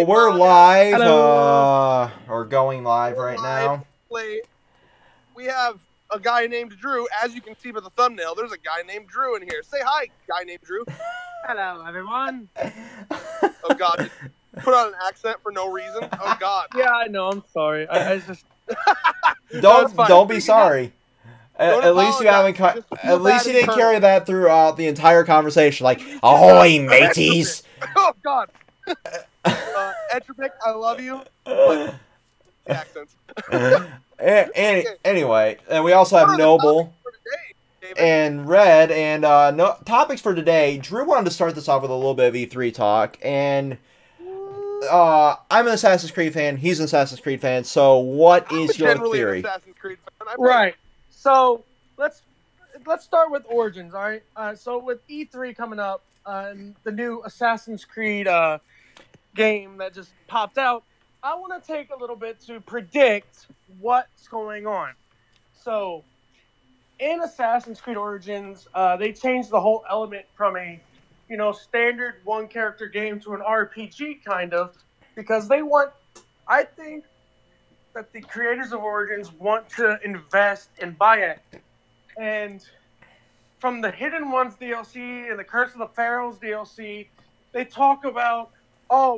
So we're live, Hello. or going live right now. We have a guy named Drew. As you can see by the thumbnail, there's a guy named Drew in here. Say hi, guy named Drew. Hello, everyone. Oh, God. Put on an accent for no reason. Oh, God. Yeah, I know. I'm sorry. I just... Don't be sorry. At least you apologize. haven't. Just feel At least bad you didn't internally. carry that throughout the entire conversation. Like, ahoy, mateys! Oh, God. Etropic, I love you. But the accents. Anyway, and we also have Noble and Red, and no topics for today. Drew wanted to start this off with a little bit of E3 talk, and I'm an Assassin's Creed fan. He's an Assassin's Creed fan. So, what is your theory? An Assassin's Creed fan. Right. So let's start with Origins. All right. So with E3 coming up, the new Assassin's Creed game that just popped out, I want to take a little bit to predict what's going on. So, in Assassin's Creed Origins, they changed the whole element from a, standard one-character game to an RPG kind of, because I think that the creators of Origins want to invest in Bayek. And from the Hidden Ones DLC and the Curse of the Pharaohs DLC, they talk about,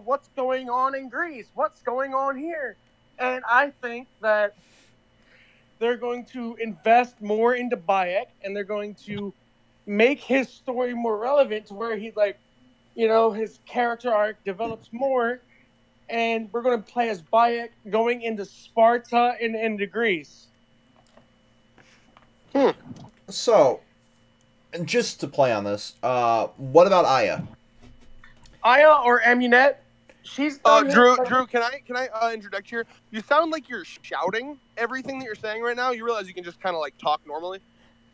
what's going on in Greece? What's going on here? And I think that they're going to invest more into Bayek, and they're going to make his story more relevant to where he's his character arc develops more, and we're going to play as Bayek going into Sparta and into Greece. So, just to play on this, what about Aya? Aya or Amunet? She's Drew, can I interject here? You sound like you're shouting everything that you're saying right now. You realize you can just kind of talk normally?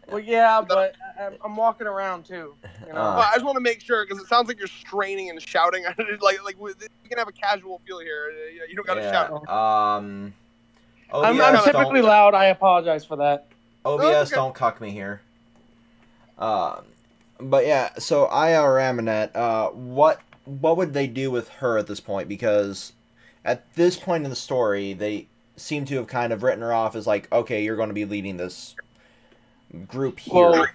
Well, yeah, but I'm walking around too. I just want to make sure because it sounds like you're straining and shouting. like we can have a casual feel here. You don't got to shout. I'm typically loud. I apologize for that. OBS, don't cuck me here. But yeah, so Aya or Amunet, what would they do with her at this point? Because at this point in the story, they seem to have kind of written her off as like, okay, you're going to be leading this group here.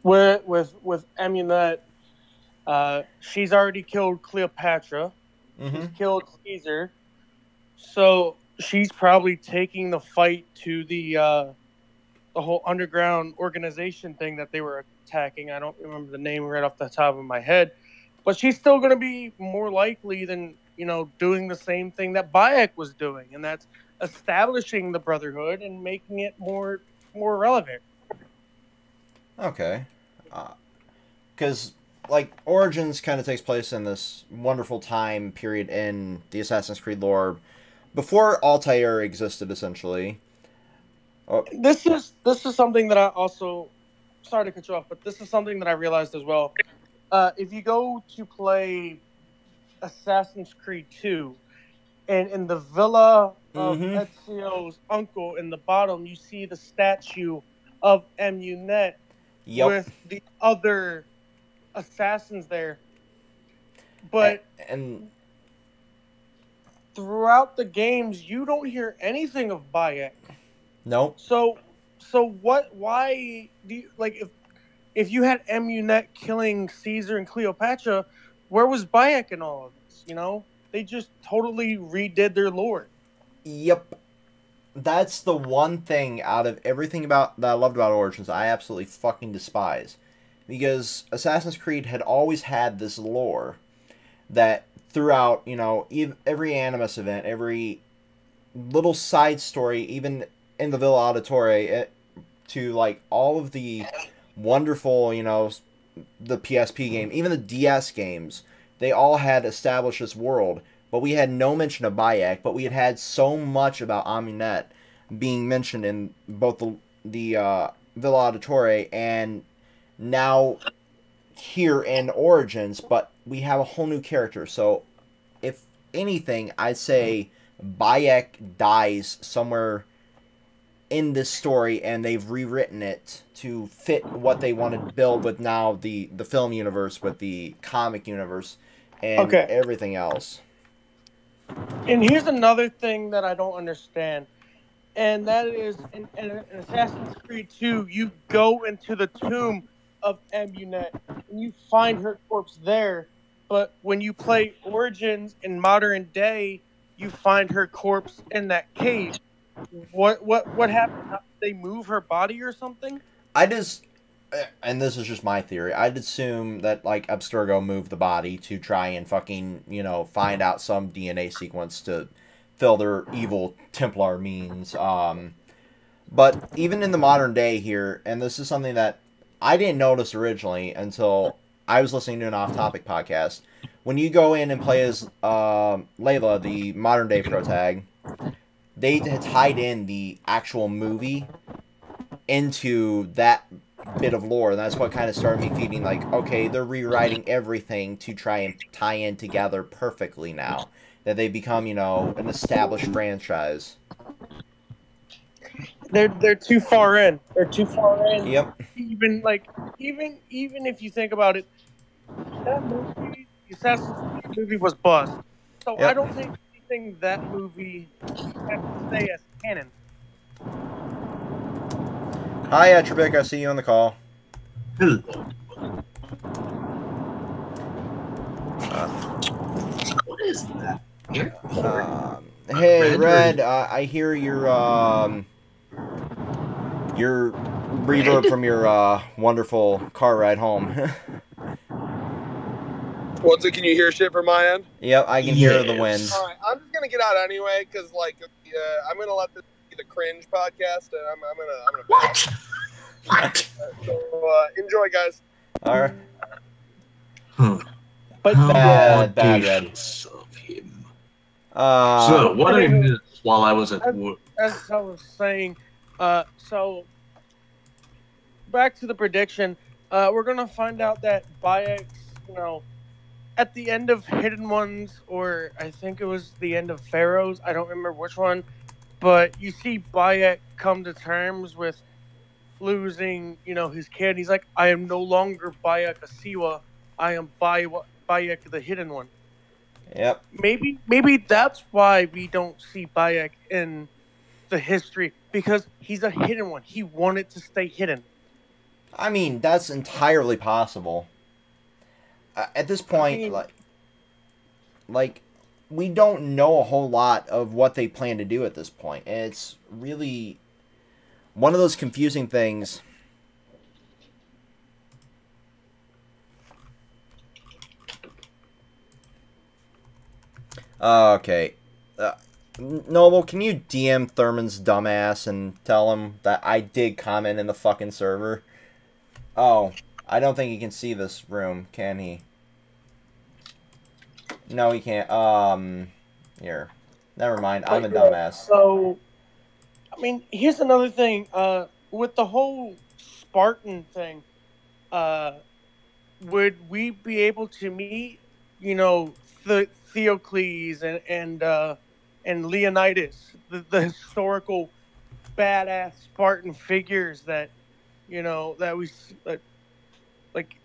Well, with Amunet, she's already killed Cleopatra. Mm-hmm. She's killed Caesar. So she's probably taking the fight to the whole underground organization thing that they were attacking. I don't remember the name right off the top of my head. But she's still going to be more likely than, doing the same thing that Bayek was doing. And that's establishing the Brotherhood and making it more relevant. Okay. Because, Origins kind of takes place in this wonderful time period in the Assassin's Creed lore before Altair existed, essentially. This is something that I also... Sorry to cut you off, but this is something that I realized as well. If you go to play Assassin's Creed 2, and in the villa of Ezio's uncle in the bottom, you see the statue of Amunet with the other assassins there. But and throughout the games, you don't hear anything of Bayek. Nope. So what? Why do you if you had Amunet killing Caesar and Cleopatra, where was Bayek in all of this? They just totally redid their lore. Yep. That's the one thing out of everything that I loved about Origins I absolutely fucking despise. Because Assassin's Creed had always had this lore that throughout, every Animus event, every little side story, even in the Villa Auditore, to all of the wonderful, the PSP game, even the DS games, they all had established this world, but we had no mention of Bayek, but we had so much about Amunet being mentioned in both the Villa Auditore and now here in Origins, but we have a whole new character. So, if anything, I'd say Bayek dies somewhere in this story, and they've rewritten it to fit what they wanted to build with now the film universe, with the comic universe, and everything else. And here's another thing that I don't understand, and that is in Assassin's Creed 2, you go into the tomb of Amunet and you find her corpse there. But when you play Origins in modern day, you find her corpse in that cave. What happened? Did they move her body or something? I just, and this is just my theory, I'd assume that, like, Abstergo moved the body to try and fucking, find out some DNA sequence to fill their evil Templar means. But even in the modern day here, and this is something that I didn't notice originally until I was listening to an off-topic podcast. When you go in and play as Layla, the modern day protag, they had tied in the actual movie into that bit of lore, and that's what kind of started me feeling like, okay, they're rewriting everything to try and tie in together perfectly now that they become, an established franchise. They're too far in. They're too far in. Yep. Even if you think about it, that movie, the Assassin's Creed movie, was bust. So Yep. I don't think anything that movie has to stay as canon. Hi, Atrobic. I see you on the call. Hello. What is that? Here? Hey, Red. I hear your reverb from your wonderful car ride home. What's it? Can you hear shit from my end? Yep, I can hear the wind. All right, I'm just gonna get out anyway because I'm gonna let this be the cringe podcast, and I'm gonna. What? What? So enjoy, guys. All right. But How bad, audacious of him. So what I missed while I was at work. as I was saying, so back to the prediction, we're gonna find out that Bayek's, at the end of Hidden Ones, or I think it was the end of Pharaohs, I don't remember which one, but you see Bayek come to terms with losing, his kid. He's like, I am no longer Bayek Asiwa, I am Bayek the Hidden One. Yep. Maybe that's why we don't see Bayek in the history, because he's a hidden one. He wanted to stay hidden. I mean, that's entirely possible. At this point, like we don't know a whole lot of what they plan to do at this point. And it's really one of those confusing things. Okay. Noble, can you DM Thurman's dumbass and tell him that I did comment in the fucking server? Oh, I don't think he can see this room, can he? No, he can't. Here. Never mind, I'm a dumbass. So, I mean, here's another thing. With the whole Spartan thing, would we be able to meet, Theocles and Leonidas, the historical badass Spartan figures that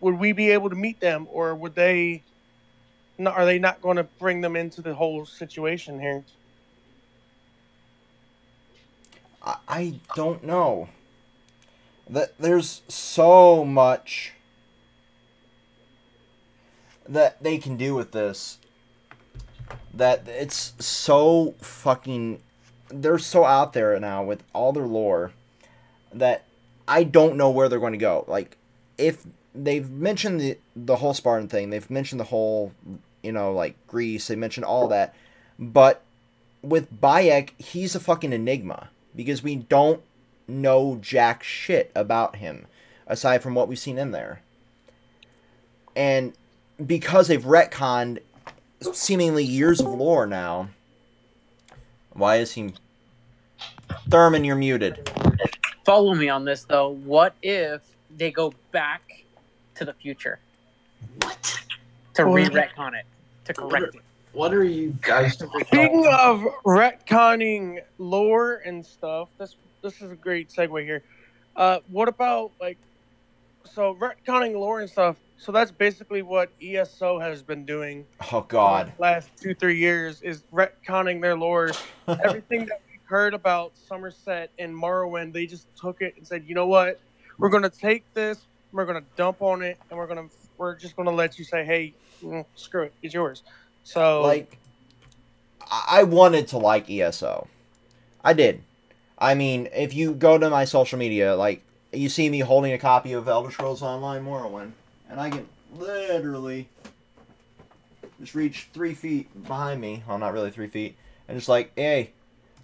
would we be able to meet them, or would they? Are they not going to bring them into the whole situation here? I don't know. There's so much that they can do with this, that it's so fucking... They're so out there now with all their lore that I don't know where they're going to go. Like, if they've mentioned the whole Spartan thing, they've mentioned the whole, Greece, they mentioned all that, but with Bayek, he's a fucking enigma, because we don't know jack shit about him, aside from what we've seen in there. And because they've retconned seemingly years of lore now, why is he... Thurman, you're muted. Follow me on this, though. What if they go back to the future? What? To re-retcon it. To correct it. What are you guys talking Speaking of retconning lore and stuff, this is a great segue here. What about, retconning lore and stuff, So that's basically what ESO has been doing Oh for God. the last 2-3 years is retconning their lore. Everything that we heard about Somerset and Morrowind, they just took it and said, you know what? We're gonna take this, we're gonna dump on it, and we're just gonna let you say, hey, screw it, it's yours. So Like, I wanted to like ESO. I did. I mean, if you go to my social media, like, you see me holding a copy of Elder Scrolls Online Morrowind, and I can literally just reach 3 feet behind me. Well, not really 3 feet. And just like, hey,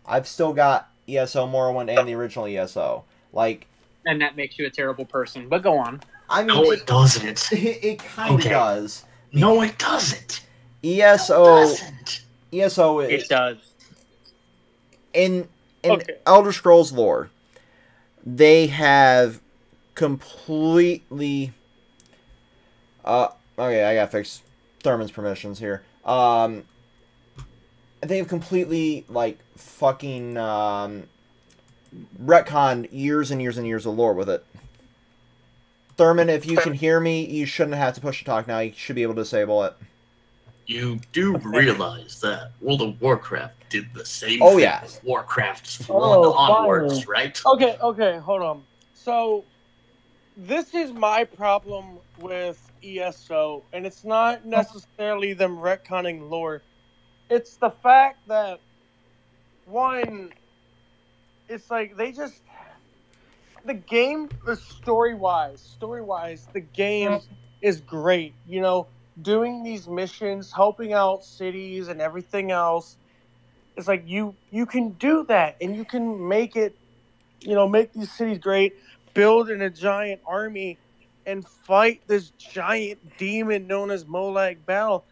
I've still got ESO Morrowind and the original ESO. Like, And that makes you a terrible person. But go on. I mean, No, it doesn't. it kind of Okay. does. No, it doesn't. ESO, Doesn't. ESO It is does. in Okay. Elder Scrolls lore. They have completely. Okay, I gotta fix Thurman's permissions here. They've completely like fucking retconned years and years and years of lore with it. Thurman, if you can hear me, you shouldn't have to push to talk now. You should be able to disable it. You do realize that World of Warcraft did the same Oh, thing yeah. with Warcraft 1 Oh, onwards, finally. right? Okay, hold on. So this is my problem with ESO, and it's not necessarily them retconning lore. It's the fact that one, it's like they just the game, the story wise, the game is great. You know, doing these missions, helping out cities and everything else. It's like you can do that, and you can make it. You know, make these cities great, build in a giant army, and fight this giant demon known as Molag Bal.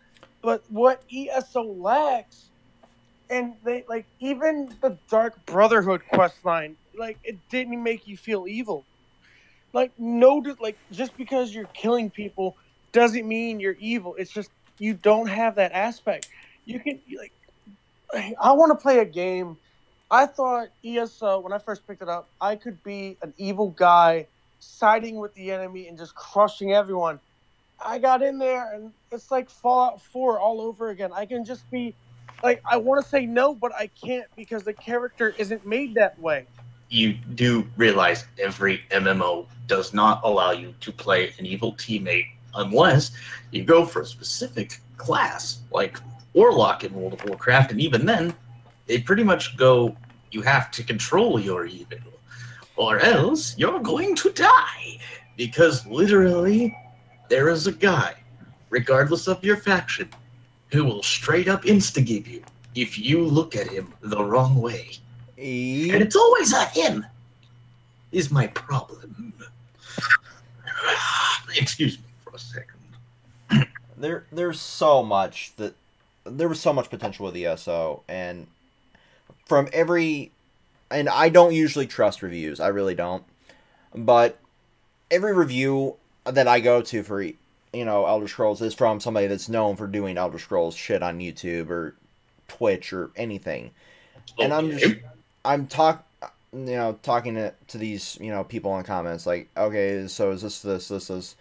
But what ESO lacks, and they like even the Dark Brotherhood quest line, like it didn't make you feel evil. Like no, like just because you're killing people doesn't mean you're evil. It's just you don't have that aspect. You can like I want to play a game. I thought ESO when I first picked it up, I could be an evil guy siding with the enemy and just crushing everyone. I got in there and it's like Fallout 4 all over again. I can just be like I want to say no, but I can't because the character isn't made that way. You do realize every MMO does not allow you to play an evil teammate unless you go for a specific class, like Warlock in World of Warcraft, and even then, they pretty much go, you have to control your evil, or else you're going to die. Because literally, there is a guy, regardless of your faction, who will straight up instigate you if you look at him the wrong way. And it's always a him is my problem. Excuse me for a second. There's so much that there was so much potential with ESO, and from every, and I don't usually trust reviews, I really don't, but every review that I go to for Elder Scrolls is from somebody that's known for doing Elder Scrolls shit on YouTube or Twitch or anything, and I'm talking to these people in comments like, okay, so is this is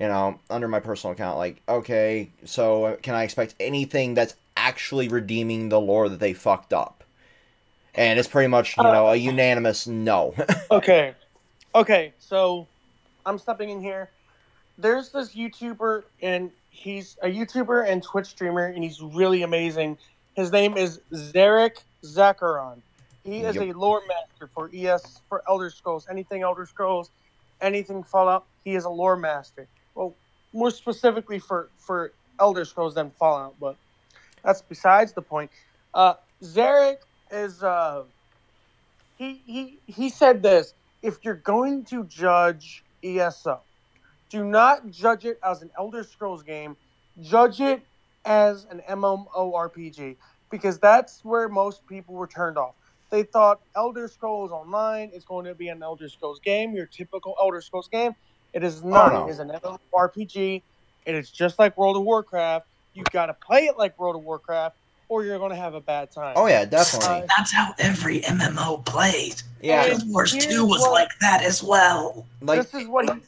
under my personal account, like, okay, so can I expect anything that's actually redeeming the lore that they fucked up? And it's pretty much a unanimous no. Okay, so I'm stepping in here. There's this YouTuber, and he's a YouTuber and Twitch streamer, and he's really amazing. His name is Zarek Zakaron. He is a lore master for for Elder Scrolls, anything Elder Scrolls, anything Fallout. He is a lore master. Well, more specifically for Elder Scrolls than Fallout, but that's besides the point. Zarek is he said this: if you're going to judge ESO, do not judge it as an Elder Scrolls game. Judge it as an MMORPG, because that's where most people were turned off. They thought Elder Scrolls Online is going to be an Elder Scrolls game, your typical Elder Scrolls game. It is not. Oh, no. It is an MMORPG. It is just like World of Warcraft. You got to play it like World of Warcraft, or you're going to have a bad time. Oh yeah, definitely. That's how every MMO plays. Yeah. And Wars here's 2 was what- like that as well. Like, this is what he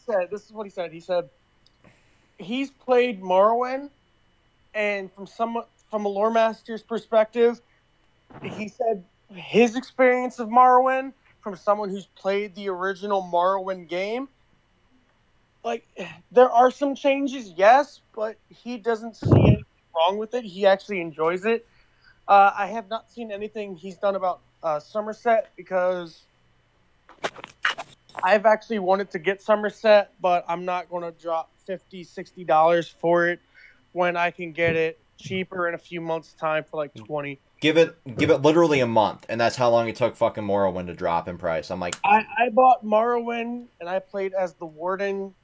said. He said, he's played Morrowind, and from a lore master's perspective, he said his experience of Morrowind from someone who's played the original Morrowind game, like there are some changes, yes, but he doesn't see anything wrong with it. He actually enjoys it. I have not seen anything he's done about Somerset because I've actually wanted to get Somerset, but I'm not going to drop $50, $60 for it when I can get it cheaper in a few months' time for like 20. Give it literally a month, and that's how long it took fucking Morrowind to drop in price. I'm like, I bought Morrowind and I played as the Warden,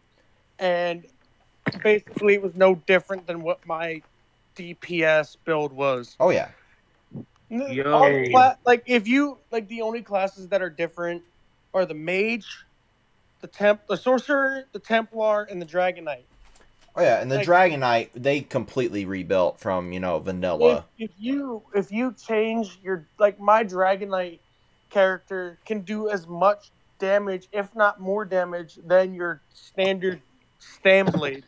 and basically it was no different than what my DPS build was. oh yeah, All the like if you like the only classes that are different are the Mage, the Sorcerer, the Templar, and the Dragon Knight. oh yeah, and the Like, Dragon Knight they completely rebuilt from vanilla. if you change your like my Dragon Knight character can do as much damage, if not more damage, than your standard Stamblade.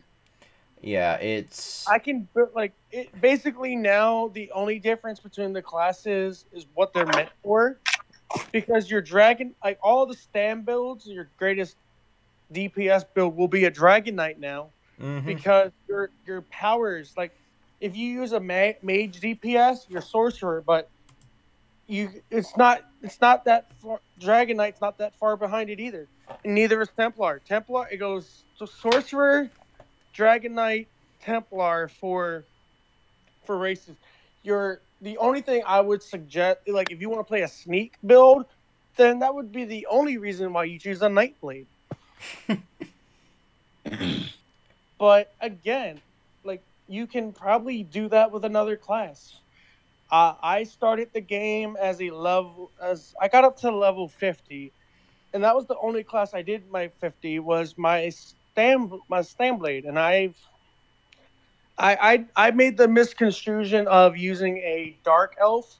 Yeah, it's I can like it. Basically, now the only difference between the classes is what they're meant for. Because your dragon, like all the Stam builds, your greatest DPS build will be a Dragon Knight now. mhm. Because your powers, like if you use a mage DPS, you're sorcerer, but it's not that far, Dragon Knight's not that far behind it either. And neither is Templar. Templar it goes to sorcerer, Dragon Knight, Templar for races. The only thing I would suggest, like if you want to play a sneak build, then that would be the only reason why you choose a Nightblade. But again, like you can probably do that with another class. I started the game as I got up to level 50, and that was the only class I did my 50 was my Stamblade, and I made the misconstruction of using a Dark Elf,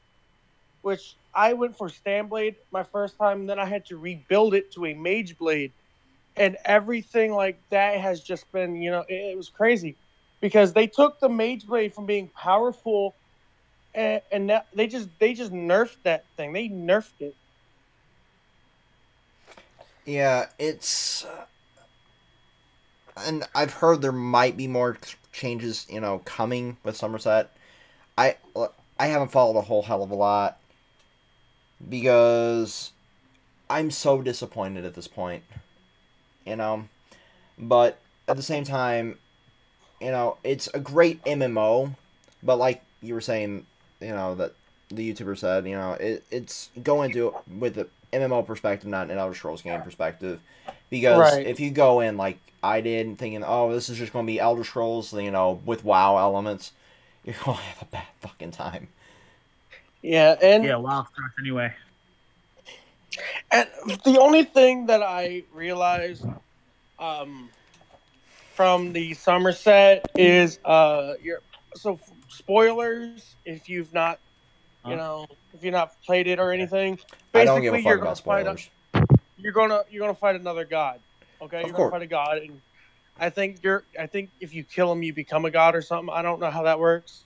which I went for Stamblade my first time, and then I had to rebuild it to a Mage Blade. And everything like that has just been, it was crazy. Because they took the Mage Blade from being powerful, and now they just nerfed that thing. They nerfed it. Yeah, it's and I've heard there might be more changes, coming with Somerset. I haven't followed a whole hell of a lot because I'm so disappointed at this point, But at the same time, it's a great MMO, but like you were saying, that the YouTuber said, it's go into it with the MMO perspective, not an Elder Scrolls game perspective. Because if you go in like I did, thinking, oh, this is just going to be Elder Scrolls, with WoW elements, you're going to have a bad fucking time. Yeah, and WoW sucks anyway. And the only thing that I realized from the Somerset is spoilers if you've not if you've not played it or anything. I don't give a Basically, fuck about spoilers. You're gonna fight another god. Okay, you're gonna fight a god, and I think if you kill him, you become a god or something. I don't know how that works.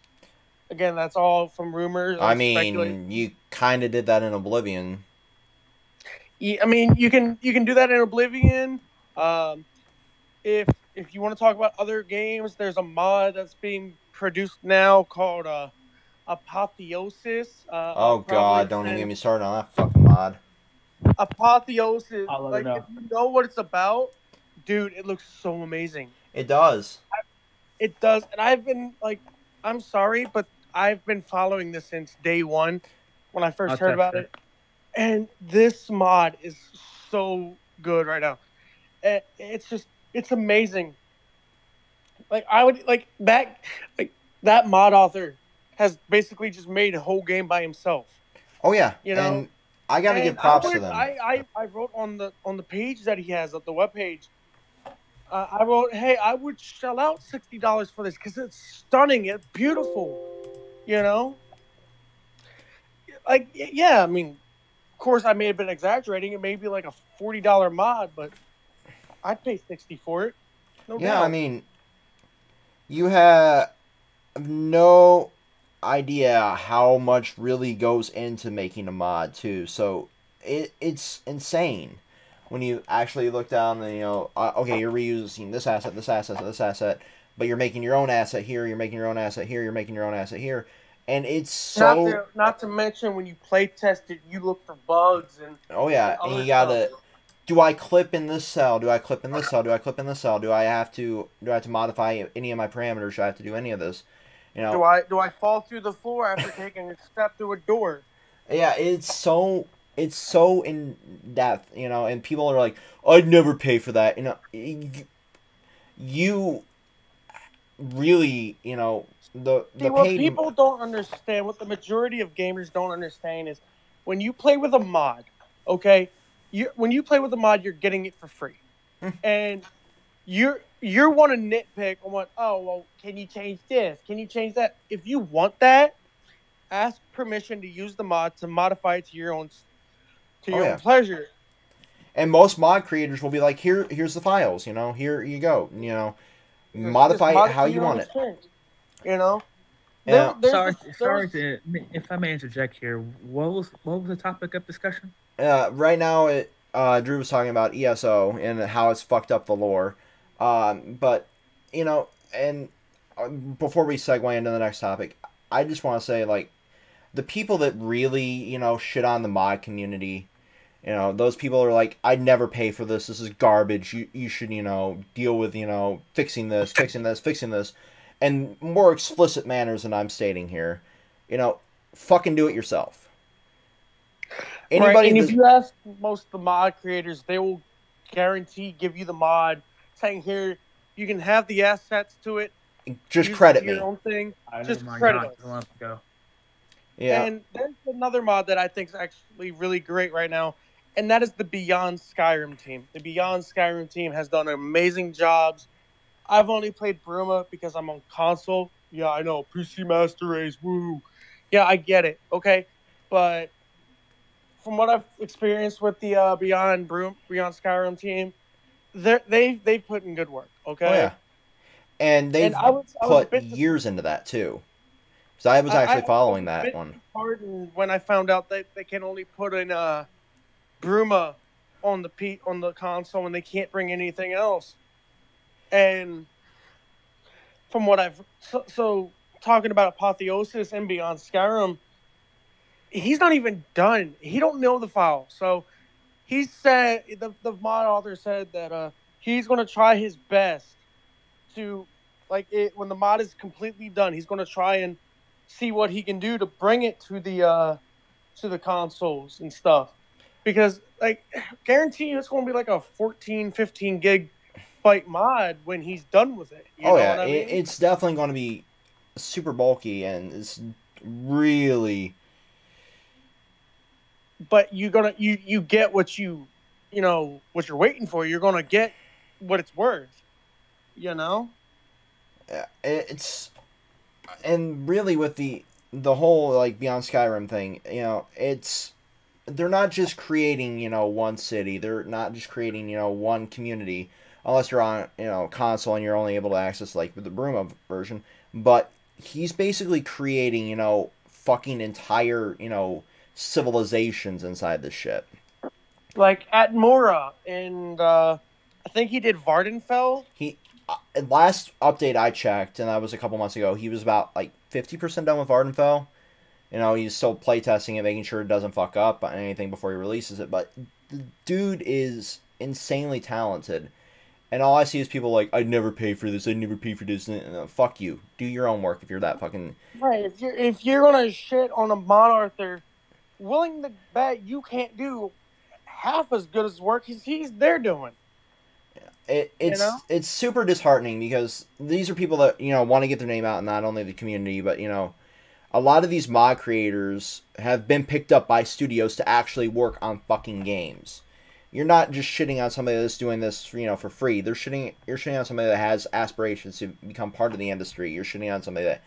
Again, that's all from rumors. I mean, you kind of did that in Oblivion. Yeah, I mean, you can do that in Oblivion. If you want to talk about other games, there's a mod that's being produced now called Apotheosis. Oh God! Don't even get me started on that fucking mod. Apotheosis, like if you know what it's about, dude, it looks so amazing. It does. It does, and I've been like, I'm sorry, but I've been following this since day one when I first heard about it, and this mod is so good right now. It's amazing. Like I would like that mod author has basically just made a whole game by himself. Oh yeah, and I gotta give props to them. I wrote on the page that he has at the webpage. I wrote, hey, I would shell out $60 for this because it's stunning, it's beautiful, Like, yeah, I mean, of course, I may have been exaggerating. It may be like a $40 mod, but I'd pay $60 for it. No doubt. I mean, you have no idea how much really goes into making a mod too. So it's insane when you actually look down and okay, you're reusing this asset, this asset, this asset, but you're making your own asset here, you're making your own asset here, you're making your own asset here, and it's so not to mention when you play test it, you look for bugs and oh yeah, and and other you gotta. stuff. Do I clip in this cell? Do I clip in this cell? Do I clip in this cell? Do I have to modify any of my parameters? Do I have to do any of this? Do I fall through the floor after taking a step through a door? Yeah, it's so in depth, and people are like, I'd never pay for that. You really, the What paid. people don't understand, what the majority of gamers don't understand is when you play with a mod, okay, when you play with a mod, you're getting it for free, and you want to nitpick on what, oh well, can you change this? Can you change that? If you want that, ask permission to use the mod to modify it to your own own pleasure. And most mod creators will be like, here's the files, here you go, modify it how you want it. Sorry to, if I may interject here. What was the topic of discussion? Right now, Drew was talking about ESO and how it's fucked up the lore. But and before we segue into the next topic, I just want to say, like, the people that really shit on the mod community, those people are like, I'd never pay for this. This is garbage. You should deal with fixing this, fixing this, and more explicit manners than I'm stating here. Fucking do it yourself. Anybody right, and if you ask most of the mod creators, they will guarantee give you the mod, saying here you can have the assets to it. Just credit me. Your own thing. Just credit us. Go. Yeah. And there's another mod that I think is actually really great right now, and that is the Beyond Skyrim team. The Beyond Skyrim team has done amazing jobs. I've only played Bruma because I'm on console. Yeah, I know. PC Master Race, woo. Yeah, I get it. Okay. But from what I've experienced with the Beyond Skyrim team, they've put in good work. Okay. Oh, yeah. And they've put years into that too. So I was actually following that one. When I found out that they can only put in Bruma on the console and they can't bring anything else. And from what I've so talking about Apotheosis and Beyond Skyrim, he's not even done. He don't know the file. So he said the mod author said that he's going to try his best to when the mod is completely done, he's going to try and see what he can do to bring it to the consoles and stuff. Because guarantee you it's going to be like a 14, 15 gig byte mod when he's done with it. You know what I mean? It's definitely going to be super bulky and it's really. But you get what what you're waiting for. You're gonna get what it's worth. Yeah, it's, and really with the whole Beyond Skyrim thing, they're not just creating one city. They're not just creating one community. Unless you're on console and you're only able to access with the Bruma version. But he's basically creating fucking entire civilizations inside this shit. Like at Mora, and I think he did Vardenfell. Last update I checked, and that was a couple months ago, he was about 50% done with Vardenfell. He's still playtesting it, making sure it doesn't fuck up on anything before he releases it. But the dude is insanely talented. And all I see is people I'd never pay for this, I'd never pay for this. And, fuck you. Do your own work if you're that fucking... Right, if you're gonna shit on a mod author, willing to bet you can't do half as good as work they're doing. It's super disheartening because these are people that want to get their name out in not only the community, but a lot of these mod creators have been picked up by studios to actually work on fucking games. You're not just shitting on somebody that's doing this for free. You're shitting on somebody that has aspirations to become part of the industry. You're shitting on somebody that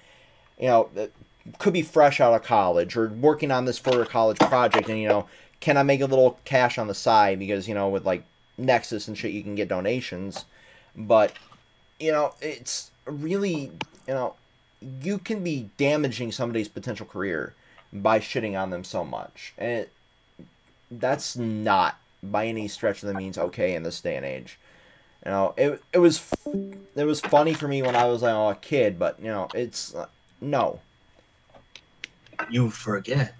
that could be fresh out of college or working on this for a college project, and can I make a little cash on the side because with Nexus and shit you can get donations, but it's really, you can be damaging somebody's potential career by shitting on them so much. And that's not, by any stretch of the means, okay in this day and age. It was funny for me when I was a kid, but, it's... no. You forget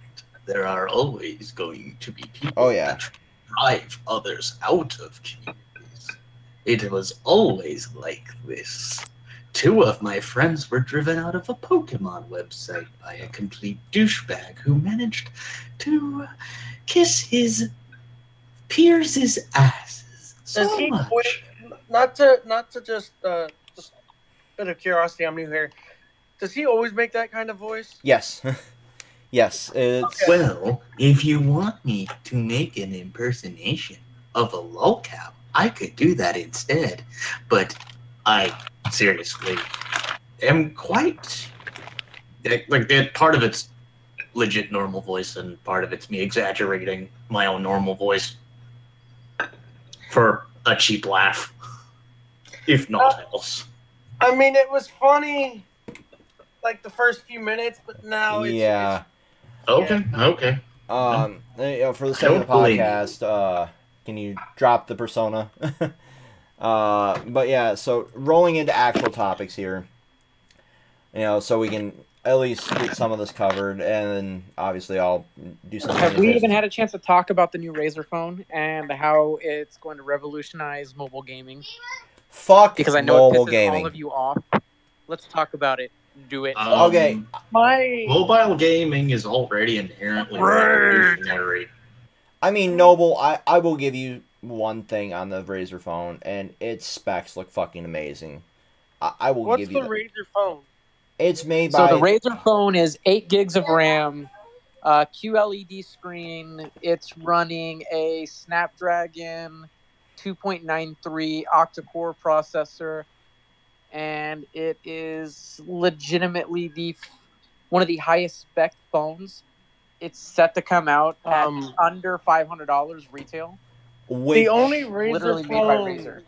there are always going to be people Oh, yeah. that drive others out of communities. It was always like this. 2 of my friends were driven out of a Pokemon website by a complete douchebag who managed to kiss his peers' asses so much. Not to just a bit of curiosity, I'm new here. Does he always make that kind of voice? Yes. Yes. It's... Well, if you want me to make an impersonation of a lolcow, I could do that instead. But I seriously am quite... Like, part of it's legit normal voice, and part of it's me exaggerating my own normal voice for a cheap laugh, if not else. I mean, it was funny, like, the first few minutes, but now yeah. Okay. For the sake of the podcast, can you drop the persona? But yeah, so rolling into actual topics here, so we can at least get some of this covered, and then obviously I'll do some. Have we even had a chance to talk about the new Razer phone and how it's going to revolutionize mobile gaming? Fuck, because I know mobile it pisses gaming. all of you off. Let's talk about it. Do it. Okay. Mobile gaming is already inherently revolutionary. I mean, Noble, I will give you one thing on the Razer phone, and its specs look fucking amazing. I will give you What's the Razer phone? It's made by... So the Razer phone is 8 gigs of RAM, QLED screen. It's running a Snapdragon 2.93 octa-core processor, and it is legitimately one of the highest spec phones. It's set to come out at under $500 retail. The only Razer literally phone, made by Razer.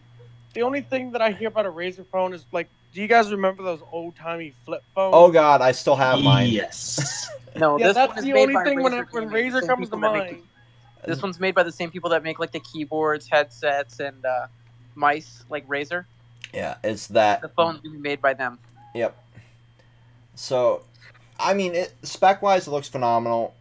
The only thing that I hear about a Razer phone is, like, do you guys remember those old-timey flip phones? Oh god, I still have mine. Yes. No, yeah, this that's one is the made only by thing when Razer Razer comes to mind. This one's made by the same people that make like the keyboards, headsets, and mice, like Razer. Yeah, it's that. The phone's gonna be made by them. Yep. So, I mean, spec-wise, it looks phenomenal.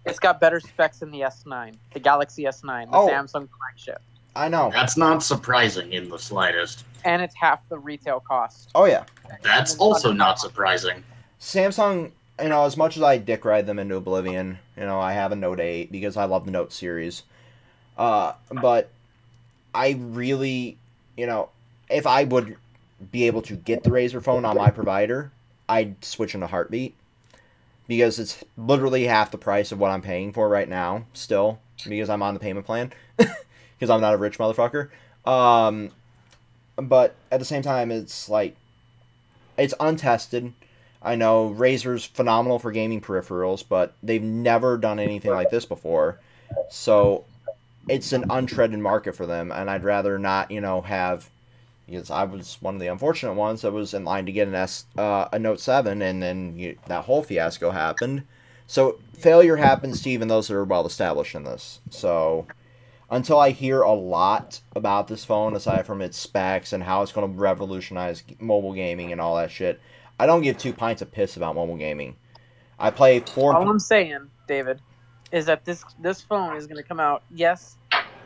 It's got better specs than the S9, the Galaxy S9, the Samsung flagship. I know. That's not surprising in the slightest. And it's half the retail cost. Oh, yeah. That's also not surprising. Samsung, as much as I dick ride them into oblivion, I have a Note 8 because I love the Note series. But I really, if I would be able to get the Razer phone on my provider, I'd switch in a heartbeat. Because it's literally half the price of what I'm paying for right now, still. Because I'm on the payment plan. Because I'm not a rich motherfucker. But at the same time, it's like, it's untested. I know Razer's phenomenal for gaming peripherals, but they've never done anything like this before. So it's an untreaded market for them, and I'd rather not, have... Because I was one of the unfortunate ones that was in line to get a Note 7, and then that whole fiasco happened. So failure happens to even those that are well established in this. So until I hear a lot about this phone, aside from its specs and how it's going to revolutionize mobile gaming and all that shit, I don't give 2 pints of piss about mobile gaming. I play 4... All I'm saying, David, is that this phone is going to come out. Yes,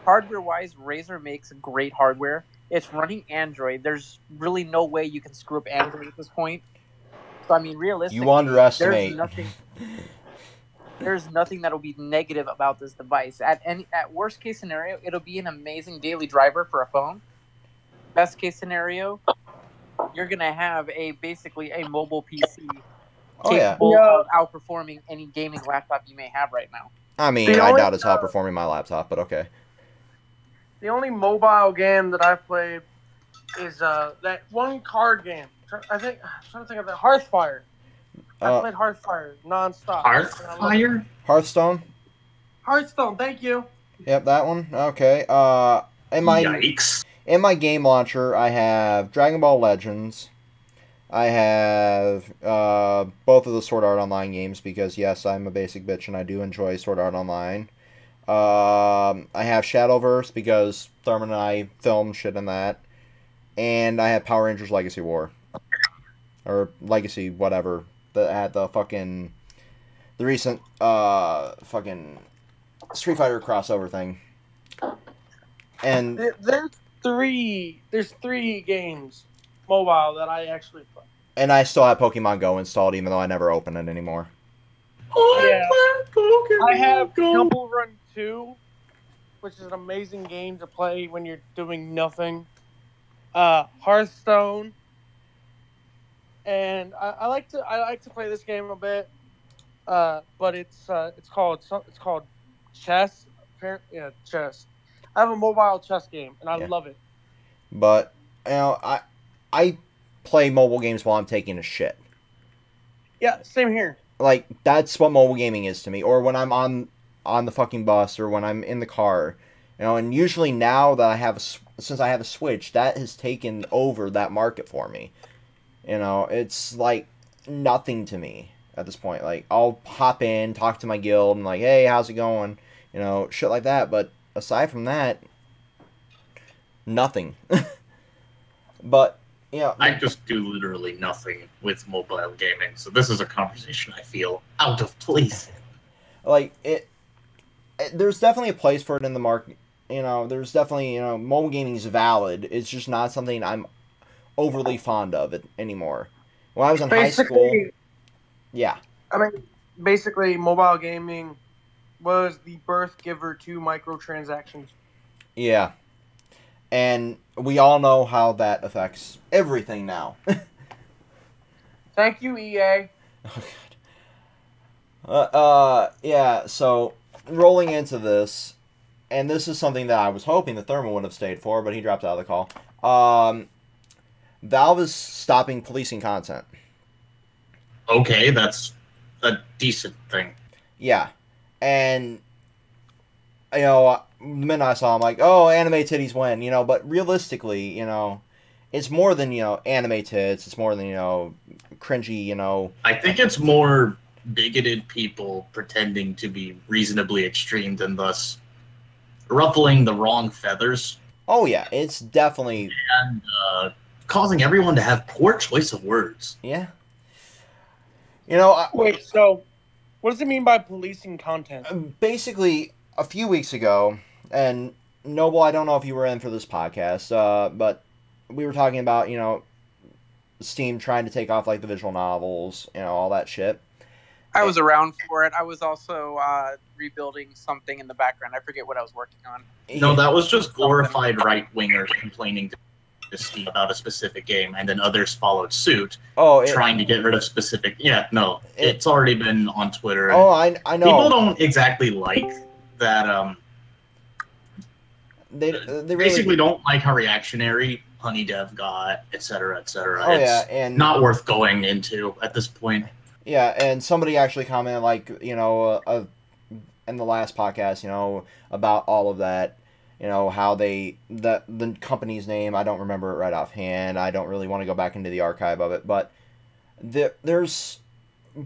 hardware-wise, Razer makes great hardware. It's running Android. There's really no way you can screw up Android at this point. So, I mean, realistically, you underestimate. There's nothing that'll be negative about this device. At worst case scenario, it'll be an amazing daily driver for a phone. Best case scenario, you're gonna have basically a mobile PC capable of outperforming any gaming laptop you may have right now. I mean, I doubt it's outperforming my laptop, but okay. The only mobile game that I've played is that one card game. I'm trying to think of that. Hearthfire. I played Hearthfire nonstop. Hearthfire? Hearthstone? Hearthstone, thank you. Yep, that one. Okay. Yikes. in my game launcher, I have Dragon Ball Legends. I have both of the Sword Art Online games because, yes, I'm a basic bitch and I do enjoy Sword Art Online. I have Shadowverse because Thurman and I filmed shit in that. And I have Power Rangers Legacy War. Or Legacy whatever. At the fucking... The recent fucking Street Fighter crossover thing. And There's three games mobile that I actually play. And I still have Pokemon Go installed, even though I never open it anymore. Yeah. I have Temple Run 2, which is an amazing game to play when you're doing nothing. Hearthstone, and I like to play this game a bit, but it's called chess. Apparently, yeah, chess. I have a mobile chess game, and I love it. But I play mobile games while I'm taking a shit. Yeah, same here. Like, that's what mobile gaming is to me. Or when I'm on the fucking bus, or when I'm in the car. And usually now that since I have a Switch, that has taken over that market for me. It's like nothing to me at this point. Like, I'll hop in, talk to my guild, and like, hey, how's it going? Shit like that. But aside from that, nothing. But, I just do literally nothing with mobile gaming, so this is a conversation I feel out of place. Like, there's definitely a place for it in the market. There's definitely, mobile gaming is valid. It's just not something I'm overly fond of it anymore. When I was in high school, yeah. I mean, basically, mobile gaming was the birth giver to microtransactions. Yeah. And we all know how that affects everything now. Thank you, EA. Oh, God. Yeah, so, rolling into this, and this is something that I was hoping the Thermal would have stayed for, but he dropped out of the call. Valve is stopping policing content. Okay, that's a decent thing. Yeah. And, the minute I saw him, like, oh, anime titties win, but realistically, it's more than, anime tits, it's more than, cringy, I think it's more bigoted people pretending to be reasonably extreme and thus ruffling the wrong feathers. Oh, yeah, it's definitely... And causing everyone to have poor choice of words. Yeah. Wait, so what does it mean by policing content? Basically, a few weeks ago, and Noble, I don't know if you were in for this podcast, but we were talking about, Steam trying to take off, like, the visual novels, all that shit. I was around for it. I was also rebuilding something in the background. I forget what I was working on. No, that was just glorified right-wingers complaining to Steam about a specific game, and then others followed suit, trying to get rid of specific... Yeah, no, it's already been on Twitter. Oh, I know. People don't exactly like that... They really basically don't like how reactionary Honey Dev got, etc., etc. Oh, it's yeah, and not worth going into at this point. Yeah, and somebody actually commented, like, in the last podcast, about all of that, how the company's name, I don't remember it right offhand. I don't really want to go back into the archive of it, but there's,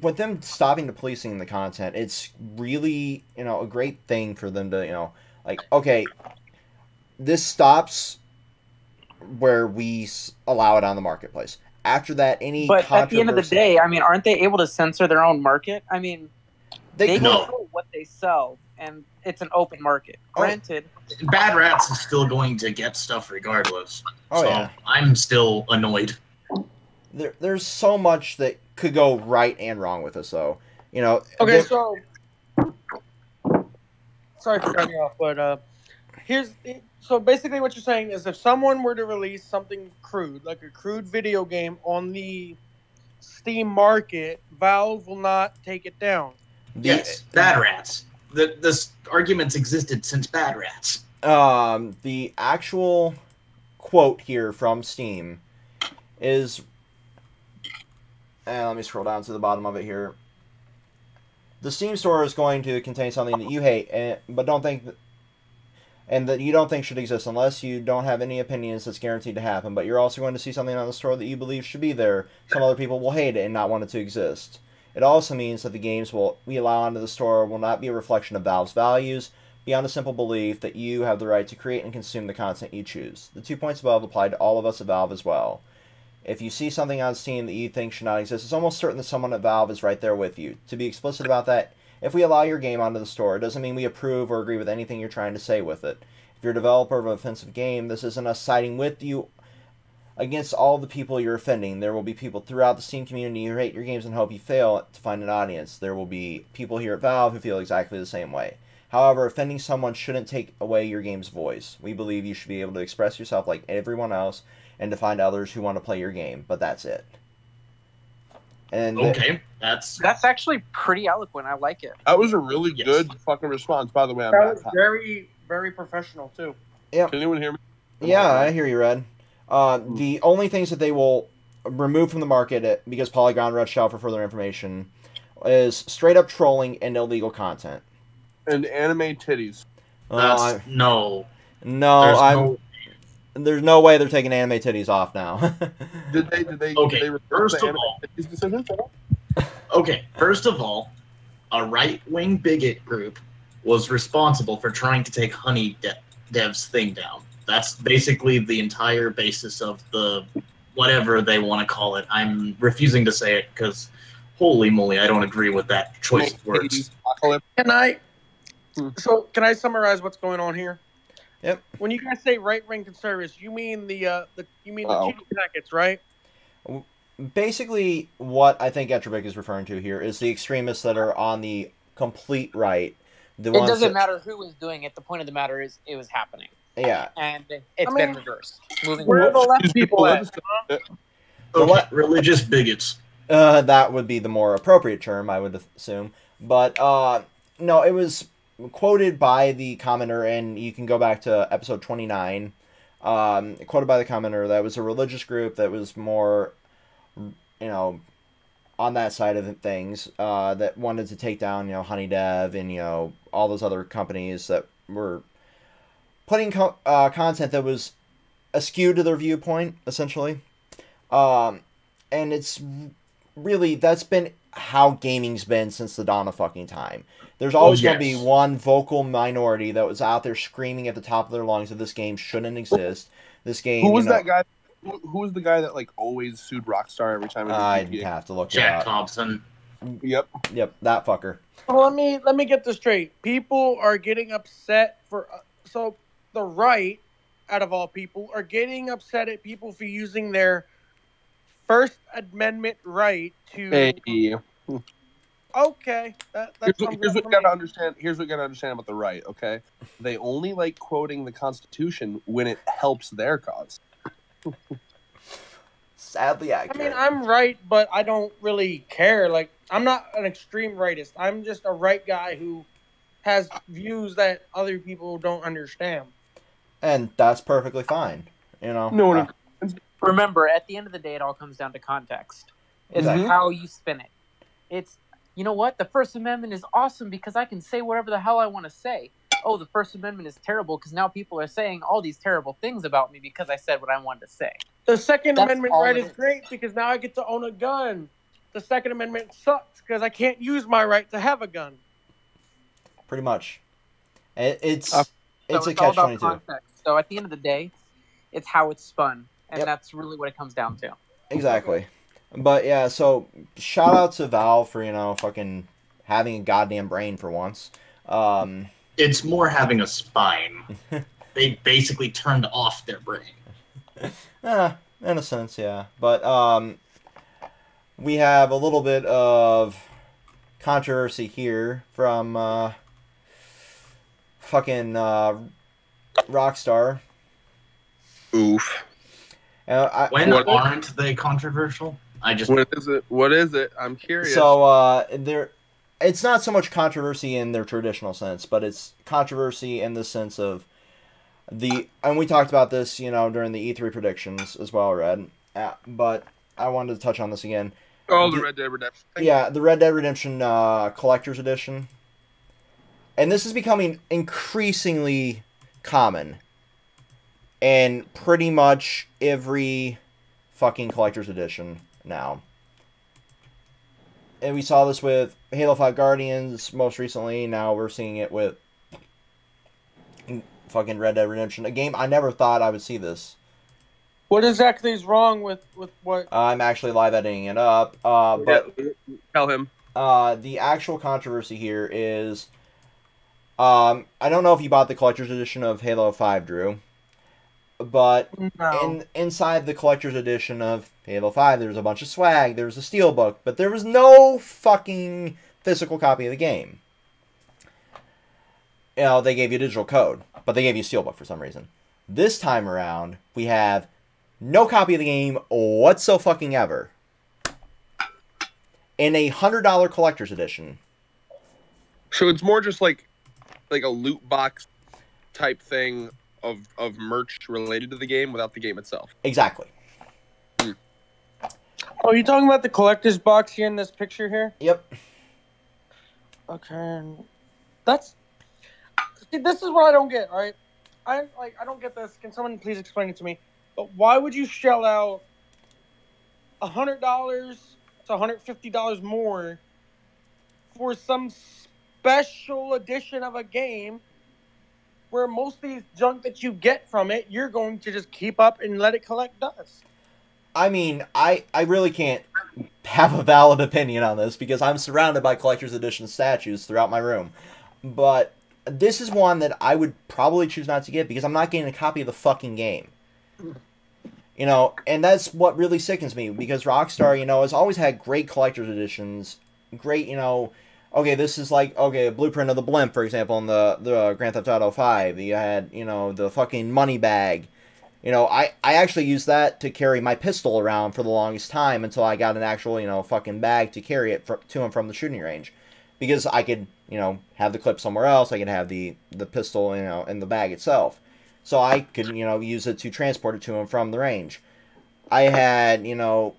with them stopping the policing the content, it's really, a great thing for them to, like, okay, this stops where we allow it on the marketplace. After that, But at the end of the day, I mean, aren't they able to censor their own market? I mean, they control what they sell, and it's an open market. Granted, Bad Rats is still going to get stuff regardless. Oh, so yeah. I'm still annoyed. There's so much that could go right and wrong with this, though. Okay, so sorry for cutting you off, but so basically what you're saying is if someone were to release something crude, like a crude video game on the Steam market, Valve will not take it down. Yes, Bad Rats. This argument's existed since Bad Rats. The actual quote here from Steam is, and let me scroll down to the bottom of it here. The Steam store is going to contain something that you hate, but don't think and that you don't think should exist unless you don't have any opinions that's guaranteed to happen, but you're also going to see something on the store that you believe should be there. Some other people will hate it and not want it to exist. It also means that the games we allow onto the store will not be a reflection of Valve's values, beyond a simple belief that you have the right to create and consume the content you choose. The 2 points above apply to all of us at Valve as well. If you see something on Steam that you think should not exist, it's almost certain that someone at Valve is right there with you. To be explicit about that, if we allow your game onto the store, it doesn't mean we approve or agree with anything you're trying to say with it. If you're a developer of an offensive game, this isn't us siding with you against all the people you're offending. There will be people throughout the Steam community who hate your games and hope you fail to find an audience. There will be people here at Valve who feel exactly the same way. However, offending someone shouldn't take away your game's voice. We believe you should be able to express yourself like everyone else and to find others who want to play your game, but that's it. And Okay, that's actually pretty eloquent. I like it. That was a really Yes. good fucking response, by the way. On That was that. very, very professional too. Can anyone hear me? yeah, I hear you, Red. The only things that they will remove from the market, because Polygon reached out for further information, is straight up trolling and illegal content. And anime titties. that's no. No, there's no way they're taking anime titties off now. Did they? Okay, Did they reverse first the of anime all- titties decision? Okay, first of all, a right-wing bigot group was responsible for trying to take Honey Dev's thing down. That's basically the entire basis of the whatever they want to call it. I'm refusing to say it because, holy moly, I don't agree with that choice of words. Can I? Hmm. So can I summarize what's going on here? Yep. When you guys say right-wing conservatives, you mean the cheap packets, right? Basically, what I think Etrovic is referring to here is the extremists that are on the complete right. The It ones doesn't that, matter who was doing it. The point of the matter is it was happening, yeah. and it's I been mean, reversed. Moving Where are forward. the left people at? Okay, religious bigots. That would be the more appropriate term, I would assume. But, no, it was quoted by the commenter, and you can go back to episode 29. Quoted by the commenter, that was a religious group that was more, on that side of things, that wanted to take down, Honey Dev and, all those other companies that were putting content that was askew to their viewpoint, essentially. And it's really, that's been how gaming's been since the dawn of fucking time. There's always going to be one vocal minority that was out there screaming at the top of their lungs that this game shouldn't exist. This game. Who was that guy? Who was the guy that always sued Rockstar every time? I'd have to look it Jack up. Thompson. Yep. Yep, that fucker. Well, let me get this straight. People are getting upset for so the right, out of all people, are getting upset at people for using their First Amendment right to. Hey. Okay, that Here's sounds what good you for gotta me. understand. Here's what you gotta understand about the right. Okay, they only like quoting the Constitution when it helps their cause. Sadly I accurate. mean, I'm right, but I don't really care. Like, I'm not an extreme rightist. I'm just a right guy who has views that other people don't understand. And that's perfectly fine. No, Remember, at the end of the day, it all comes down to context. It's Exactly. how you spin it. It's, you know what? The First Amendment is awesome because I can say whatever the hell I want to say. Oh, the First Amendment is terrible because now people are saying all these terrible things about me because I said what I wanted to say. The Second That's Amendment all right it is is. great because now I get to own a gun. The Second Amendment sucks because I can't use my right to have a gun. Pretty much. It's So a it's all about catch-22. context. So at the end of the day, it's how it's spun. And Yep. that's really what it comes down to. Exactly. But yeah, so shout out to Valve for, fucking having a goddamn brain for once. It's more having a spine. They basically turned off their brain. In a sense, yeah. But we have a little bit of controversy here from fucking Rockstar. Oof. When What- aren't they controversial? I just What is it? What is it? I'm curious. So it's not so much controversy in their traditional sense, but it's controversy in the sense of and we talked about this, during the E3 predictions as well, Red. But I wanted to touch on this again. the Red Dead Redemption thing? Yeah, the Red Dead Redemption Collector's Edition. And this is becoming increasingly common in pretty much every fucking collector's edition now. And we saw this with Halo 5 Guardians most recently. Now we're seeing it with fucking Red Dead Redemption, a game I never thought I would see this. What exactly is wrong with what? I'm actually live editing it up, but Tell him. the actual controversy here is, I don't know if you bought the collector's edition of Halo 5, Drew, but No. inside the collector's edition of Halo 5, there was a bunch of swag, there was a steelbook, but there was no fucking physical copy of the game. You know, they gave you a digital code, but they gave you a steelbook for some reason. This time around, we have no copy of the game whatsoever in a $100 collector's edition. So it's more just like a loot box type thing of merch related to the game without the game itself. Exactly. Oh, you talking about the collector's box here in this picture here? Yep. Okay. See, this is what I don't get, all right? I don't get this. Can someone please explain it to me? But why would you shell out $100 to $150 more for some special edition of a game where most of these junk that you get from it, you're going to just keep up and let it collect dust? I mean, I really can't have a valid opinion on this because I'm surrounded by collector's edition statues throughout my room. But this is one that I would probably choose not to get because I'm not getting a copy of the fucking game. You know, and that's what really sickens me because Rockstar, you know, has always had great collector's editions. Great, you know, okay, this is like, okay, a blueprint of the blimp, for example, in the Grand Theft Auto 5. You had, you know, the fucking money bag. You know, I actually used that to carry my pistol around for the longest time until I got an actual, you know, fucking bag to carry it to and from the shooting range. Because I could, you know, have the clip somewhere else. I could have the pistol, you know, in the bag itself. So I could, you know, use it to transport it to and from the range. I had, you know,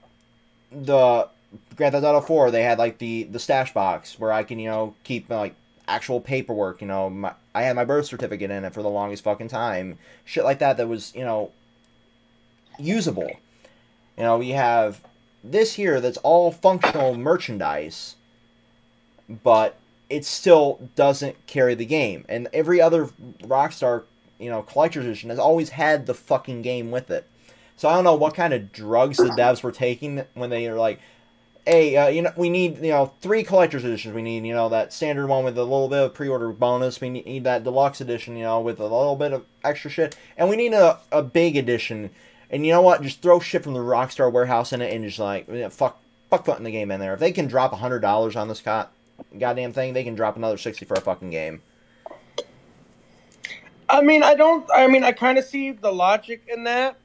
the Grand Theft Auto 4, they had, like, the stash box where I can, you know, keep, like, actual paperwork, you know. I had my birth certificate in it for the longest fucking time. Shit like that was, you know, usable. You know, we have this here that's all functional merchandise, but it still doesn't carry the game. And every other Rockstar, you know, collector's edition has always had the fucking game with it. So I don't know what kind of drugs the devs were taking when they were like, hey, you know, we need, you know, 3 collector's editions. We need, you know, that standard one with a little bit of pre-order bonus. We need that deluxe edition, you know, with a little bit of extra shit. And we need a big edition. And you know what? Just throw shit from the Rockstar warehouse in it and just like, you know, fuck putting the game in there. If they can drop $100 on this goddamn thing, they can drop another $60 for a fucking game. I mean, I kind of see the logic in that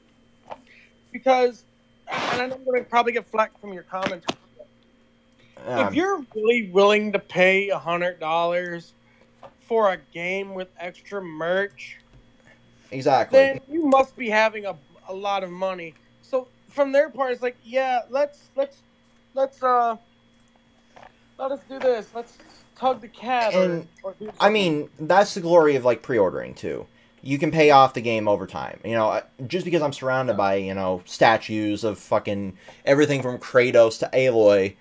because, and I know I'm going to probably get flack from your comments. If you're really willing to pay $100 for a game with extra merch, exactly, then you must be having a lot of money. So from their part, it's like, yeah, let's let us do this. Let's tug the cat. And or do I mean, that's the glory of like pre-ordering too. You can pay off the game over time. You know, just because I'm surrounded by, you know, statues of fucking everything from Kratos to Aloy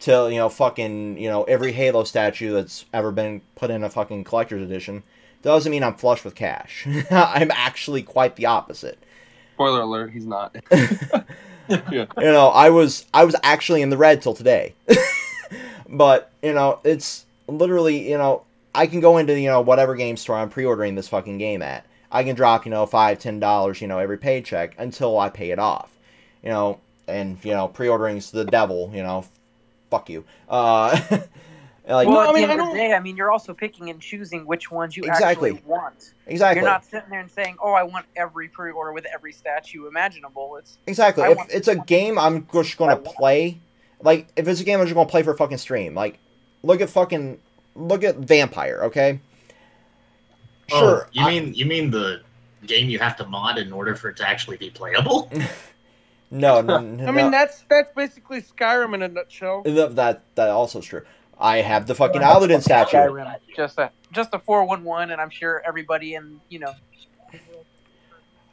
to, you know, fucking, you know, every Halo statue that's ever been put in a fucking collector's edition, doesn't mean I'm flush with cash. I'm actually quite the opposite. Spoiler alert, he's not. Yeah. You know, I was actually in the red till today. But, you know, it's literally, you know, I can go into, you know, whatever game store I'm pre-ordering this fucking game at. I can drop, you know, $5, $10, you know, every paycheck until I pay it off. You know, and, you know, pre-ordering's the devil, you know, fuck you. Like, well, at the end of the day, I mean, you're also picking and choosing which ones you actually want. Exactly. You're not sitting there and saying, oh, I want every pre-order with every statue imaginable. Exactly. If it's a game I'm just going to play, like, if it's a game I'm just going to play for fucking stream, like, look at Vampire, okay? Sure. Oh, you mean the game you have to mod in order for it to actually be playable? No. I mean, that's basically Skyrim in a nutshell. That also is true. I have the fucking Aladdin statue. Skyrim. Just a 411, and I'm sure everybody in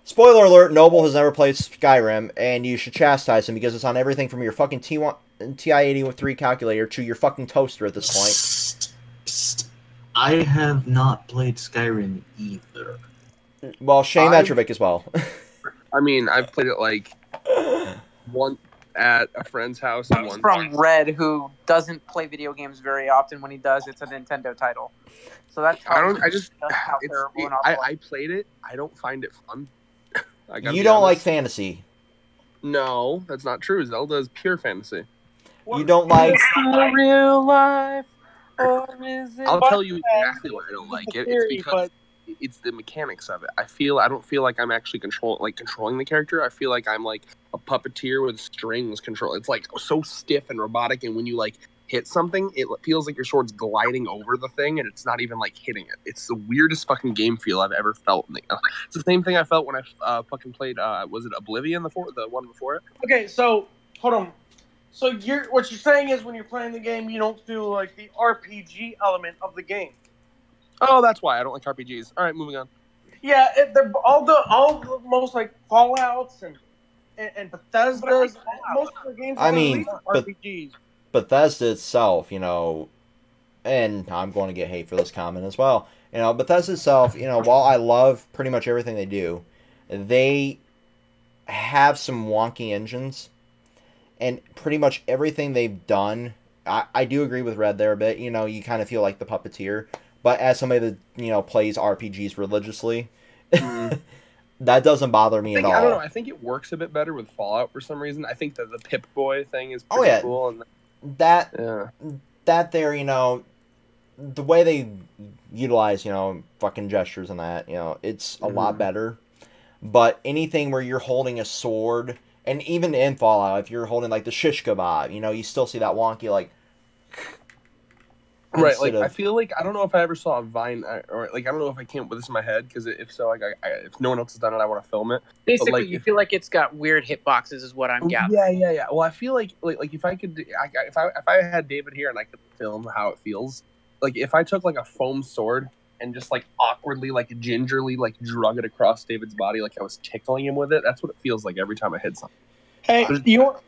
Spoiler alert, Noble has never played Skyrim, and you should chastise him because it's on everything from your fucking TI-83 calculator to your fucking toaster at this point. Psst. I have not played Skyrim either. Well, Shane Metrovic as well. I mean, I've played it like one at a friend's house and one from Red, who doesn't play video games very often. When he does, it's a Nintendo title. So that's how I played it. I don't find it fun. You don't like fantasy. No, that's not true. Zelda is pure fantasy. You don't like real life, or is it? I'll tell you exactly why I don't like it. It's because it's the mechanics of it. I don't feel like I'm actually controlling the character. I feel like I'm like a puppeteer with strings control. It's like so stiff and robotic, and when you like hit something, it feels like your sword's gliding over the thing, and it's not even like hitting it. It's the weirdest fucking game feel I've ever felt. It's the same thing I felt when I fucking played. Was it Oblivion, the one before it? Okay, so hold on. So what you're saying is when you're playing the game, you don't feel like the RPG element of the game. Oh, that's why I don't like RPGs. All right, moving on. Yeah, they're all the most like Fallouts and Bethesda's. Most of the games I mean, RPGs. Bethesda itself, and I'm going to get hate for this comment as well. Bethesda itself, while I love pretty much everything they do, they have some wonky engines, and pretty much everything they've done, I do agree with Red there a bit. You kind of feel like the puppeteer, but as somebody that plays RPGs religiously, that doesn't bother me at all. I don't know. I think it works a bit better with Fallout for some reason. I think that the Pip-Boy thing is pretty cool. And that there, the way they utilize, fucking gestures and that, it's a lot better. But anything where you're holding a sword, and even in Fallout, if you're holding like the shish kebab, you still see that wonky like. Right, like I feel like I don't know if I ever saw a Vine or like I don't know if I came up with this in my head because if so, like if no one else has done it, I want to film it. Basically, you feel like it's got weird hitboxes, is what I'm gathering. Yeah. Well, I feel like if I could, if I had David here and I could film how it feels, like if I took like a foam sword and just like awkwardly, like gingerly, like drug it across David's body, like I was tickling him with it. That's what it feels like every time I hit something. Hey,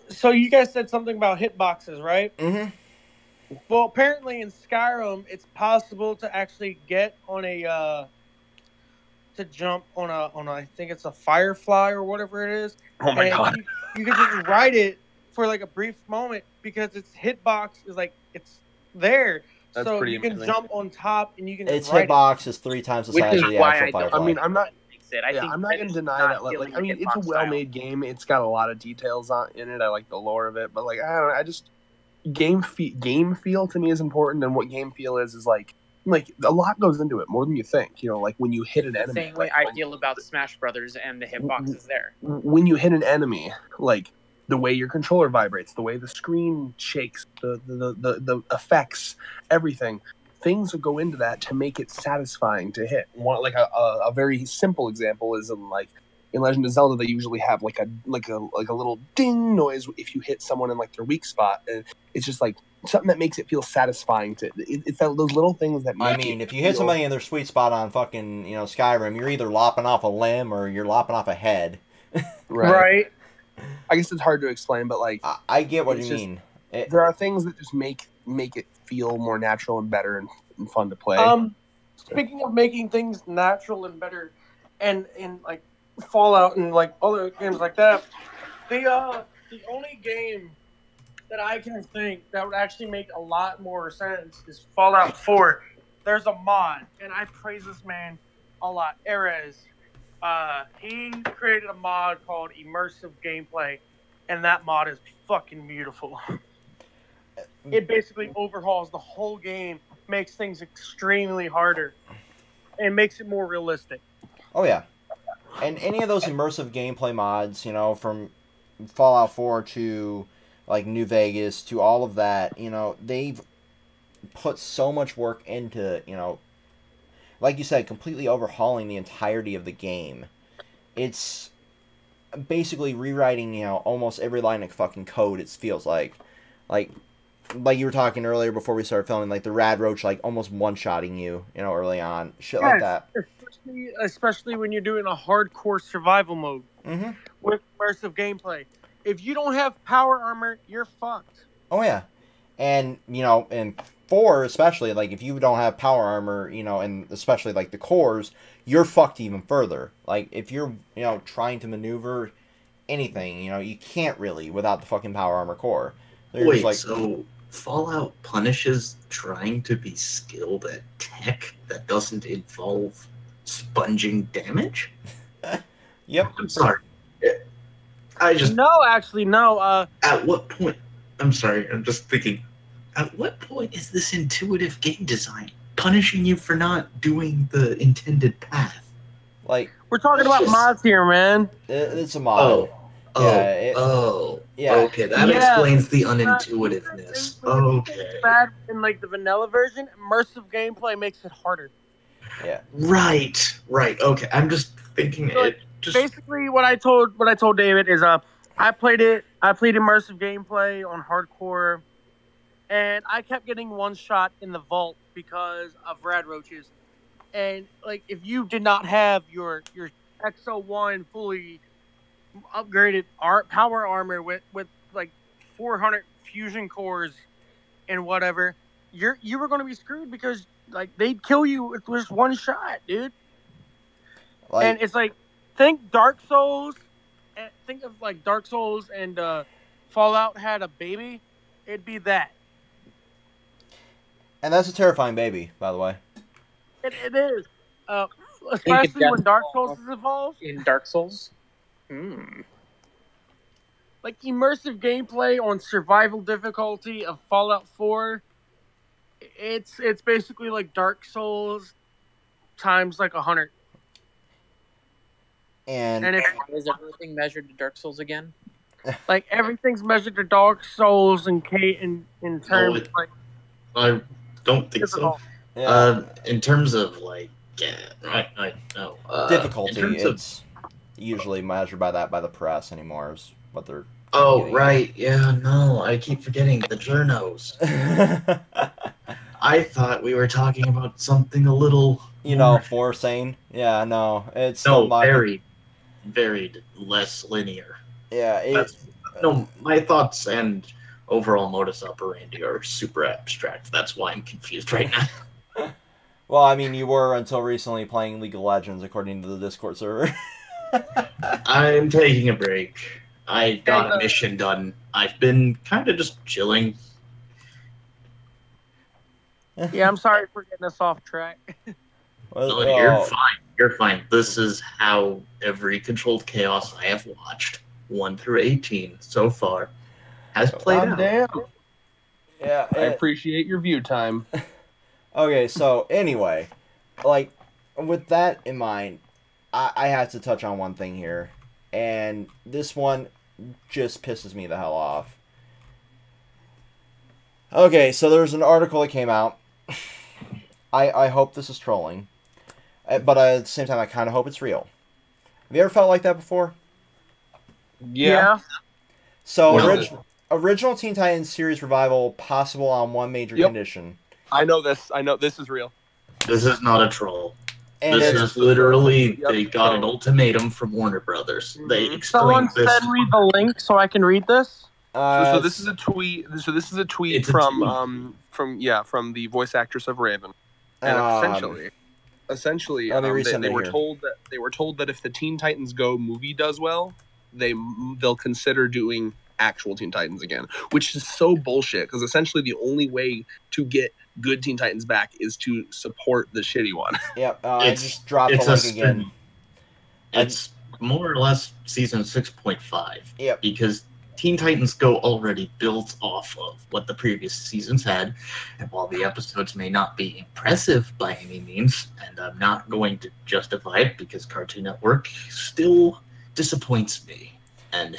so you guys said something about hitboxes, right? Mm-hmm. Well, apparently in Skyrim, it's possible to actually get on to jump on I think it's a firefly or whatever it is. Oh my god! You can just ride it for like a brief moment because its hitbox is like it's there. That's so pretty you can amazing. jump on top and you can. Its hitbox is 3 times the size of the actual firefly. I mean, I'm not going to deny that. Like, I mean, it's a well-made game. It's got a lot of details in it. I like the lore of it, but like, I don't know. I just game feel to me is important, and what game feel is like a lot goes into it more than you think. Like when you hit an enemy. The same way I feel about Smash Brothers and the hitbox is there. When you hit an enemy, like the way your controller vibrates, the way the screen shakes, the effects, everything. Things that go into that to make it satisfying to hit. Like a very simple example is in Legend of Zelda, they usually have like a little ding noise if you hit someone in like their weak spot, and it's just like something that makes it feel satisfying it's those little things that make if you hit somebody in their sweet spot on fucking Skyrim, you're either lopping off a limb or you're lopping off a head. Right. I guess it's hard to explain, but like I get what you mean. There are things that just make it feel more natural and better and fun to play. Speaking of making things natural and better, and like Fallout and like other games like that, the only game that I can think that would actually make a lot more sense is Fallout 4. There's a mod, and I praise this man a lot. Erez. He created a mod called Immersive Gameplay, and that mod is fucking beautiful. It basically overhauls the whole game, makes things extremely harder, and makes it more realistic. Oh yeah. And any of those immersive gameplay mods, from Fallout 4 to like New Vegas to all of that, they've put so much work into, like you said, completely overhauling the entirety of the game. It's basically rewriting, almost every line of fucking code, it feels like. Like, like you were talking earlier before we started filming, like the Rad Roach, like almost one-shotting you, early on, shit like that. Especially when you're doing a hardcore survival mode Mm-hmm. with immersive gameplay. If you don't have power armor, you're fucked. Oh yeah, and in 4 especially, like if you don't have power armor, and especially like the cores, you're fucked even further. Like if you're trying to maneuver anything, you can't really without the fucking power armor core. They're Wait, just like, so Fallout punishes trying to be skilled at tech that doesn't involve sponging damage? yep. I'm sorry. I just... No, actually, no. At what point... I'm sorry, I'm just thinking... At what point is this intuitive game design punishing you for not doing the intended path? Like, we're talking about mods here, man. It's a mod. Yeah, okay, that explains the unintuitiveness. Okay. Bad in like the vanilla version, immersive gameplay makes it harder. Yeah. Right. Okay. I'm just thinking so basically what I told David is I played immersive gameplay on hardcore, and I kept getting one shot in the vault because of rad roaches. And like if you did not have your XO1 fully upgraded power armor with like 400 fusion cores and whatever, you were going to be screwed because like they'd kill you with just one shot, dude. And it's like think Dark Souls and Fallout had a baby, it'd be that. And that's a terrifying baby, by the way. It is. Especially when Dark Souls is involved. In Dark Souls? Like immersive gameplay on survival difficulty of Fallout 4, it's basically like Dark Souls times like 100. And is everything measured to Dark Souls again? Like everything's measured to Dark Souls in terms like I don't think so. Yeah. In terms of like difficulty, it's usually measured by the press anymore. Is what they're. Right. Yeah. No, I keep forgetting the journos. I thought we were talking about something a little. For sane. Yeah. No, it's very, very less linear. Yeah. My thoughts and overall modus operandi are super abstract. That's why I'm confused right now. Well, I mean, you were until recently playing League of Legends, according to the Discord server. I'm taking a break. I got a mission done. I've been kind of just chilling. Yeah, I'm sorry for getting us off track. No, you're fine. You're fine. This is how every Controlled Chaos I have watched, 1 through 18 so far, has played out. Damn. Yeah, I appreciate your view time. Okay, so anyway, like, with that in mind, I have to touch on one thing here, and this one just pisses me the hell off. Okay, so there's an article that came out. I hope this is trolling, but at the same time, I kind of hope it's real. Have you ever felt like that before? Yeah. So, original Teen Titans series revival possible on one major condition. I know this. This is real. This is not a troll. And this is literally, they got an ultimatum from Warner Brothers. They explained this. Someone send me the link so I can read this. So this is a tweet. So this is a tweet from the voice actress of Raven. And essentially, they were told that if the Teen Titans Go movie does well, they'll consider doing actual Teen Titans again, which is so bullshit. Because essentially, the only way to get good Teen Titans back is to support the shitty one. Yep, I just dropped the link again. It's more or less season 6.5. Yep. Because Teen Titans Go already built off of what the previous seasons had, and while the episodes may not be impressive by any means, and I'm not going to justify it because Cartoon Network still disappoints me. And we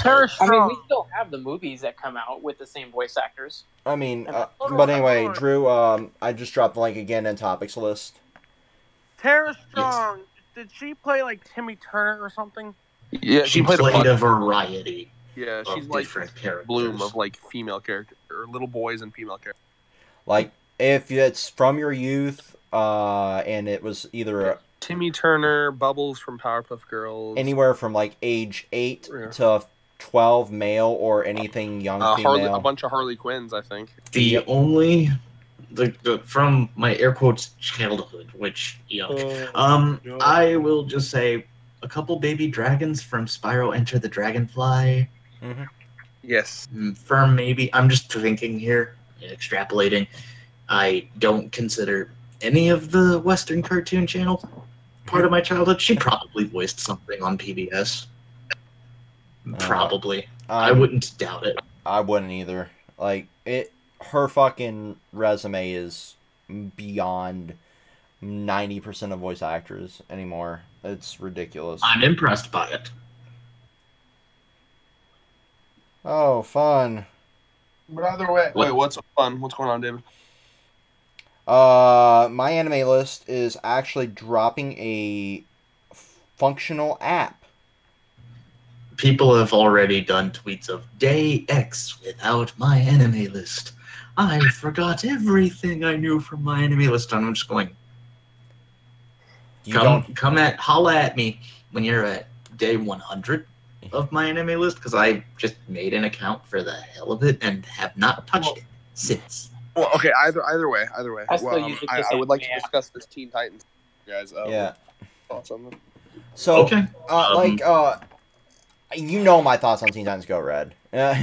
still have the movies that come out with the same voice actors. I mean, but anyway, Drew, I just dropped the link again in topics list. Tara Strong, did she play like Timmy Turner or something? Yeah, she played a variety. Yeah, she's like different characters. bloom of like female character or little boys and female characters. Like, if it's from your youth, and it was either Timmy Turner, Bubbles from Powerpuff Girls, anywhere from like age 8 Yeah. to 12 male or anything young female. a bunch of Harley Quinns, I think. The only the from my air quotes childhood, which I will just say a couple baby dragons from Spyro Enter the Dragonfly. Mm-hmm. Yes. From maybe I'm just thinking here, extrapolating. I don't consider any of the Western Cartoon Channel part of my childhood. She probably voiced something on PBS. Probably. I wouldn't doubt it. I wouldn't either. Like, her fucking resume is beyond 90% of voice actors anymore. It's ridiculous. I'm impressed by it. Oh, fun. But either way, wait, what's fun? What's going on, David? My anime list is actually dropping a functional app. People have already done tweets of Day X without my anime list. I forgot everything I knew from my anime list, and I'm just going. Holla at me when you're at day 100 of my anime list, because I just made an account for the hell of it and have not touched it since. Well, okay, either way. I still use it I would like to discuss this Teen Titans, guys. Yeah. Thoughts on them? So, Okay. you know my thoughts on Teen Titans Go, Red. No,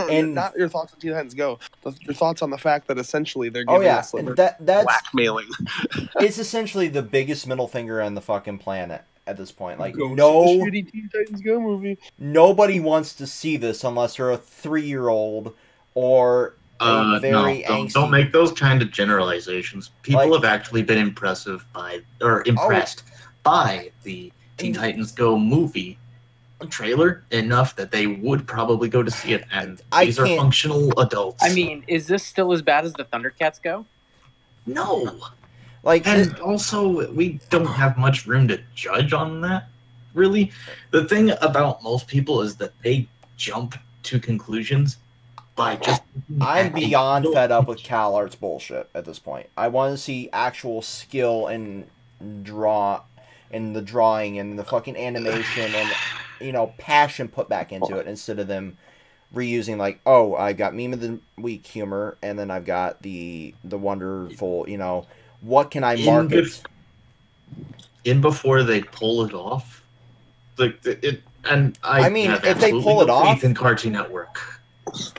and not your thoughts on Teen Titans Go. Your thoughts on the fact that essentially they're giving us that's blackmailing. It's essentially the biggest middle finger on the fucking planet at this point. Like, Go see the shitty Teen Titans Go movie. Nobody wants to see this unless they're a 3-year-old or a very angsty. Don't make those kind of generalizations. People have actually been impressed by the Teen Titans Go movie trailer enough that they would probably go to see it, and these are functional adults. I mean, is this still as bad as the Thundercats Go? No. And also, we don't have much room to judge on that, really. The thing about most people is that they jump to conclusions by just... I'm beyond fed up with CalArts bullshit at this point. I want to see actual skill in the drawing and the fucking animation and, passion put back into it instead of them reusing, like, oh, I got meme of the week humor, and then I've got the wonderful, what can I market? Before they pull it off, if they pull it off, in Cartoon Network.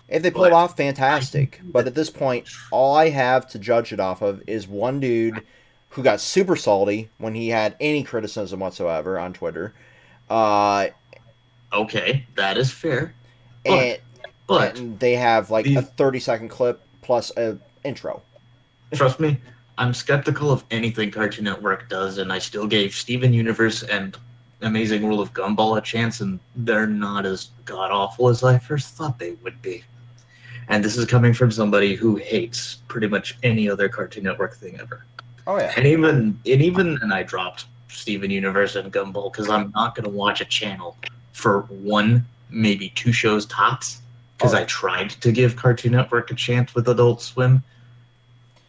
If they pull it off, fantastic. But at this point, all I have to judge it off of is one dude who got super salty when he had any criticism whatsoever on Twitter. Okay, that is fair. But they have like a 30-second clip plus an intro. Trust me, I'm skeptical of anything Cartoon Network does, and I still gave Steven Universe and Amazing World of Gumball a chance, and they're not as god-awful as I first thought they would be. And this is coming from somebody who hates pretty much any other Cartoon Network thing ever. Oh, yeah. And even I dropped Steven Universe and Gumball because I'm not going to watch a channel for one, maybe 2 shows tops, because I tried to give Cartoon Network a chance with Adult Swim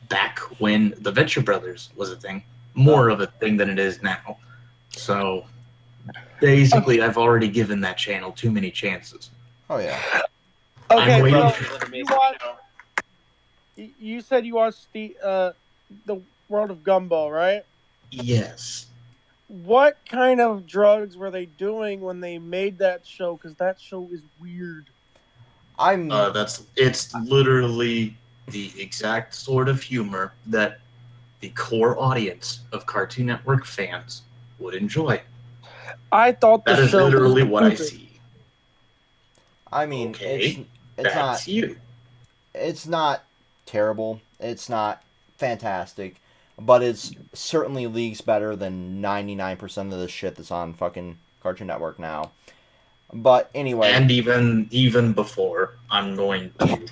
back when the Venture Brothers was a thing, more of a thing than it is now. So basically, I've already given that channel too many chances. Oh, yeah. Okay, I'm waiting you said you watched the World of Gumball, right? Yes. What kind of drugs were they doing when they made that show? Because that show is weird. It's literally the exact sort of humor that the core audience of Cartoon Network fans would enjoy. I thought that is literally what I see. I mean, okay, it's not terrible. It's not fantastic. But it's certainly leagues better than 99% of the shit that's on fucking Cartoon Network now. But anyway. And even before, I'm going to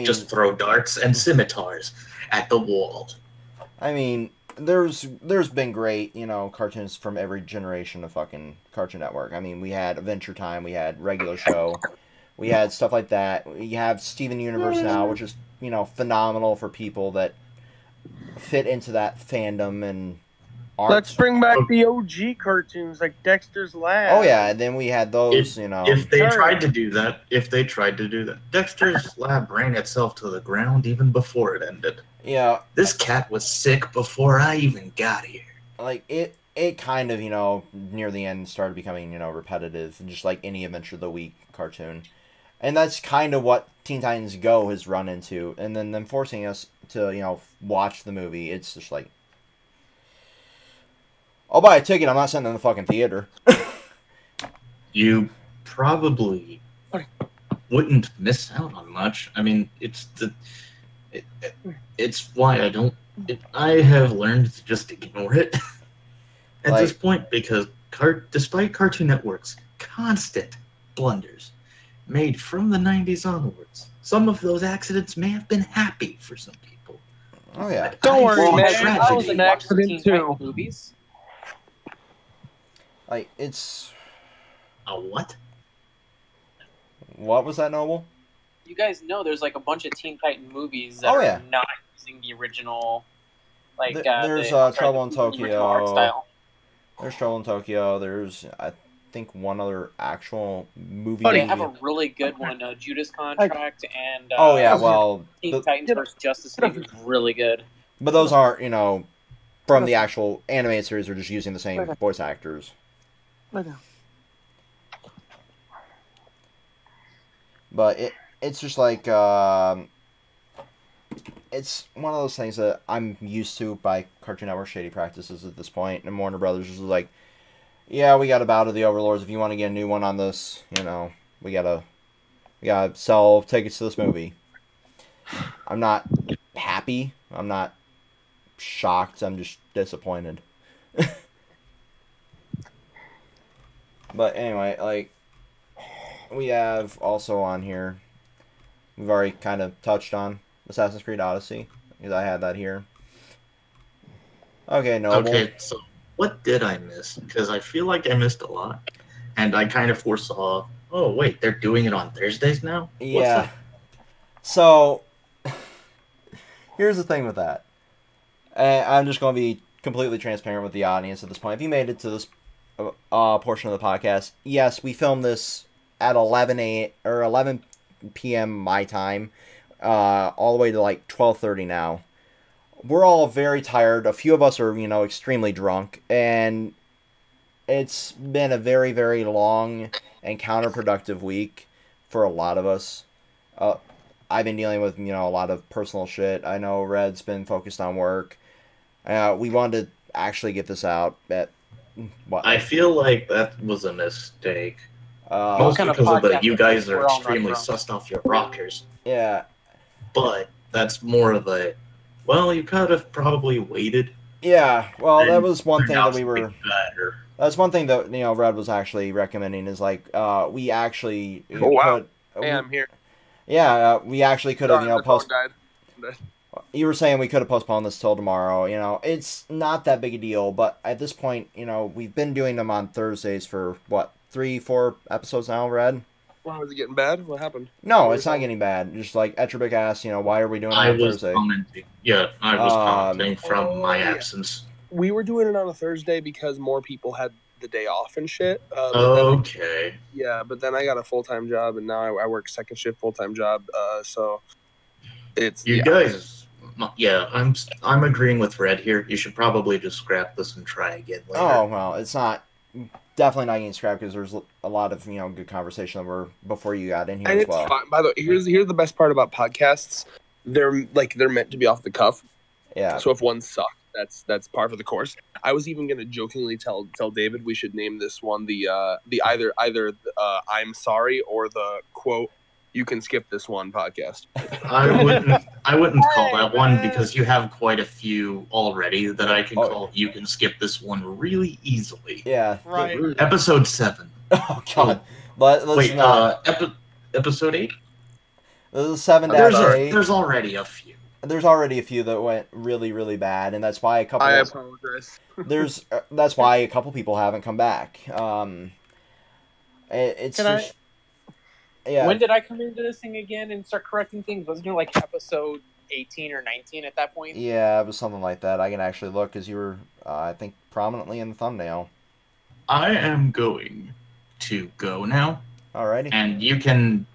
just throw darts and scimitars at the wall. I mean, there's been great, cartoons from every generation of fucking Cartoon Network. I mean, we had Adventure Time, we had Regular Show, We had stuff like that. We have Steven Universe now, which is, phenomenal for people that fit into that fandom and art. Let's bring back the OG cartoons like Dexter's Lab. Oh yeah, and then we had those, If they tried to do that, Dexter's Lab ran itself to the ground even before it ended. Yeah. This cat was sick before I even got here. Like, it kind of, near the end started becoming, repetitive, just like any Adventure of the Week cartoon. And that's kind of what Teen Titans Go has run into. And then them forcing us to, watch the movie. It's just like, I'll buy a ticket. I'm not sitting in the fucking theater. You probably wouldn't miss out on much. I mean, it's why I have learned to just ignore it at this point, because despite Cartoon Network's constant blunders made from the 90s onwards, some of those accidents may have been happy for some people. Oh yeah. Don't worry, man. I was an accident too. Movies. Like, it's... A what? What was that, Noble? You guys know there's like a bunch of Teen Titan movies that are not using the original, like there's Trouble in Tokyo. Art style. There's Trouble in Tokyo. There's, I think, one other actual movie. Oh, they have a really good one, Judas Contract, and Teen Titans vs. Justice League is really good. But those aren't, from the actual animated series. They're just using the same voice actors. But it's just like, it's one of those things that I'm used to by Cartoon Network shady practices at this point. And Warner Brothers is like, yeah, we got a Bout of the Overlords. If you want to get a new one on this, we gotta sell tickets to this movie. I'm not happy. I'm not shocked. I'm just disappointed. But anyway, like, we have also on here, we've already kind of touched on Assassin's Creed Odyssey, because I had that here. Okay, Noble. Okay, so what did I miss? Because I feel like I missed a lot. And I kind of foresaw, oh, wait, they're doing it on Thursdays now? Yeah. So, here's the thing with that. I'm just going to be completely transparent with the audience at this point. If you made it to this portion of the podcast, yes, we filmed this at 11 p.m. my time, all the way to like 12:30 now. We're all very tired. A few of us are, extremely drunk, and it's been a very, very long and counterproductive week for a lot of us. I've been dealing with, a lot of personal shit. I know Red's been focused on work. We wanted to actually get this out at what? I feel like that was a mistake. Mostly because of you guys are extremely sussed off your rockers. Yeah. But that's more of a, well, you could have probably waited. Yeah, well, that was one thing that we were... Better. That's one thing that, Red was actually recommending is, like, we actually... Oh, wow. Hey, I'm here. Yeah, we actually could have, postponed. You were saying we could have postponed this till tomorrow. It's not that big a deal, but at this point, we've been doing them on Thursdays for, 3-4 episodes now, Red? Wow, is it getting bad? What happened? No, it's not getting bad. Just like Etribic asked, why are we doing it on Thursday? I was commenting from my absence. We were doing it on a Thursday because more people had the day off and shit. Okay. But then I got a full-time job, and now I work second shift full-time job. So it's guys. Yeah, I'm agreeing with Red here. You should probably just scrap this and try again later. Oh well, it's not. Definitely not getting scrapped because there's a lot of good conversation before you got in here and as well. Fine. By the way, here's the best part about podcasts. They're meant to be off the cuff. Yeah. So if one sucks, that's par for the course. I was even gonna jokingly tell David we should name this one the either I'm sorry or the quote you can skip this one podcast. I wouldn't call that one because you have quite a few already that I can call. You can skip this one really easily. Yeah. Right. Episode 7. Oh God. Let's wait. not. Episode 8. This is 7-8. There's already a few. There's already a few that went really, really bad, and that's why a couple. I apologize. That's why a couple people haven't come back. It's Can just. Yeah. When did I come into this thing again and start correcting things? Wasn't it like episode 18 or 19 at that point? Yeah, it was something like that. I can actually look because you were, I think, prominently in the thumbnail. I am going to go now, Alrighty. and you can,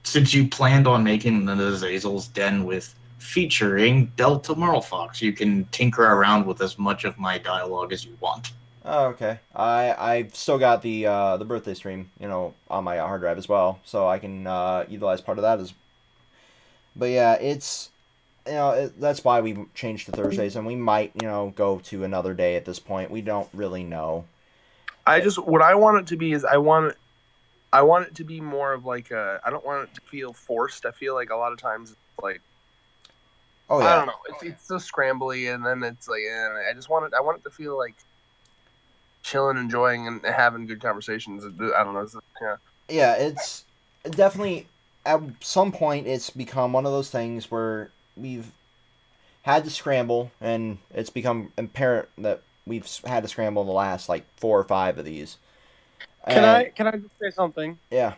since you planned on making the Azazel's Den with featuring Delta Marlfox, you can tinker around with as much of my dialogue as you want. Oh, okay. I've still got the birthday stream, on my hard drive as well, so I can utilize part of that as. But yeah, it's that's why we changed to Thursdays, and we might go to another day at this point. We don't really know. What I want it to be is I want it to be more of like I don't want it to feel forced. I feel like a lot of times it's like, Oh yeah. I don't know, it's so scrambly, and then it's like, I want it to feel like chilling, enjoying, and having good conversations. I don't know. Yeah. Yeah, it's definitely at some point it's become one of those things where we've had to scramble, and it's become apparent that we've had to scramble the last like 4 or 5 of these. Can I just say something? Yeah.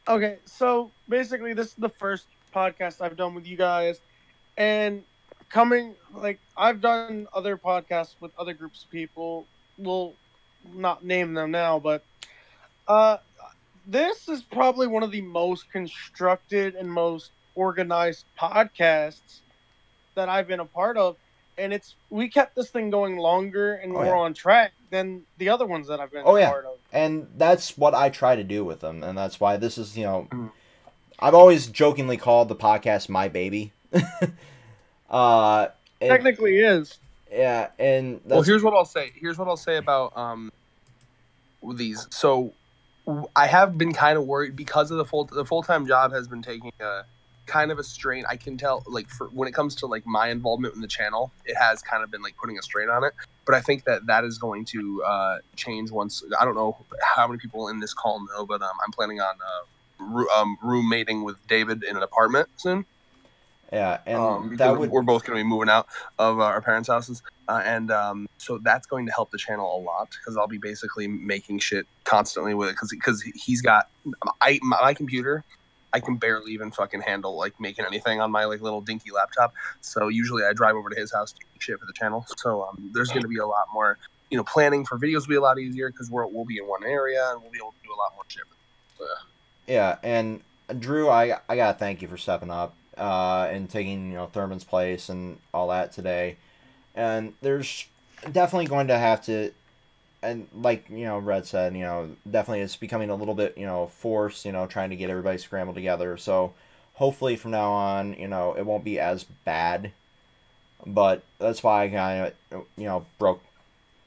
Okay, so basically this is the first podcast I've done with you guys, and I've done other podcasts with other groups of people. We'll not name them now, but this is probably one of the most constructed and most organized podcasts that I've been a part of, and we kept this thing going longer and more on track than the other ones that I've been a part of. And that's what I try to do with them, and that's why this is, I've always jokingly called the podcast my baby. Technically is. Yeah, and here's what I'll say. Here's what I'll say about these. So I have been kind of worried because of the full-time job has been taking a kind of a strain. I can tell, like, when it comes to like my involvement in the channel, it has kind of been like putting a strain on it. But I think that is going to change once. I don't know how many people in this call know, but I'm planning on roommating with David in an apartment soon. Yeah, and we're both going to be moving out of our parents' houses, and so that's going to help the channel a lot because I'll be basically making shit constantly with it because he's got my computer. I can barely even fucking handle like making anything on my like little dinky laptop. So usually I drive over to his house to make shit for the channel. So there's going to be a lot more, planning for videos will be a lot easier because we'll be in one area and we'll be able to do a lot more shit. So, yeah, and Drew, I gotta thank you for stepping up and taking Thurman's place and all that today. And there's definitely going to have to. And like, Red said, definitely it's becoming a little bit, forced, trying to get everybody scrambled together. So hopefully from now on, it won't be as bad. But that's why I kind of, broke,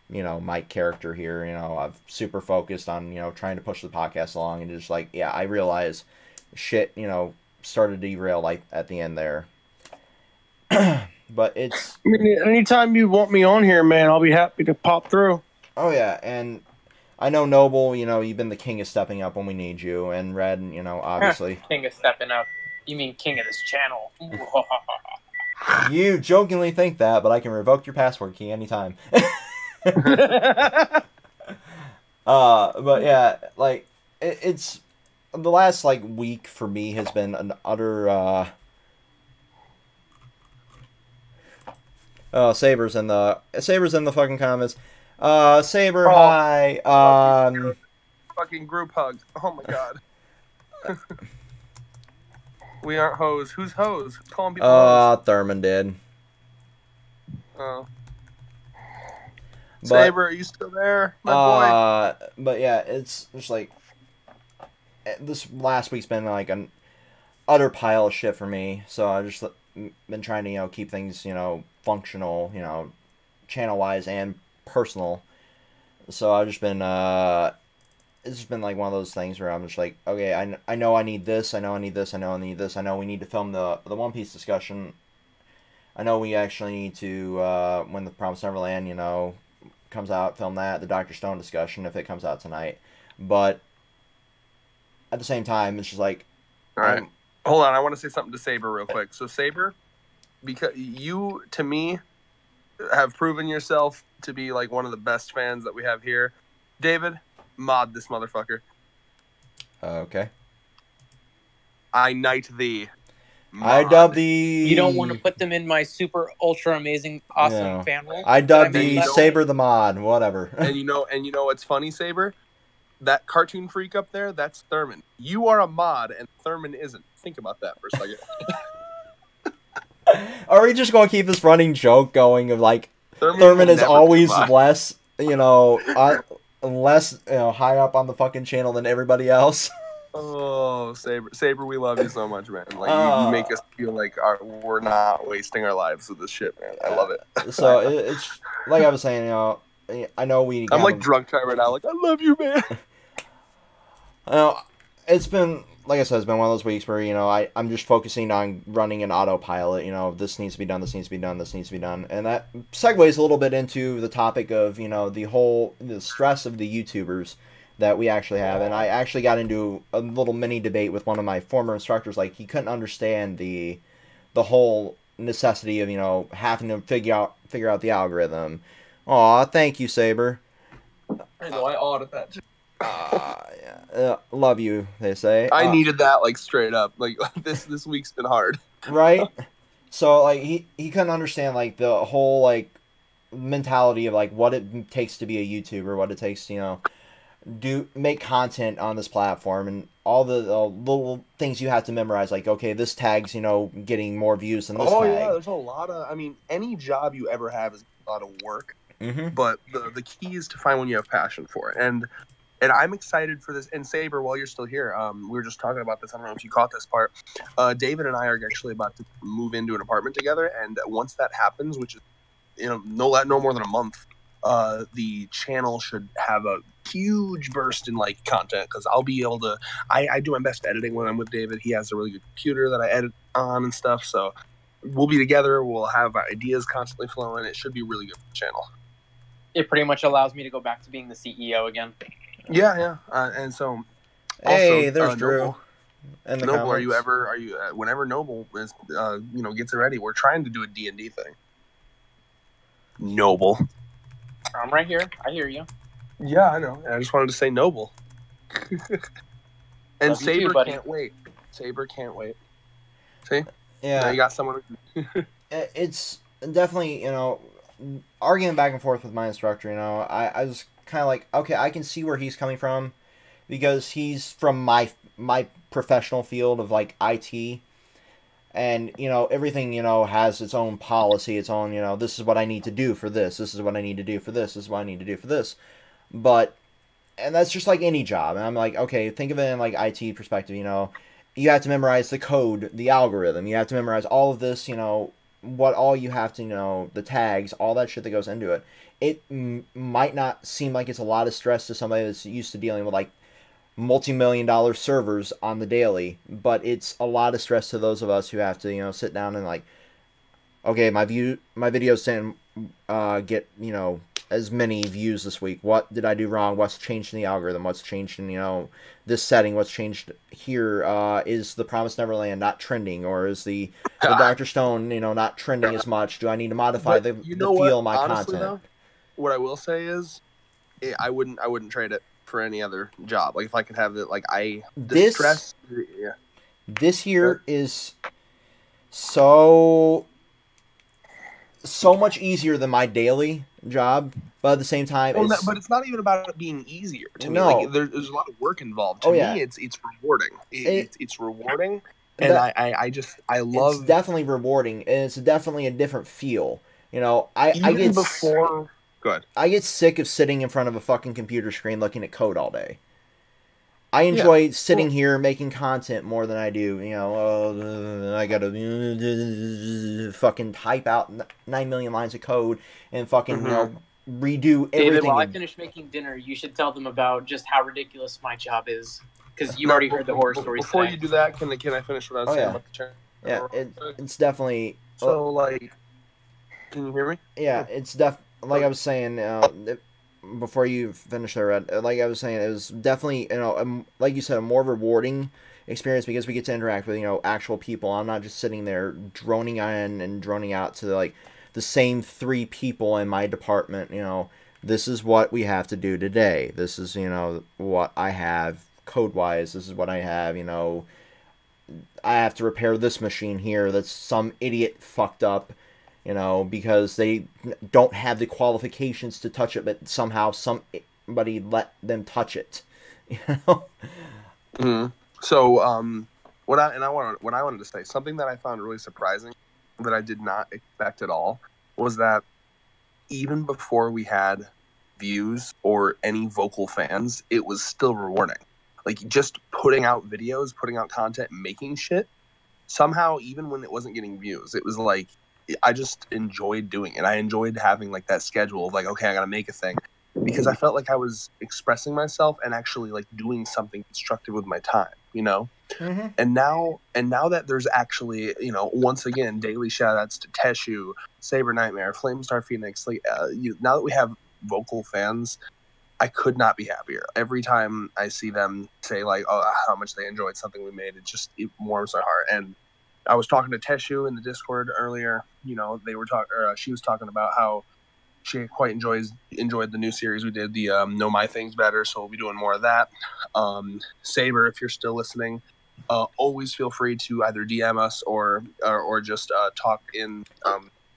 my character here. I've super focused on, trying to push the podcast along and just like, yeah, I realize shit, started to derail like at the end there. But it's... I mean, anytime you want me on here, man, I'll be happy to pop through. Oh, yeah, and I know Noble, you've been the king of stepping up when we need you, and Red, obviously. King of stepping up. You mean king of this channel. You jokingly think that, but I can revoke your password key anytime. But yeah, like, it's... The last, like, week for me has been an utter, Oh, Saber's in the fucking comments. Saber, hi. Fucking group hug. Oh my god. We aren't hoes. Who's hoes? Calling people hoes. Thurman did. Oh. Saber, are you still there, my boy? But yeah, it's just like this last week's been like an utter pile of shit for me. So I just been trying to keep things functional, channel wise and personal. So I've just been it's just been like one of those things where I'm just like, okay, I know I need this, I know I need this, I know I need this, I know we need to film the One Piece discussion. I know we actually need to when the Promised Neverland comes out, film that, the Dr. Stone discussion if it comes out tonight. But at the same time, it's just like, all right, hold on, I want to say something to Saber real quick. So Saber, because you to me have proven yourself to be like one of the best fans that we have here. David, mod this motherfucker. Okay. I knight thee. I Mod. dub thee. You don't want to put them in my super ultra amazing awesome No. fan roll. I that dub made thee last Saber night? the Mod, whatever. And you know what's funny, Saber? That cartoon freak up there, that's Thurman. You are a mod, and Thurman isn't. Think about that for a second. Are we just gonna keep this running joke going of like Thurman will is never be a always mod. less, less high up on the fucking channel than everybody else? Oh, Saber, we love you so much, man. Like you make us feel like we're not wasting our lives with this shit, man. I love it. So it's like I was saying, I know we. I'm like drunk time right now. Like I love you, man. It's been, like I said, it's been one of those weeks where, I'm just focusing on running an autopilot. This needs to be done, this needs to be done, this needs to be done. And that segues a little bit into the topic of, the stress of the YouTubers that we actually have. And I actually got into a little mini debate with one of my former instructors. Like, he couldn't understand the whole necessity of, having to figure out the algorithm. Aw, thank you, Saber. I know, I awed at that too. Love you, they say. I needed that, like, straight up. Like, this week's been hard. Right? So, like, he couldn't understand, like, the whole, like, mentality of, like, what it takes to be a YouTuber, what it takes to, make content on this platform, and all the little things you have to memorize. Like, okay, this tag's, getting more views than this tag. Yeah, there's a lot of, any job you ever have is a lot of work. Mm-hmm. But the key is to find one you have passion for. And I'm excited for this. And Saber, while you're still here, we were just talking about this. I don't know if you caught this part. David and I are actually about to move into an apartment together. And once that happens, which is, no more than a month, the channel should have a huge burst in like content, because I'll be able to, I do my best editing when I'm with David. He has a really good computer that I edit on and stuff. So we'll be together. We'll have ideas constantly flowing. It should be really good for the channel. It pretty much allows me to go back to being the CEO again. Yeah. And so, Hey, also, there's Drew. Noble, In the Noble, comments. whenever Noble is, gets it ready, we're trying to do a D&D thing. Noble. I'm right here. I hear you. Yeah, I know. I just wanted to say Noble. And Love you Saber too, buddy. can't wait. Saber can't wait. See? Yeah. Now you got someone. It's definitely, arguing back and forth with my instructor, I was kind of like, okay, I can see where he's coming from, because he's from my professional field of, like, IT, and, everything, has its own policy, its own, this is what I need to do for this is what I need to do for this is what I need to do for this, and that's just like any job, and I'm like, okay, think of it in, like, IT perspective, you have to memorize the code, the algorithm, you have to memorize all of this, what all you have to know, the tags, all that shit that goes into it. It might not seem like it's a lot of stress to somebody that's used to dealing with, like, multi-million-dollar servers on the daily, but it's a lot of stress to those of us who have to, sit down and, like, okay, my videos didn't get, as many views this week. What did I do wrong? What's changed in the algorithm? What's changed in, this setting? What's changed here? Is the Promised Neverland not trending? Or is the Dr. Stone, not trending as much? Do I need to modify the feel of my Honestly, content? though, what I will say is, I wouldn't trade it for any other job. Like, if I could have it, like, the stress. Yeah. This here is so much easier than my daily job, but at the same time, but it's not even about it being easier to me. No. Like, there's a lot of work involved. To me, it's rewarding. It's rewarding, and I love. It's definitely rewarding, and it's definitely a different feel. I get before. Go ahead. I get sick of sitting in front of a fucking computer screen looking at code all day. I enjoy sitting here making content more than I do, I gotta fucking type out 9 million lines of code and fucking, redo everything. David, while I finish making dinner, you should tell them about just how ridiculous my job is, because you already heard the horror stories. Before today. you do that, can I finish what I was saying about the channel? Yeah, it's definitely... So, like, can you hear me? Yeah, it's like I was saying, before you finish there, Red, like I was saying, it was definitely, like you said, a more rewarding experience, because we get to interact with, actual people. I'm not just sitting there droning in and droning out to, like, the same 3 people in my department, this is what we have to do today. This is, what I have code-wise. This is what I have, I have to repair this machine here that's some idiot fucked up, you know, because they don't have the qualifications to touch it, but somehow somebody let them touch it, you know. Mm-hmm. So, what I wanted to say, something that I found really surprising that I did not expect at all was that even before we had views or any vocal fans, it was still rewarding. Like, just putting out videos, putting out content, making shit, somehow, even when it wasn't getting views, it was like, I just enjoyed doing it. I enjoyed having like that schedule of like, okay, I gotta make a thing, because I felt like I was expressing myself and actually like doing something constructive with my time, you know. Mm-hmm. And now that there's actually, you know, once again, daily shout outs to Teshu, Saber Nightmare, Flamestar Phoenix, like now that we have vocal fans, I could not be happier. Every time I see them say like, oh, how much they enjoyed something we made, it warms my heart. And I was talking to Teshu in the Discord earlier. You know, she was talking about how she quite enjoyed the new series we did, the Know My Things Better. So we'll be doing more of that. Saber, if you're still listening, always feel free to either DM us or just talk in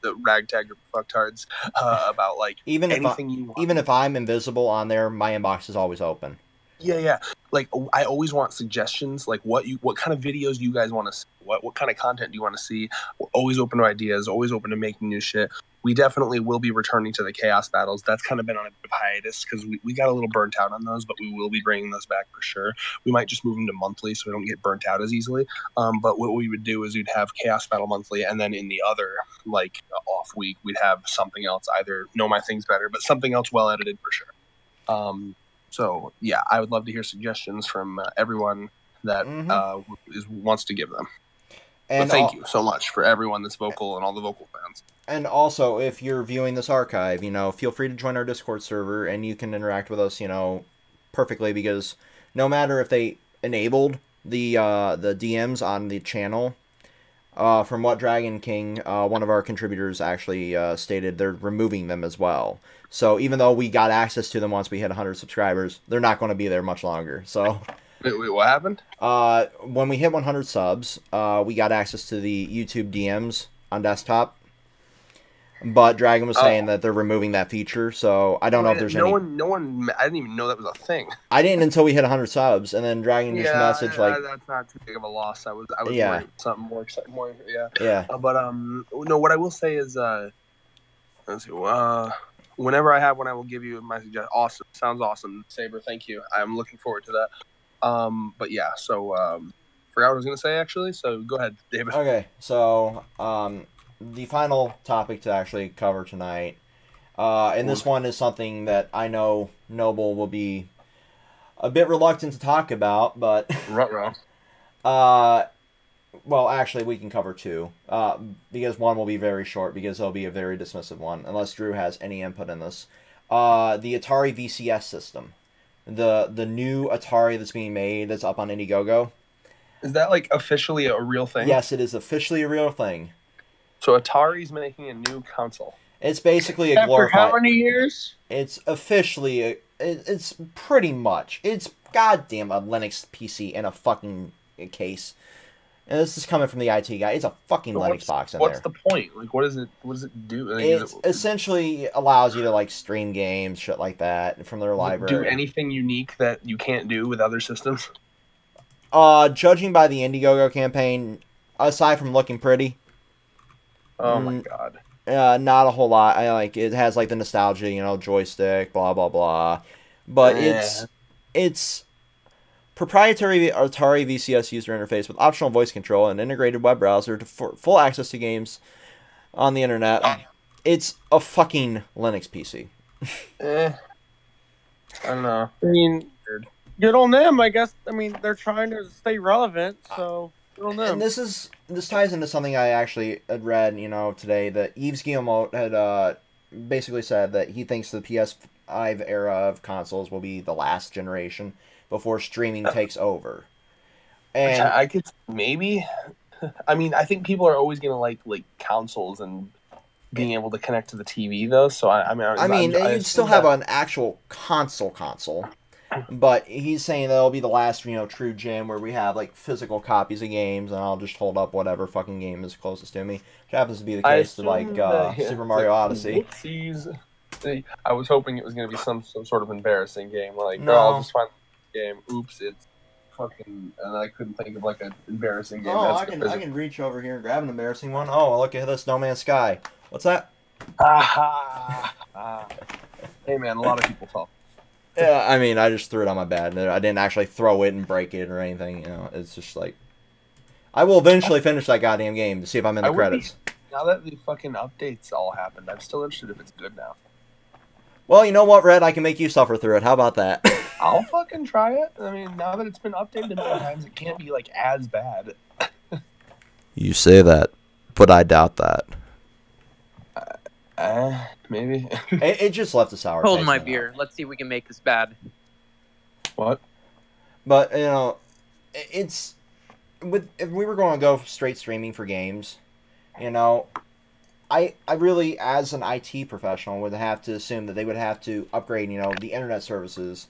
the ragtag group of fucktards about like anything you want. Even if I'm invisible on there, my inbox is always open. Yeah. Like, I always want suggestions, like what kind of videos you guys want to see, what kind of content do you want to see. We're always open to ideas, always open to making new shit. We definitely will be returning to the Chaos battles. That's kind of been on a bit of hiatus because we got a little burnt out on those, but we will be bringing those back for sure. We might just move them to monthly so we don't get burnt out as easily. But what we would do is we'd have Chaos Battle monthly, and then in the other, like, off week, we'd have something else, either Know My Things Better, but something else well edited for sure. So, yeah, I would love to hear suggestions from everyone that wants to give them. And but thank you so much for everyone that's vocal and all the vocal fans. And also, if you're viewing this archive, you know, feel free to join our Discord server, and you can interact with us, you know, perfectly, because no matter if they enabled the DMs on the channel, from what Dragon King, one of our contributors actually stated, they're removing them as well. So even though we got access to them once we hit 100 subscribers, they're not going to be there much longer. So wait, what happened? When we hit 100 subs, we got access to the YouTube DMs on desktop. But Dragon was saying that they're removing that feature, so I don't know if there's any... No one, I didn't even know that was a thing. I didn't until we hit 100 subs, and then Dragon just messaged like... that's not too big of a loss. I was yeah. worried something more, yeah. Yeah. But, no, what I will say is, let's see, whenever I have one, I will give you my suggestion. Awesome. Sounds awesome. Saber, thank you. I'm looking forward to that. But yeah, so, forgot what I was going to say, actually, so go ahead, David. Okay, so, the final topic to actually cover tonight, and this one is something that I know Noble will be a bit reluctant to talk about, but well, actually, we can cover two, because one will be very short, because it'll be a very dismissive one, unless Drew has any input in this. The Atari VCS system, the new Atari that's being made, that's up on Indiegogo. Is that like officially a real thing? Yes, it is officially a real thing. So Atari's making a new console. It's basically a glorified... After how many years? It's officially... It's pretty much... It's goddamn a Linux PC in a fucking case. And this is coming from the IT guy. It's a fucking Linux box in there. What's the point? Like, what does it do? Like, it essentially allows you to, like, stream games, shit like that, from their library. Do anything unique that you can't do with other systems? Judging by the Indiegogo campaign, aside from looking pretty... Oh my god. Not a whole lot. It has like the nostalgia, you know, joystick, blah blah blah. But it's proprietary Atari VCS user interface with optional voice control and integrated web browser for full access to games on the internet. It's a fucking Linux PC. I don't know. I mean, good on them, I guess. I mean, they're trying to stay relevant, so... And this ties into something I actually had read, you know, today, that Yves Guillemot had basically said that he thinks the PS5 era of consoles will be the last generation before streaming takes over. And I could maybe... I mean, I think people are always going to like consoles and being able to connect to the TV, though, so I mean... you'd still have an actual console. But he's saying that'll be the last, true gym where we have like physical copies of games, and I'll just hold up whatever fucking game is closest to me. Which happens to be the case with like Super Mario Odyssey. Whoopsies. I was hoping it was going to be some sort of embarrassing game. Like, No. I'll just find the game. Oops, it's fucking. And I couldn't think of like an embarrassing game. Oh, I can reach over here and grab an embarrassing one. Oh, look at this No Man's Sky. What's that? Hey man, a lot of people fall. Yeah, I mean, I just threw it on my bed. I didn't actually throw it and break it or anything. It's just like, I will eventually finish that goddamn game to see if I'm in the credits. Now that the fucking updates all happened, I'm still interested if it's good now. Well, you know what, Red? I can make you suffer through it. How about that? I'll fucking try it. I mean, now that it's been updated many times, it can't be like as bad. You say that, but I doubt that. Maybe. It just left a sour Hold taste my in my beer. mouth. Let's see if we can make this bad. What? But it's if we were going to go straight streaming for games, I really, as an IT professional, would have to assume that they would have to upgrade, the internet services,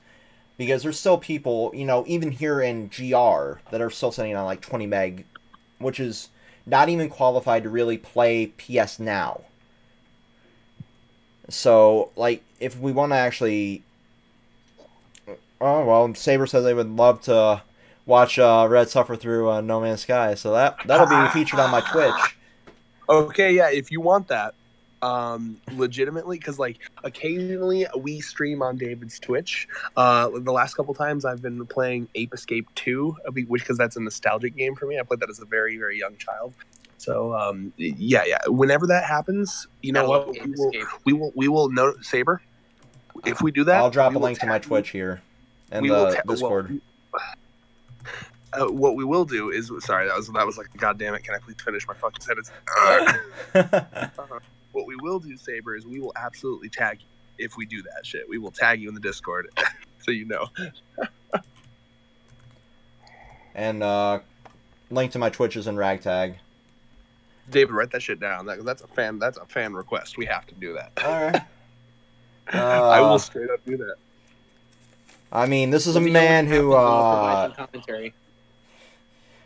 because there's still people, even here in GR that are still sitting on like 20 meg, which is not even qualified to really play PS Now. So, like, if we want to actually... Oh, well, Saber says they would love to watch Red suffer through No Man's Sky, so that'll be featured on my Twitch. Okay, yeah, if you want that, legitimately, because, like, occasionally we stream on David's Twitch. The last couple times I've been playing Ape Escape 2, because that's a nostalgic game for me. I played that as a very, very young child. So yeah. Whenever that happens, you know what? We will know Saber. If we do that, I'll drop a link to my Twitch here and the Discord. What we will do is that was like, God damn it! Can I please finish my fucking sentence? What we will do, Saber, is we will absolutely tag you if we do that shit. We will tag you in the Discord, so you know. And link to my Twitch is in Ragtag. David, write that shit down. That's a fan request. We have to do that. All right. I will straight up do that. I mean, this is a man who commentary.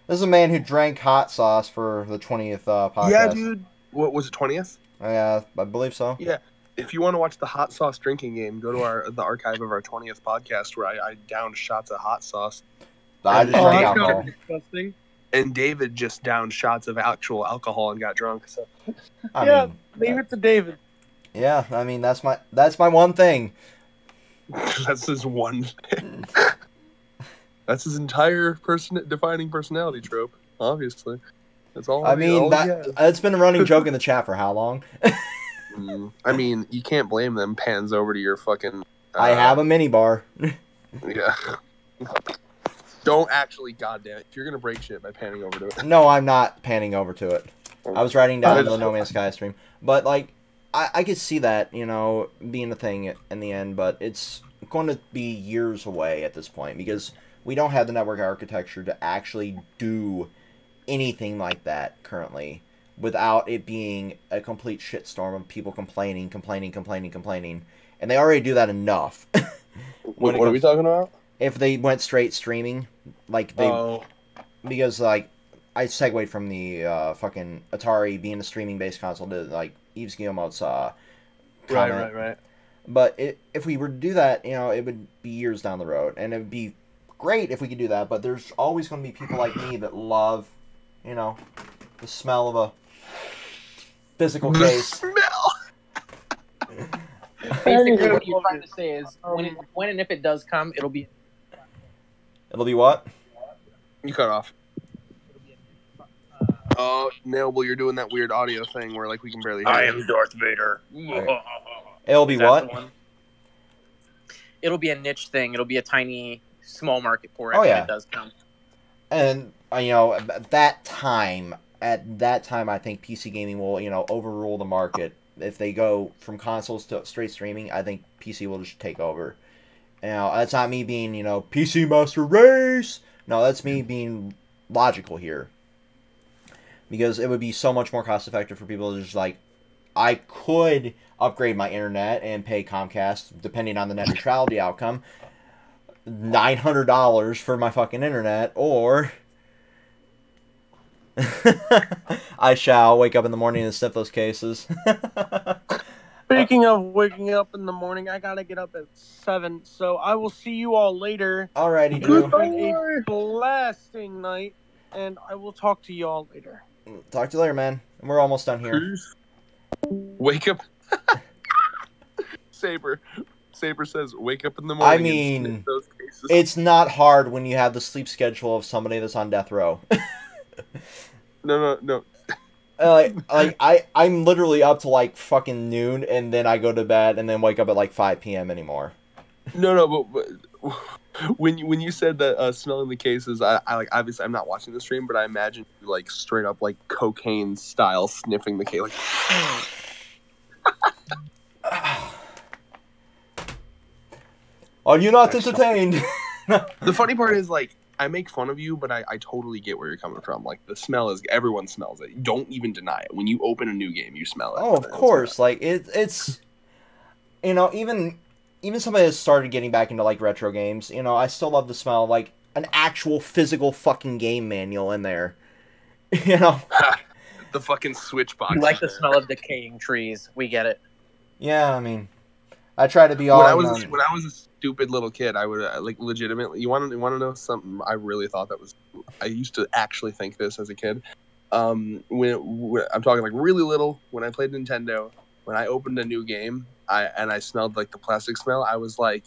This is a man who drank hot sauce for the 20th podcast. Yeah, dude. What was it, 20th? Yeah, I believe so. Yeah. If you want to watch the hot sauce drinking game, go to the archive of our 20th podcast where I downed shots of hot sauce. I just drank alcohol. Disgusting. And David just downed shots of actual alcohol and got drunk. So I mean, leave it to David. Yeah, I mean that's my one thing. That's his one thing. That's his entire defining personality trope. Obviously, that's all. I mean, it's been a running joke in the chat for how long? I mean, you can't blame them. Pans over to your fucking. I have a mini bar. Yeah. Don't actually, goddamn it! If you're gonna break shit by panning over to it. No, I'm not panning over to it. I was writing down the No Man's Sky stream, but like, I could see that being a thing in the end, but it's going to be years away at this point because we don't have the network architecture to actually do anything like that currently without it being a complete shitstorm of people complaining, and they already do that enough. What are we talking about? If they went straight streaming, like they, because like I segued from the fucking Atari being a streaming based console to like Yves Guillemot's comment. Right. But if we were to do that, it would be years down the road, and it would be great if we could do that. But there's always going to be people like me that love, the smell of a physical case. Smell. Basically, what you're trying to say is when and if it does come, it'll be. It'll be what? You cut off. Oh, Nailable, you're doing that weird audio thing where like we can barely hear I you. am Darth Vader. It'll be what? It'll be a niche thing. It'll be a tiny, small market for it Oh, when yeah. it does come. And at that time, I think PC gaming will overrule the market. If they go from consoles to straight streaming, I think PC will just take over. That's not me being PC Master Race. No, that's me being logical here. Because it would be so much more cost effective for people to just like, I could upgrade my internet and pay Comcast, depending on the net neutrality outcome. $900 for my fucking internet, or I shall wake up in the morning and sniff those cases. Speaking of waking up in the morning, I gotta get up at 7, so I will see you all later. Alrighty, It's Drew. been a blasting night, and I will talk to you all later. Talk to you later, man. We're almost done here. Peace. Wake up. Saber says, wake up in the morning. I mean, and sniff those cases. it's not hard when you have the sleep schedule of somebody that's on death row. No. I'm literally up to like fucking noon, and then I go to bed, and then wake up at like 5 p.m. anymore. No, but when you said that smelling the cases, I like, obviously I'm not watching the stream, but I imagine you like straight up like cocaine style sniffing the case. Like, Are you not entertained? the funny part is, like, I make fun of you, but I totally get where you're coming from. Like, the smell is, everyone smells it. Don't even deny it. When you open a new game, you smell it. Oh, of course. Like, it's, you know, even somebody that started getting back into, like, retro games, you know, I still love the smell of, like, an actual physical fucking game manual in there. You know? The fucking switch box. You like the smell of decaying trees. We get it. Yeah, I mean, I try to be all... When I was a stupid little kid, I would, like, legitimately... You want to know something I really thought that was... I used to actually think this as a kid. When I'm talking, like, really little, when I played Nintendo, when I opened a new game, I smelled, like, the plastic smell, I was like,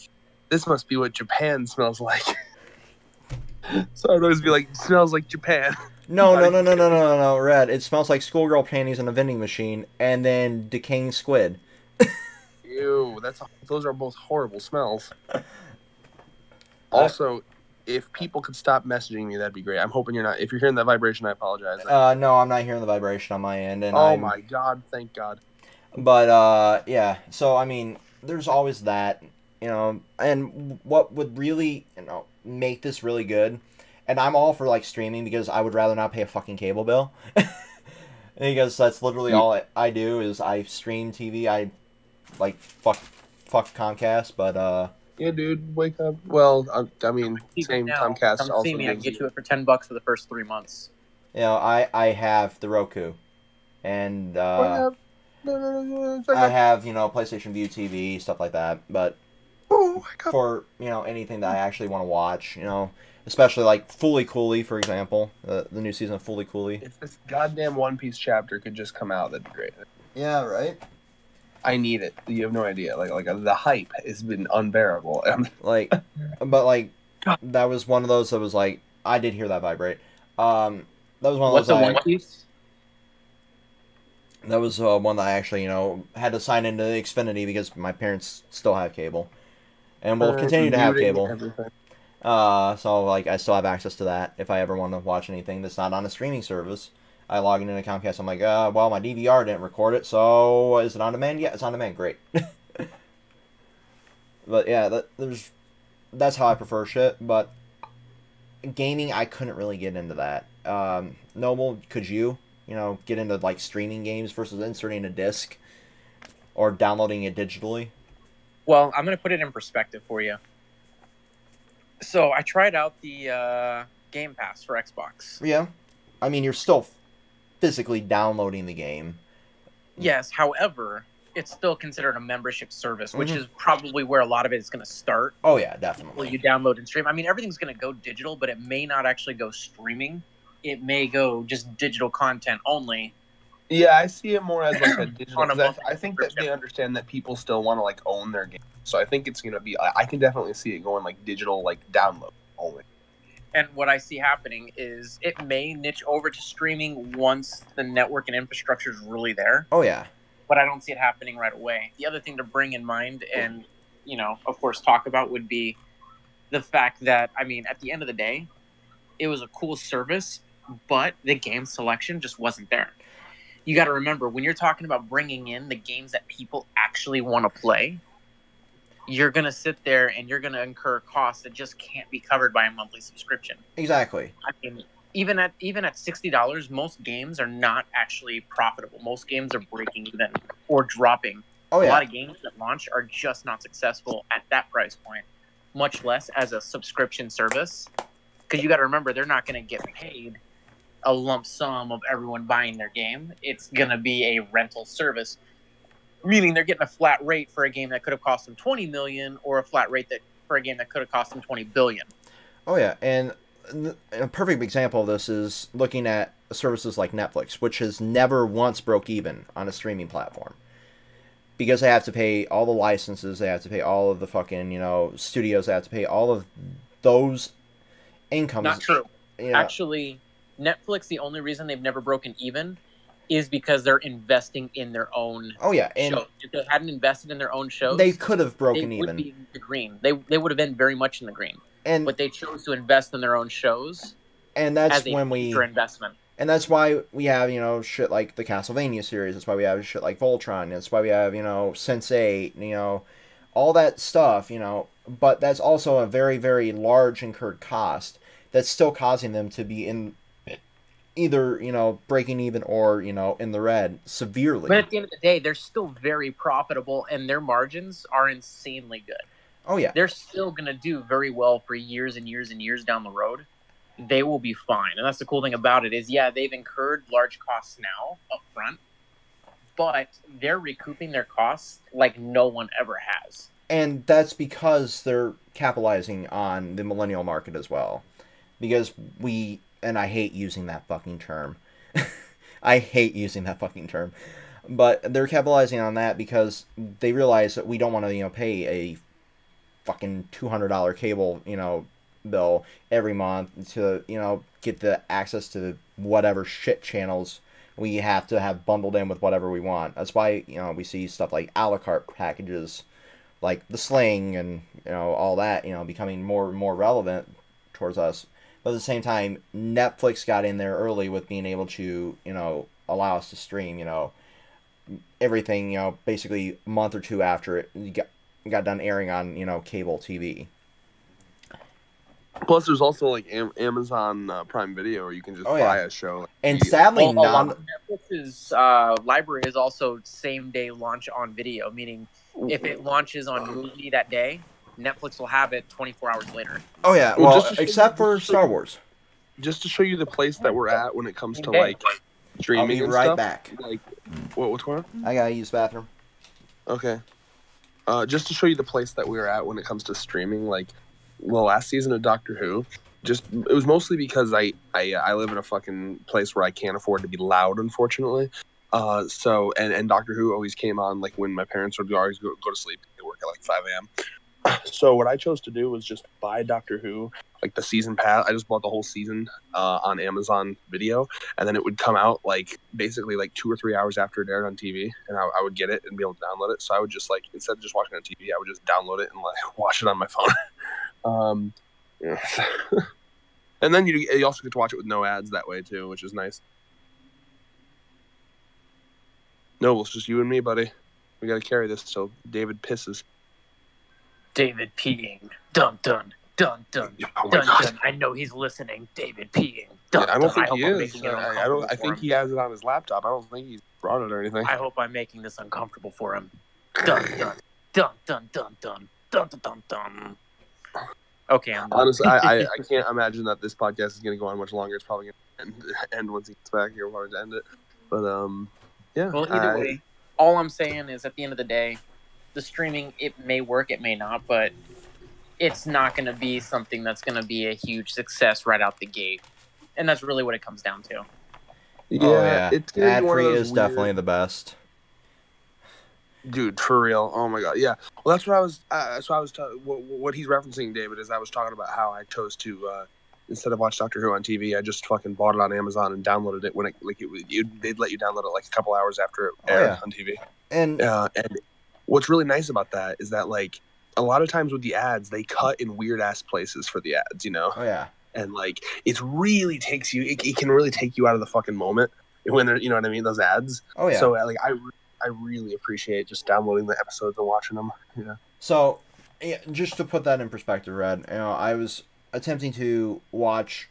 this must be what Japan smells like. So I'd always be like, smells like Japan. No, Red. It smells like schoolgirl panties in a vending machine, and then decaying squid. Ew, those are both horrible smells. Also, if people could stop messaging me, that'd be great. I'm hoping you're not. If you're hearing that vibration, I apologize. No, I'm not hearing the vibration on my end. And my god, thank God. But, yeah, so, I mean, there's always that, you know, and what would really, you know, make this really good, and I'm all for, like, streaming, because I would rather not pay a fucking cable bill, because that's literally all I do, is I stream TV, I, like, fuck Comcast, but, Yeah, dude, wake up. Well, I mean, same Comcast Come also see me. I gives can get you... you it for $10 for the first 3 months. you know, I have the Roku, and, I have, you know, PlayStation View TV, stuff like that, but for, you know, anything that I actually want to watch, you know, especially, like, Fully Cooley, for example, the new season of Fully Cooley. If this goddamn One Piece chapter could just come out, that'd be great. Yeah, right? I need it. You have no idea. Like the hype has been unbearable. Like, but, like, that was one of those that was, like, I did hear that vibrate. That was one of What's those... the One Piece? That was one that I actually, you know, had to sign into Xfinity because my parents still have cable. And will continue to have cable. So, like, I still have access to that if I ever want to watch anything that's not on a streaming service. I log into Comcast, I'm like, well, my DVR didn't record it, so is it on demand? Yeah, it's on demand, great. But, yeah, that's how I prefer shit, but gaming, I couldn't really get into that. Noble, could you know, get into, like, streaming games versus inserting a disc or downloading it digitally? Well, I'm going to put it in perspective for you. So I tried out the Game Pass for Xbox. Yeah. I mean, you're still physically downloading the game. Yes, however, it's still considered a membership service, which is probably where a lot of it is going to start. Oh, yeah, definitely. Will you download and stream? I mean, everything's going to go digital, but it may not actually go streaming. It may go just digital content only. Yeah, I see it more as like a digital. On a I think that they understand that people still want to like own their game, so I think it's gonna be. I can definitely see it going like digital, like download only. And what I see happening is it may niche over to streaming once the network and infrastructure is really there. Oh yeah. But I don't see it happening right away. The other thing to bring in mind and, you know, of course, talk about would be the fact that, I mean, at the end of the day, it was a cool service, but the game selection just wasn't there. You got to remember, when you're talking about bringing in the games that people actually want to play, you're going to sit there and you're going to incur costs that just can't be covered by a monthly subscription. Exactly. I mean, even at $60, most games are not actually profitable. Most games are breaking even or dropping. Oh, yeah. A lot of games that launch are just not successful at that price point. much less as a subscription service. Because you got to remember, they're not going to get paid a lump sum of everyone buying their game. It's going to be a rental service, meaning they're getting a flat rate for a game that could have cost them $20 million, or a flat rate for a game that could have cost them $20 billion. Oh yeah, and a perfect example of this is looking at services like Netflix, which has never once broke even on a streaming platform. Because they have to pay all the licenses, they have to pay all of the fucking, studios, they have to pay all of those incomes. Not true. Actually, Netflix, the only reason they've never broken even is because they're investing in their own shows. If they hadn't invested in their own shows, they could have broken even. They would be in the green. They would have been very much in the green. But they chose to invest in their own shows. And that's as a future investment. And that's why we have, shit like the Castlevania series. That's why we have shit like Voltron. That's why we have, Sense8, all that stuff, But that's also a very, very large incurred cost that's still causing them to be in either, breaking even or, in the red severely. But at the end of the day, they're still very profitable, and their margins are insanely good. Oh, yeah. They're still going to do very well for years and years and years down the road. They will be fine. And that's the cool thing about it is, they've incurred large costs now up front, but they're recouping their costs like no one ever has. And that's because they're capitalizing on the millennial market as well. Because and I hate using that fucking term. I hate using that fucking term. But they're capitalizing on that because they realize that we don't want to, pay a fucking $200 cable, bill every month to, get the access to whatever shit channels we have to have bundled in with whatever we want. That's why, we see stuff like a la carte packages, like the Sling and, all that, becoming more and more relevant towards us. But at the same time, Netflix got in there early with being able to, allow us to stream, everything, basically a month or two after it got done airing on, cable TV. Plus, there's also like Amazon Prime Video, where you can just buy a show. And sadly, Netflix's library is also same day launch on video, meaning if it launches on movie that day, Netflix will have it 24 hours later. Oh yeah, well except for Star Wars. Just to show you the place that we're at when it comes to like streaming. I'll be right back. Like, what's going on? I gotta use the bathroom. Okay. Just to show you the place that we're at when it comes to streaming, like. Well, last season of Doctor Who, it was mostly because I live in a fucking place where I can't afford to be loud, unfortunately. So Doctor Who always came on like when my parents would always go to sleep. They work at like 5 a.m. So what I chose to do was just buy Doctor Who, like the season pass. I just bought the whole season on Amazon Video, and then it would come out like basically like 2 or 3 hours after it aired on TV, and I would get it and be able to download it. So I would just like, instead of just watching it on TV, I would just download it and like watch it on my phone. And then you also get to watch it with no ads that way too, which is nice. No, it's just you and me, buddy. We gotta carry this till David pisses. David peeing. Dun dun dun dun oh dun dun. I know he's listening. David peeing. Dun, I don't think dun. he is. I think he has it on his laptop. I don't think he's brought it or anything. I hope I'm making this uncomfortable for him. Dun dun dun dun dun dun dun dun dun dun. Okay, I'm done. Honestly, I can't imagine that this podcast is going to go on much longer. It's probably going to end once he gets back here. We're going to end it. But, yeah. Well, either way, all I'm saying is at the end of the day, the streaming, it may work, it may not, but it's not going to be something that's going to be a huge success right out the gate. And that's really what it comes down to. Yeah. It's ad-free is definitely the best. Dude, for real. Oh my god, yeah. Well, that's what I was. What he's referencing, David, is I was talking about how I chose to instead of watch Doctor Who on TV, I just fucking bought it on Amazon and downloaded it when they'd let you download it like a couple hours after it aired on TV. And what's really nice about that is that like a lot of times with the ads, they cut in weird ass places for the ads, Oh yeah. And like it really takes you. It can really take you out of the fucking moment when they're, you know what I mean, those ads. Oh yeah. So like I really appreciate just downloading the episodes and watching them. Yeah. So, just to put that in perspective, Red, I was attempting to watch,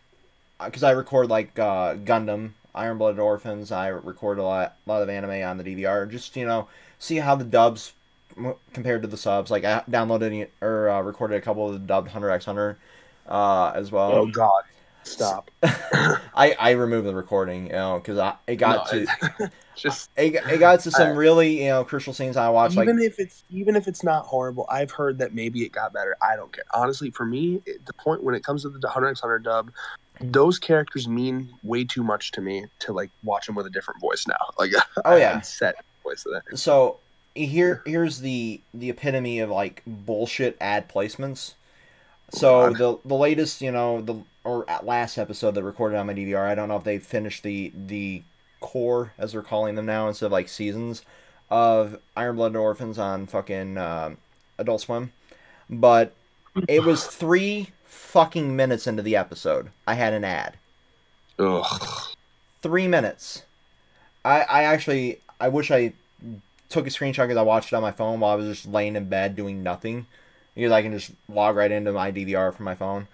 because I record like Gundam, Iron Blooded Orphans. I record a lot of anime on the DVR. Just see how the dubs compared to the subs. Like I downloaded or recorded a couple of the dubbed Hunter x Hunter as well. Oh God, stop! I removed the recording, because it got No, to just it got to some really crucial scenes I watched. even if it's not horrible, I've heard that maybe it got better. I don't care. Honestly, for me, the point when it comes to the Hunter x Hunter dub, those characters mean way too much to me to like watch them with a different voice now. Like, I'm set voice to that. So here's the epitome of like bullshit ad placements. So the latest, last episode that recorded on my DVR, I don't know if they finished the core, as we're calling them now, instead of like seasons of Iron Blooded Orphans on fucking Adult Swim, but it was 3 fucking minutes into the episode I had an ad. Ugh. 3 minutes. I wish I took a screenshot because I watched it on my phone while I was just laying in bed doing nothing, because I can just log right into my DVR from my phone.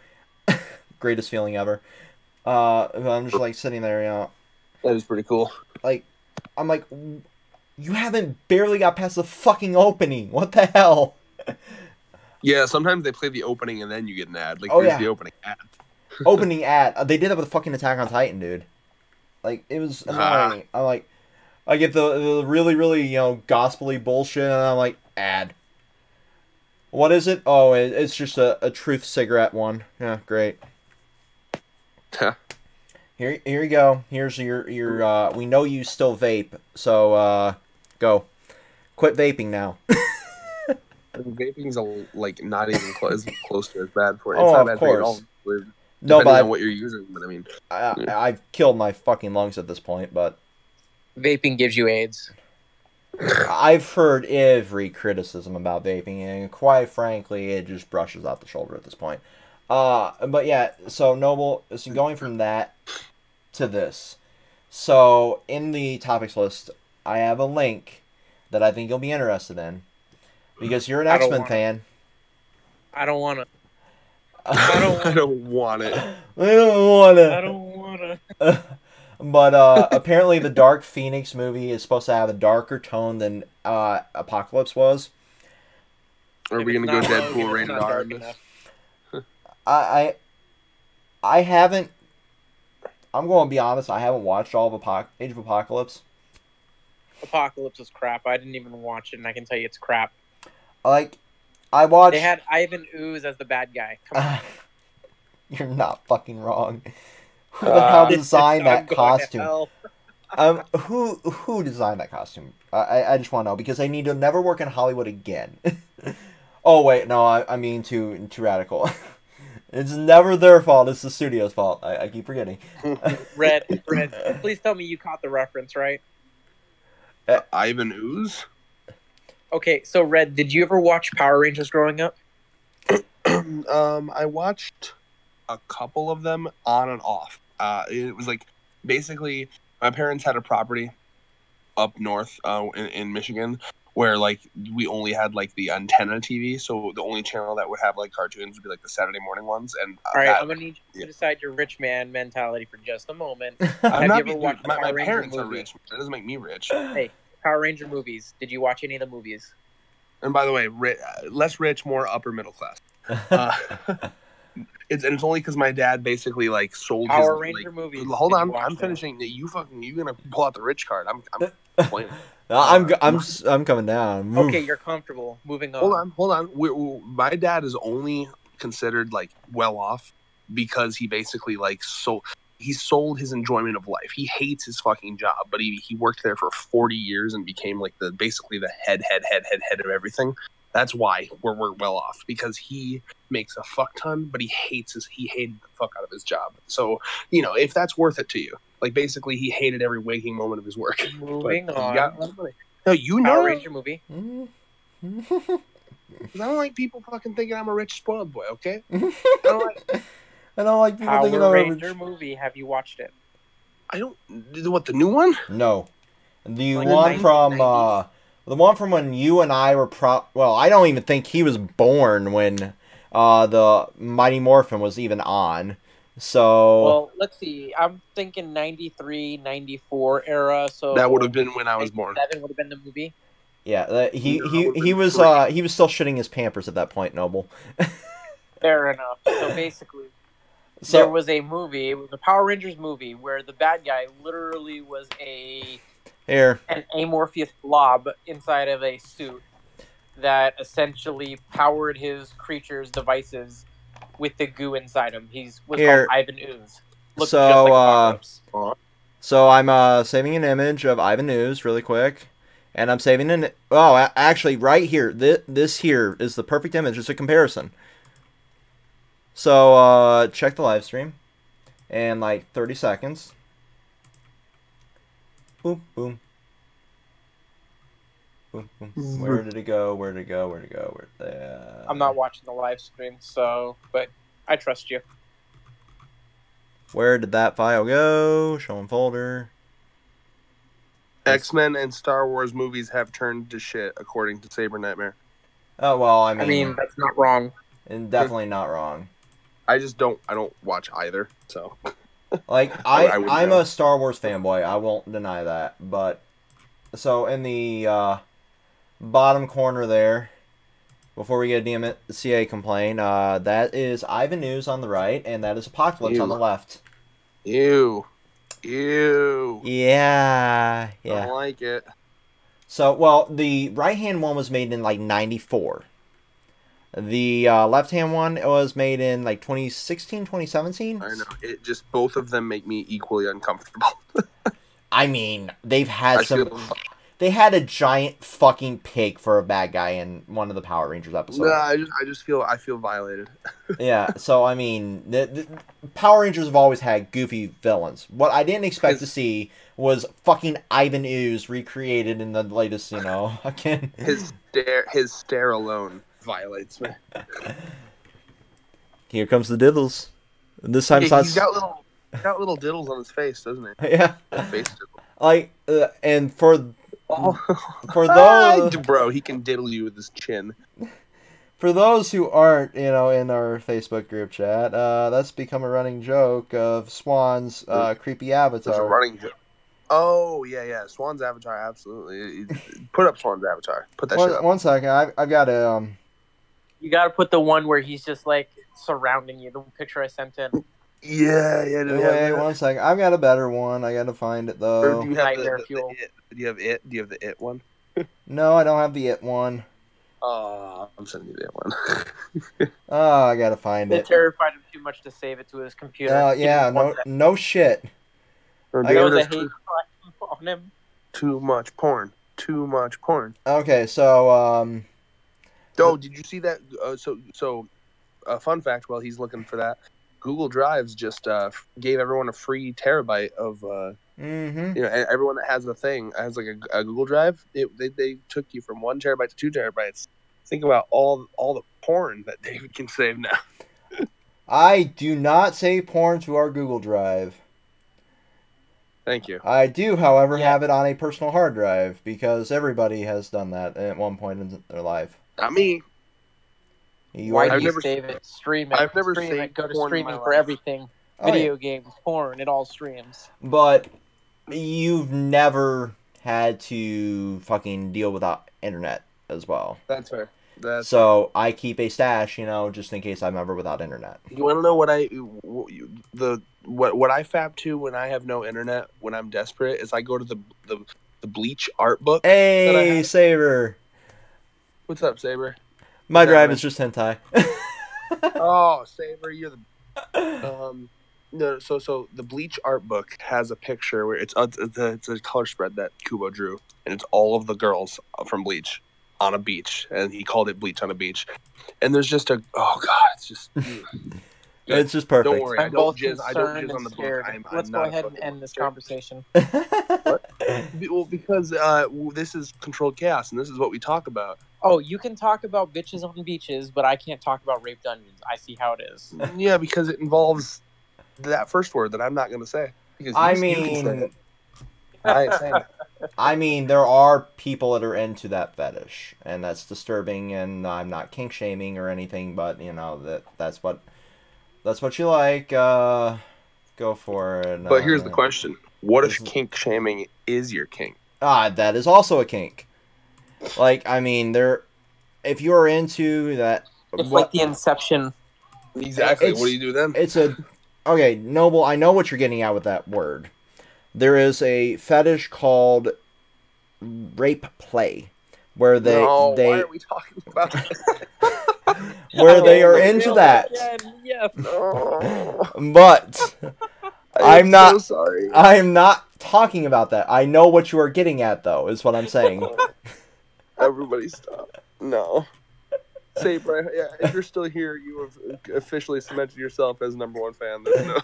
Greatest feeling ever. I'm just like sitting there, That is pretty cool. like, I'm like, you haven't barely got past the fucking opening. What the hell? Yeah, sometimes they play the opening and then you get an ad. Like, here's the opening ad. Opening ad. They did that with fucking Attack on Titan, dude. Like, it was annoying. I'm like, I get the really, really, gospel-y bullshit, and I'm like, ad. What is it? Oh, it's just a Truth cigarette one. Yeah, great. Here you go. Here's your we know you still vape, so go. Quit vaping now. Vaping's not even close to as bad for it. Oh, it's not of bad for you at all. course. Depending on what you're using, but I mean, I've killed my fucking lungs at this point, but Vaping gives you AIDS. I've heard every criticism about vaping, and quite frankly, it just brushes off the shoulder at this point. But yeah, so Noble, so going from that to this. So in the topics list, I have a link that I think you'll be interested in, because you're an X-Men fan. I don't want to. I don't want it. I don't want to. But apparently the Dark Phoenix movie is supposed to have a darker tone than Apocalypse was. Are we going to go Deadpool rated R in this? I haven't... I'm going to be honest, I haven't watched all of Age of Apocalypse. Apocalypse is crap. I didn't even watch it, and I can tell you it's crap. Like, I watched... They had Ivan Ooze as the bad guy. Come on. You're not fucking wrong. Who the hell designed that costume? Who designed that costume? I just want to know, because I need to never work in Hollywood again. Oh wait, no, I mean too radical. It's never their fault. It's the studio's fault. I keep forgetting. Red, please tell me you caught the reference, right? Ivan Ooze? Okay, so Red, did you ever watch Power Rangers growing up? I watched a couple of them on and off. It was like, basically, my parents had a property up north in Michigan where like we only had like the antenna TV, so the only channel that would have like cartoons would be like the Saturday morning ones. And all right, I'm gonna need you to decide your rich man mentality for just a moment. Have you ever watched my parents are rich? That doesn't make me rich. Hey, Power Ranger movies. Did you watch any of the movies? And by the way, less rich, more upper middle class. It's only because my dad basically like sold Power Ranger movies. Hold on, I'm finishing. You gonna pull out the rich card? I'm playing. I'm coming down. Okay, you're comfortable. Moving on. Hold on. My dad is only considered like well off because he basically like sold his enjoyment of life. He hates his fucking job, but he worked there for 40 years and became like basically the head of everything. That's why we're well off, because he makes a fuck ton, but he hated the fuck out of his job. So, if that's worth it to you, like basically he hated every waking moment of his work. Moving on. No, Power Ranger movie. I don't like people fucking thinking I'm a rich spoiled boy. Okay. I don't like people thinking I'm Power Ranger movie. Have you watched it? I don't. What, the new one? No, the one from the one from when you and I were well, I don't even think he was born when the Mighty Morphin was even on. So well, let's see. I'm thinking 93, 94 era. So that would have been when I was born. 7 would have been the movie. Yeah, he No, was still shitting his Pampers at that point, Noble. Fair enough. So basically, So there was a movie. It was a Power Rangers movie where the bad guy literally was here, an amorphous blob inside of a suit that essentially powered his creature's devices with the goo inside him. Was Here. called Ivan Ooze. Looked So, just like Apocalypse. so I'm saving an image of Ivan News really quick, and I'm saving actually right here. This here is the perfect image. It's a comparison. So check the live stream, and like 30 seconds. Boom, boom. Boom, boom. Where did it go? Where did it go? Where did it go? I'm not watching the live stream, but I trust you. Where did that file go? Show in folder. X-Men and Star Wars movies have turned to shit, according to Saber Nightmare. Oh well, I I mean mean that's not wrong. and definitely not wrong. I don't watch either. So Like I wouldn't I'm know. a Star Wars fanboy. I won't deny that. But so in the bottom corner there, before we get a DMCA complaint, that is Ivan News on the right, and that is Apocalypse on the left. Ew. Yeah. Don't like it. So, well, the right-hand one was made in, like, 94. The left-hand one was made in, like, 2016, 2017? I know. It just, both of them make me equally uncomfortable. I mean, they've had I some... feel- They had a giant fucking pig for a bad guy in one of the Power Rangers episodes. No, I feel violated. Yeah, so, I mean, the Power Rangers have always had goofy villains. What I didn't expect to see was fucking Ivan Ooze recreated in the latest, again. His stare alone violates me. Here comes the diddles. And this time it's not... He's got little diddles on his face, doesn't he? Yeah. Face diddle. Like, and for those... Bro, he can diddle you with his chin. For those who aren't, in our Facebook group chat, that's become a running joke of Swan's creepy There's a avatar. running joke. Oh, yeah. Swan's avatar, absolutely. Put up Swan's avatar. Put that shit up. One second, I got to... You got to put the one where he's just like surrounding you. The picture I sent in. Yeah. Wait, one second. I've got a better one. I got to find it, Or though. do you have Nightmare the Fuel. it? Do you have it? Do you have the it one? No, I don't have the it one. I'm sending you that one. Oh, I got to find They it. terrified him too much to save it to his computer. Yeah, Give him one no, second. no shit. Or I There David was a has hate crime on him. too much porn. Too much porn. Okay, so, Oh, did you see that? So, fun fact while he's looking for that, Google Drives just gave everyone a free terabyte of, everyone that has a thing, has like a Google Drive, they took you from 1 terabyte to 2 terabytes. Think about all the porn that David can save now. I do not save porn to our Google Drive. Thank you. I do, however, Yeah. have it on a personal hard drive, because everybody has done that at one point in their life. Not me. Why do I've you never- save it? Stream it. I've never Stream it. saved Go to porn in streaming my for life. everything. Oh, yeah. Video games, porn, it all streams. But you've never had to fucking deal without internet as well. That's fair. So I keep a stash, just in case I'm ever without internet. You want to know what what I fab to when I have no internet, when I'm desperate, is I go to the Bleach art book. that I Hey, have. Saber! What's up, Saber? My Yeah, drive man. is just hentai. Oh, Saber, you're the no. So the Bleach art book has a picture where it's a color spread that Kubo drew, and it's all of the girls from Bleach on a beach, and he called it Bleach on a beach. And there's just it's just. It's just perfect. Don't worry, I I'm don't both jizz concerned on and the book. scared. I'm Let's go not a ahead and fucking end this monster. conversation. Well, because this is Controlled Chaos, and this is what we talk about. Oh, you can talk about bitches on beaches, but I can't talk about raped onions. I see how it is. Yeah, because it involves that first word that I'm not going to say. Because I you can say mean, it. I ain't saying it. there are people that are into that fetish, and that's disturbing. And I'm not kink shaming or anything, but that's what you like. Go for it. But here's the question: what if this- kink shaming is your kink? That is also a kink. Like, I mean, if you are into that, It's like the Inception. Exactly. It's- What do you do then? it's a okay, Noble. I know what you're getting at with that word. There is a fetish called rape play, where Why they are we talking about this? where they are Oh, into really? that. Again, yes. No. But I'm not. so sorry. I'm not talking about that. I know what you are getting at, though. Is what I'm saying. Everybody stop. No. Saber, yeah, if you're still here, you have officially cemented yourself as #1 fan. There's no,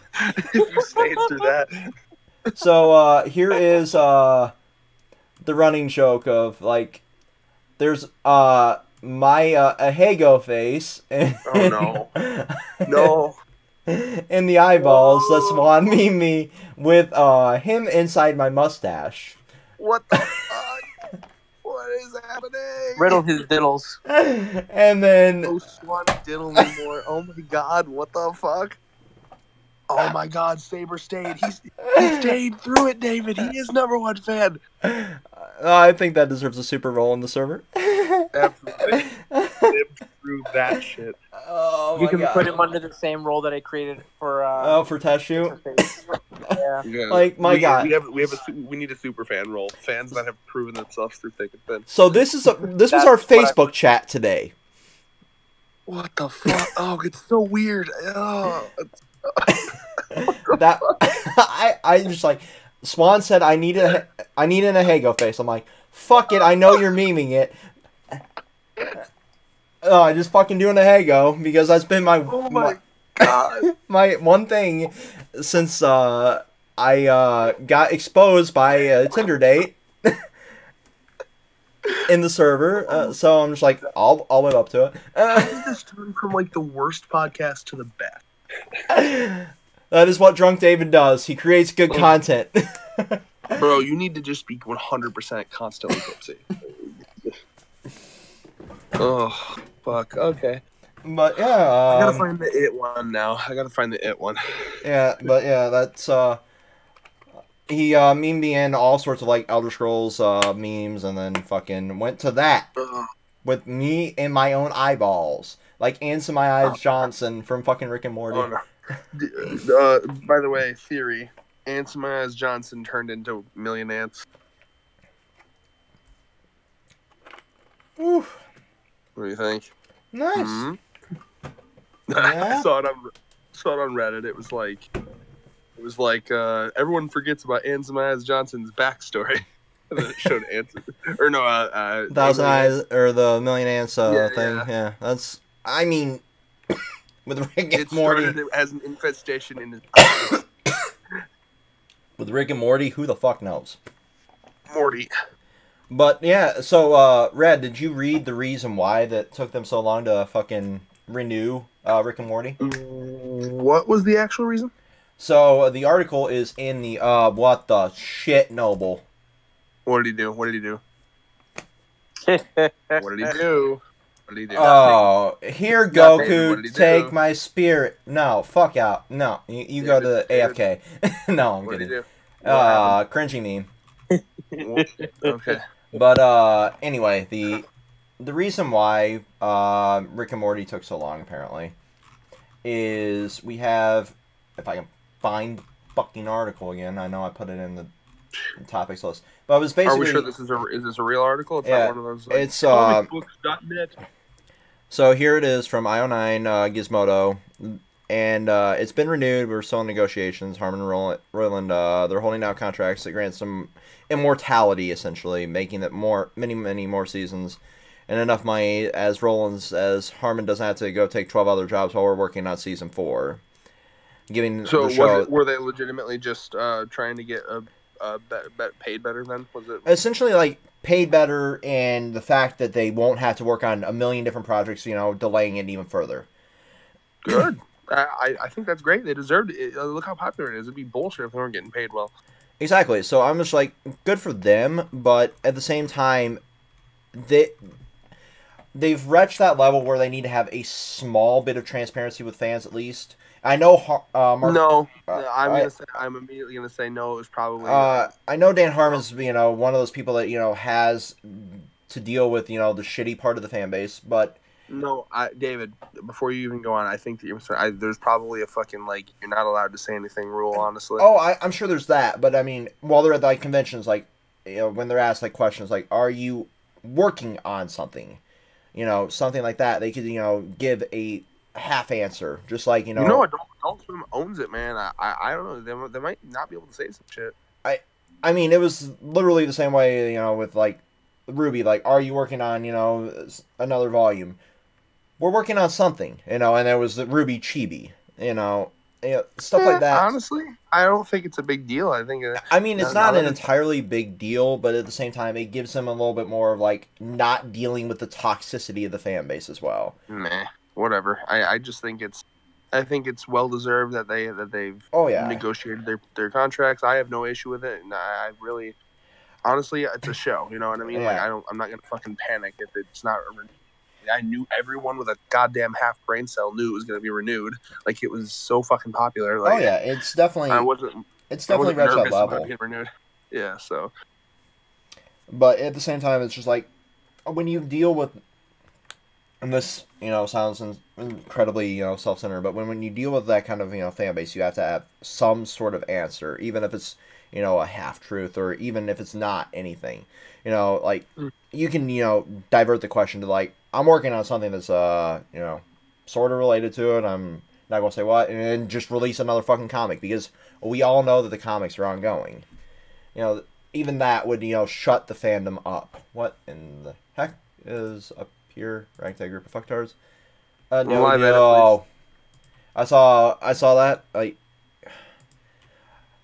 if you stayed through that. So here is the running joke of like, there's my Ahego face. Oh, no. No. In the eyeballs, that's Swan meme me with him inside my mustache. What the fuck? What is happening? Riddle his diddles. And then No Swan diddle anymore. Oh my god, what the fuck? Oh my god, Saber stayed. He stayed through it, David. He is #1 fan. I think that deserves a super roll in the server. Absolutely. Lived through that shit. Oh my You can god. put him under the same role that I created for. For test shoot. Yeah. Yeah. Like, my god. We need a super fan role. Fans that have proven themselves through thick and thin. So this was our That's what Facebook chat today. What the fuck? Oh, it's so weird. Oh, That I just like, Swan said I need an Ahego face. I'm like, fuck it, I know you're memeing it. I just fucking doing a Ahego because that's been my oh my god. my one thing since I got exposed by a Tinder date in the server. So I'm just like, I'll live up to How it. did this turn from like the worst podcast to the best? That is what Drunk David does. He creates good content. Bro, you need to just be 100% constantly tipsy. Oh, fuck. Okay. But yeah, I gotta find the it one now. I gotta find the it one. yeah, but yeah, that's he memed me in all sorts of like Elder Scrolls memes, and then fucking went to that with me in my own eyeballs, like Ants in My Eyes Johnson from fucking Rick and Morty. Oh, no. By the way, theory: Ants in My Eyes Johnson turned into Million Ants. Oof. What do you think? Nice. Hmm? Yeah. I saw it on Reddit. It was like everyone forgets about Ants in My Eyes Johnson's backstory. And then it showed Ants, or no, Thousand Eyes or the Million Ants thing. Yeah. Yeah, that's. I mean, with Rick and It Morty. started as an infestation in his eyes. With Rick and Morty, who the fuck knows? Morty. But yeah, so Red, did you read the reason why that took them so long to fucking renew Rick and Morty? What was the actual reason? So the article is in the what the shit, Noble. What did he do? What did he do? What did he do? What did he do? Oh, here Nothing. What did Goku, he do? take my spirit. No, fuck out. No, you go to David, AFK. No, I'm What did he kidding. do? What Cringy meme. happened? Okay. But anyway, the reason why Rick and Morty took so long apparently is we have, if I can find the fucking article again, I know I put it in the topics list, but it was basically. Are we sure is this a real article? It's Yeah, not one of those. Like, it's comicbooks.net. So here it is from IO9 Gizmodo, and it's been renewed. We're still in negotiations. Harmon and Roland, they're holding out contracts that grant some immortality, essentially, making it many more seasons, and enough money as Harmon doesn't have to go take 12 other jobs while we're working on season 4. Giving So the show, were they legitimately just trying to get paid better then? Was it? essentially like paid better, and the fact that they won't have to work on a million different projects, delaying it even further. Good. I think that's great. They deserved it. Look how popular it is. It'd be bullshit if they weren't getting paid well. Exactly. So I'm just like, good for them, but at the same time, they've reached that level where they need to have a small bit of transparency with fans at least. I know Mark, No, I'm immediately gonna say no. It was probably I know Dan Harmon's one of those people that has to deal with, you know, the shitty part of the fan base. But No, David, before you even go on, I think that there's probably a fucking, like, you're not allowed to say anything rule, honestly. oh, I'm sure there's that. But I mean, while they're at like conventions, like, you know, when they're asked like questions like, "Are you working on something?" You know, something like that, they could, you know, give a half answer, just like, you know. You know, Adult Swim owns it, man. I don't know. They might not be able to say some shit. I mean, it was literally the same way, you know, with like Ruby. Like, are you working on, you know, another volume? We're working on something, you know. And there was the Ruby Chibi, you know, stuff like that. Honestly, I don't think it's a big deal. I think. I mean, it's not an entirely big deal, but at the same time, it gives them a little bit more of like not dealing with the toxicity of the fan base as well. Nah, whatever. I just think it's. I think it's well deserved that they've negotiated their contracts. I have no issue with it, and I really, honestly, it's a show. You know what I mean? Yeah. Like I'm not gonna fucking panic if it's not. I knew everyone with a goddamn half brain cell knew it was gonna be renewed. Like, it was so fucking popular. Like, it's definitely. It's definitely nervous reached that about level. being renewed. Yeah, so. But at the same time, it's just like when you deal with, and this, you know, sounds incredibly, you know, self-centered, but when you deal with that kind of, you know, fan base, you have to have some sort of answer, even if it's, you know, a half-truth, or even if it's not anything. You know, like, you can, you know, divert the question to, like, I'm working on something that's, you know, sort of related to it, I'm not going to say what, and then just release another fucking comic, because we all know that the comics are ongoing. You know, even that would, you know, shut the fandom up. What in the heck is up here? Ragtag group of fucktards? No. I saw that. Like,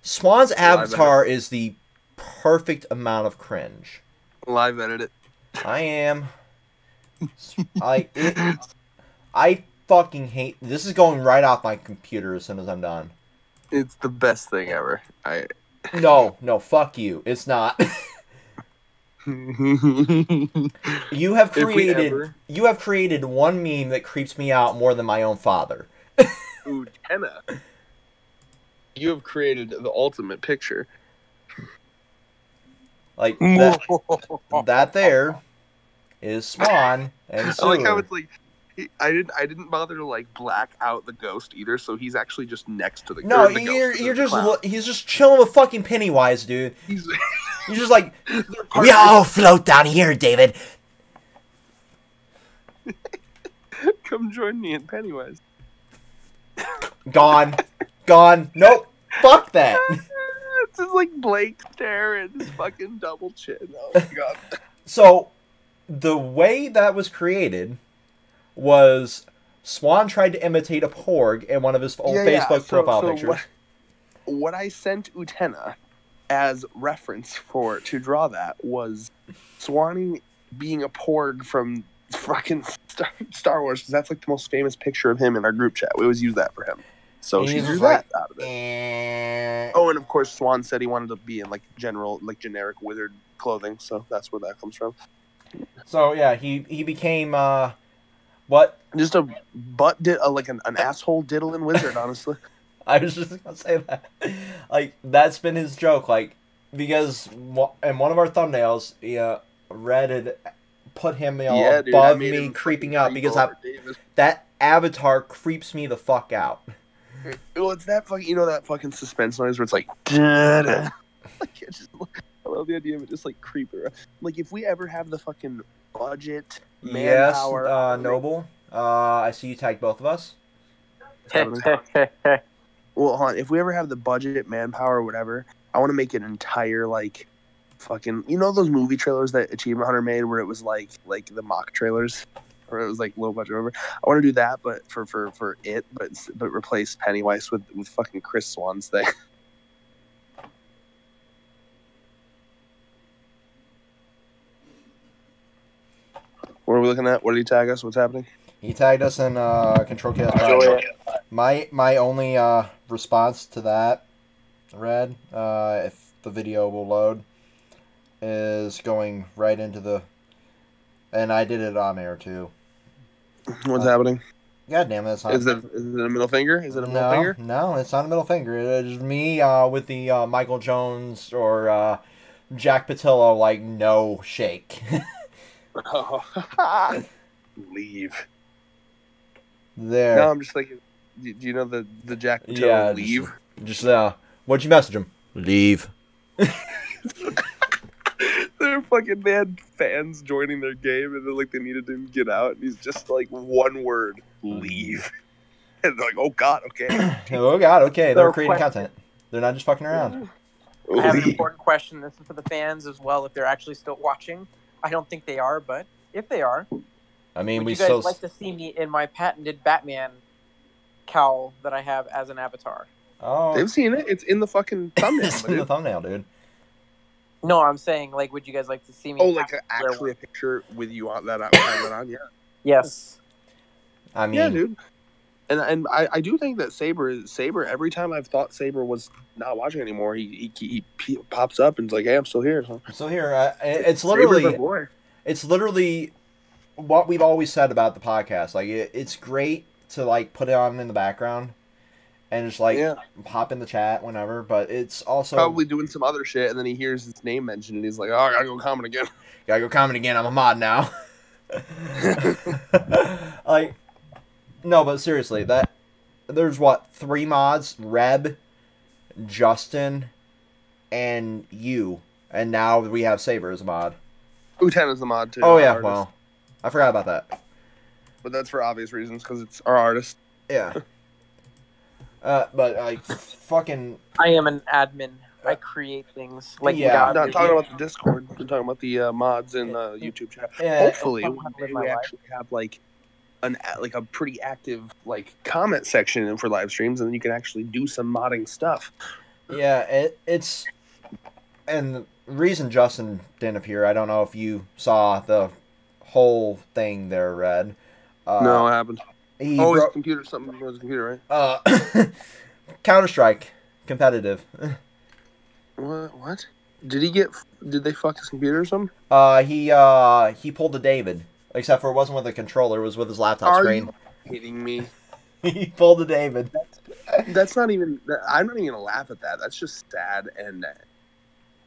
Swan's avatar is the perfect amount of cringe. Live edit it. I am. I fucking hate. This is going right off my computer as soon as I'm done. It's the best thing ever. No, fuck you. It's not. You have created one meme that creeps me out more than my own father. Utenna. You have created the ultimate picture. Like that there is Swan and Sue. I like how it's like I didn't bother to like black out the ghost either, so he's actually just next to the No, ghost. he's just chilling with fucking Pennywise, dude. He's just like, we all float down here, David. Come join me in Pennywise. Gone. Nope. Fuck that. It's just like Blake stare and his fucking double chin. Oh my god. So, the way that was created was Swan tried to imitate a porg in one of his old Facebook profile pictures. What I sent Utenna as reference to draw that was Swanee being a porg from fucking Star Wars, because that's like the most famous picture of him in our group chat. We always use that for him. So she drew that out of it. Oh, and of course Swan said he wanted to be in like generic wizard clothing, so that's where that comes from. So yeah, he became what? Just a like an asshole diddling wizard, honestly. I was just gonna say that. Like, that's been his joke. Like, because in one of our thumbnails, Red had put him above me, creeping out, because that avatar creeps me the fuck out. Well, it's that fucking, that fucking suspense noise where it's like, I love the idea of it just like creeping around. Like, if we ever have the fucking budget, manpower. Yes, Noble. I see you tagged both of us. Well, hold on. If we ever have the budget, manpower, or whatever, I want to make an entire, like, fucking... You know those movie trailers that Achievement Hunter made where it was, like the mock trailers? Or it was, like, low budget or whatever? I want to do that, but for it, but replace Pennywise with fucking Chris Swan's thing. What are we looking at? What did he tag us? What's happening? He tagged us in Kontrolled Khaos. My only response to that, Red, if the video will load, is going right into the... And I did it on air, too. What's happening? God damn it. It's not... Is it a middle finger? Is it a middle finger? No, it's not a middle finger. It's me with the Michael Jones or Jack Patillo, like, no shake. Oh. Leave. There. No, I'm just thinking. Do you know the Jack Yeah, leave? Just what'd you message him? Leave. They're fucking mad fans joining their game, and they're like they needed him to get out, and he's just like one word: leave. And they're like, oh god, okay. Oh god, okay, they're So, creating question. content. They're not just fucking around. I have an Leave. important question. This is for the fans as well, if they're actually still watching. I don't think they are, but if they are, I mean, would we you guys still. like to see me in my patented Batman cowl that I have as an avatar? Oh, They've seen it. It's in the fucking thumbnail. it's in the thumbnail, dude. No, I'm saying, like, would you guys like to see me? Oh, like as actually a picture with you on that on? Yeah. Yes. I mean, Yeah, dude. And I do think that Saber. Every time I've thought Saber was not watching anymore, he pops up and is like, "Hey, I'm still here." So here, it's Saber's my literally, boy. it's literally what we've always said about the podcast. Like, it's great to like put it on in the background and just like pop in the chat whenever. But it's also Probably doing some other shit, and then he hears his name mentioned, and he's like, "Oh, I gotta go comment again." Gotta go comment again. I'm a mod now. Like, no, but seriously, there's what 3 mods: Reb, Justin, and you. And now we have Saber as a mod. Uten is the mod too. Oh yeah, artist. well, I forgot about that. But that's for obvious reasons because it's our artist. Yeah. But like, fucking. I am an admin. I create things. Like, Yeah. I'm not talking about the Discord. I'm talking about the mods in the YouTube chat. Yeah. Hopefully, one day we actually have like a pretty active like comment section for live streams, and then you can actually do some modding stuff. Yeah, it's. And the reason Justin didn't appear, I don't know if you saw the whole thing there, Red. No, it happened. He Oh, his bro- computer. Something with his computer, right? Counter-Strike competitive. What? Did they fuck his computer or something? He pulled a David, except for it wasn't with a controller; it was with his laptop Are screen. you kidding me? He pulled a David. That's not even. I'm not even gonna laugh at that. That's just sad and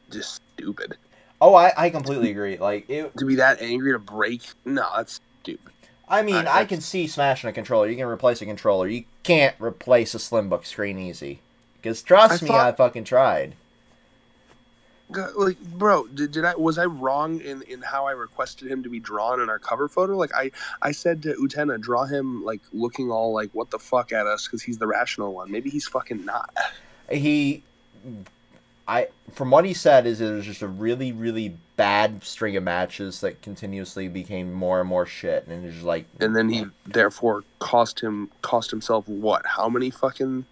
just stupid. Oh, I completely agree. Like it. To be that angry to break? No, that's stupid. I mean, I can see smashing a controller. You can replace a controller. You can't replace a Slimbook screen easy. Because trust me, I fucking tried. Like, bro, was I wrong in how I requested him to be drawn in our cover photo? Like, I said to Utena, draw him like looking all like what the fuck at us because he's the rational one. Maybe he's fucking not. From what he said, is it was just a really, really bad string of matches that continuously became more and more shit, and it's just like. And then he therefore cost himself what? How many fucking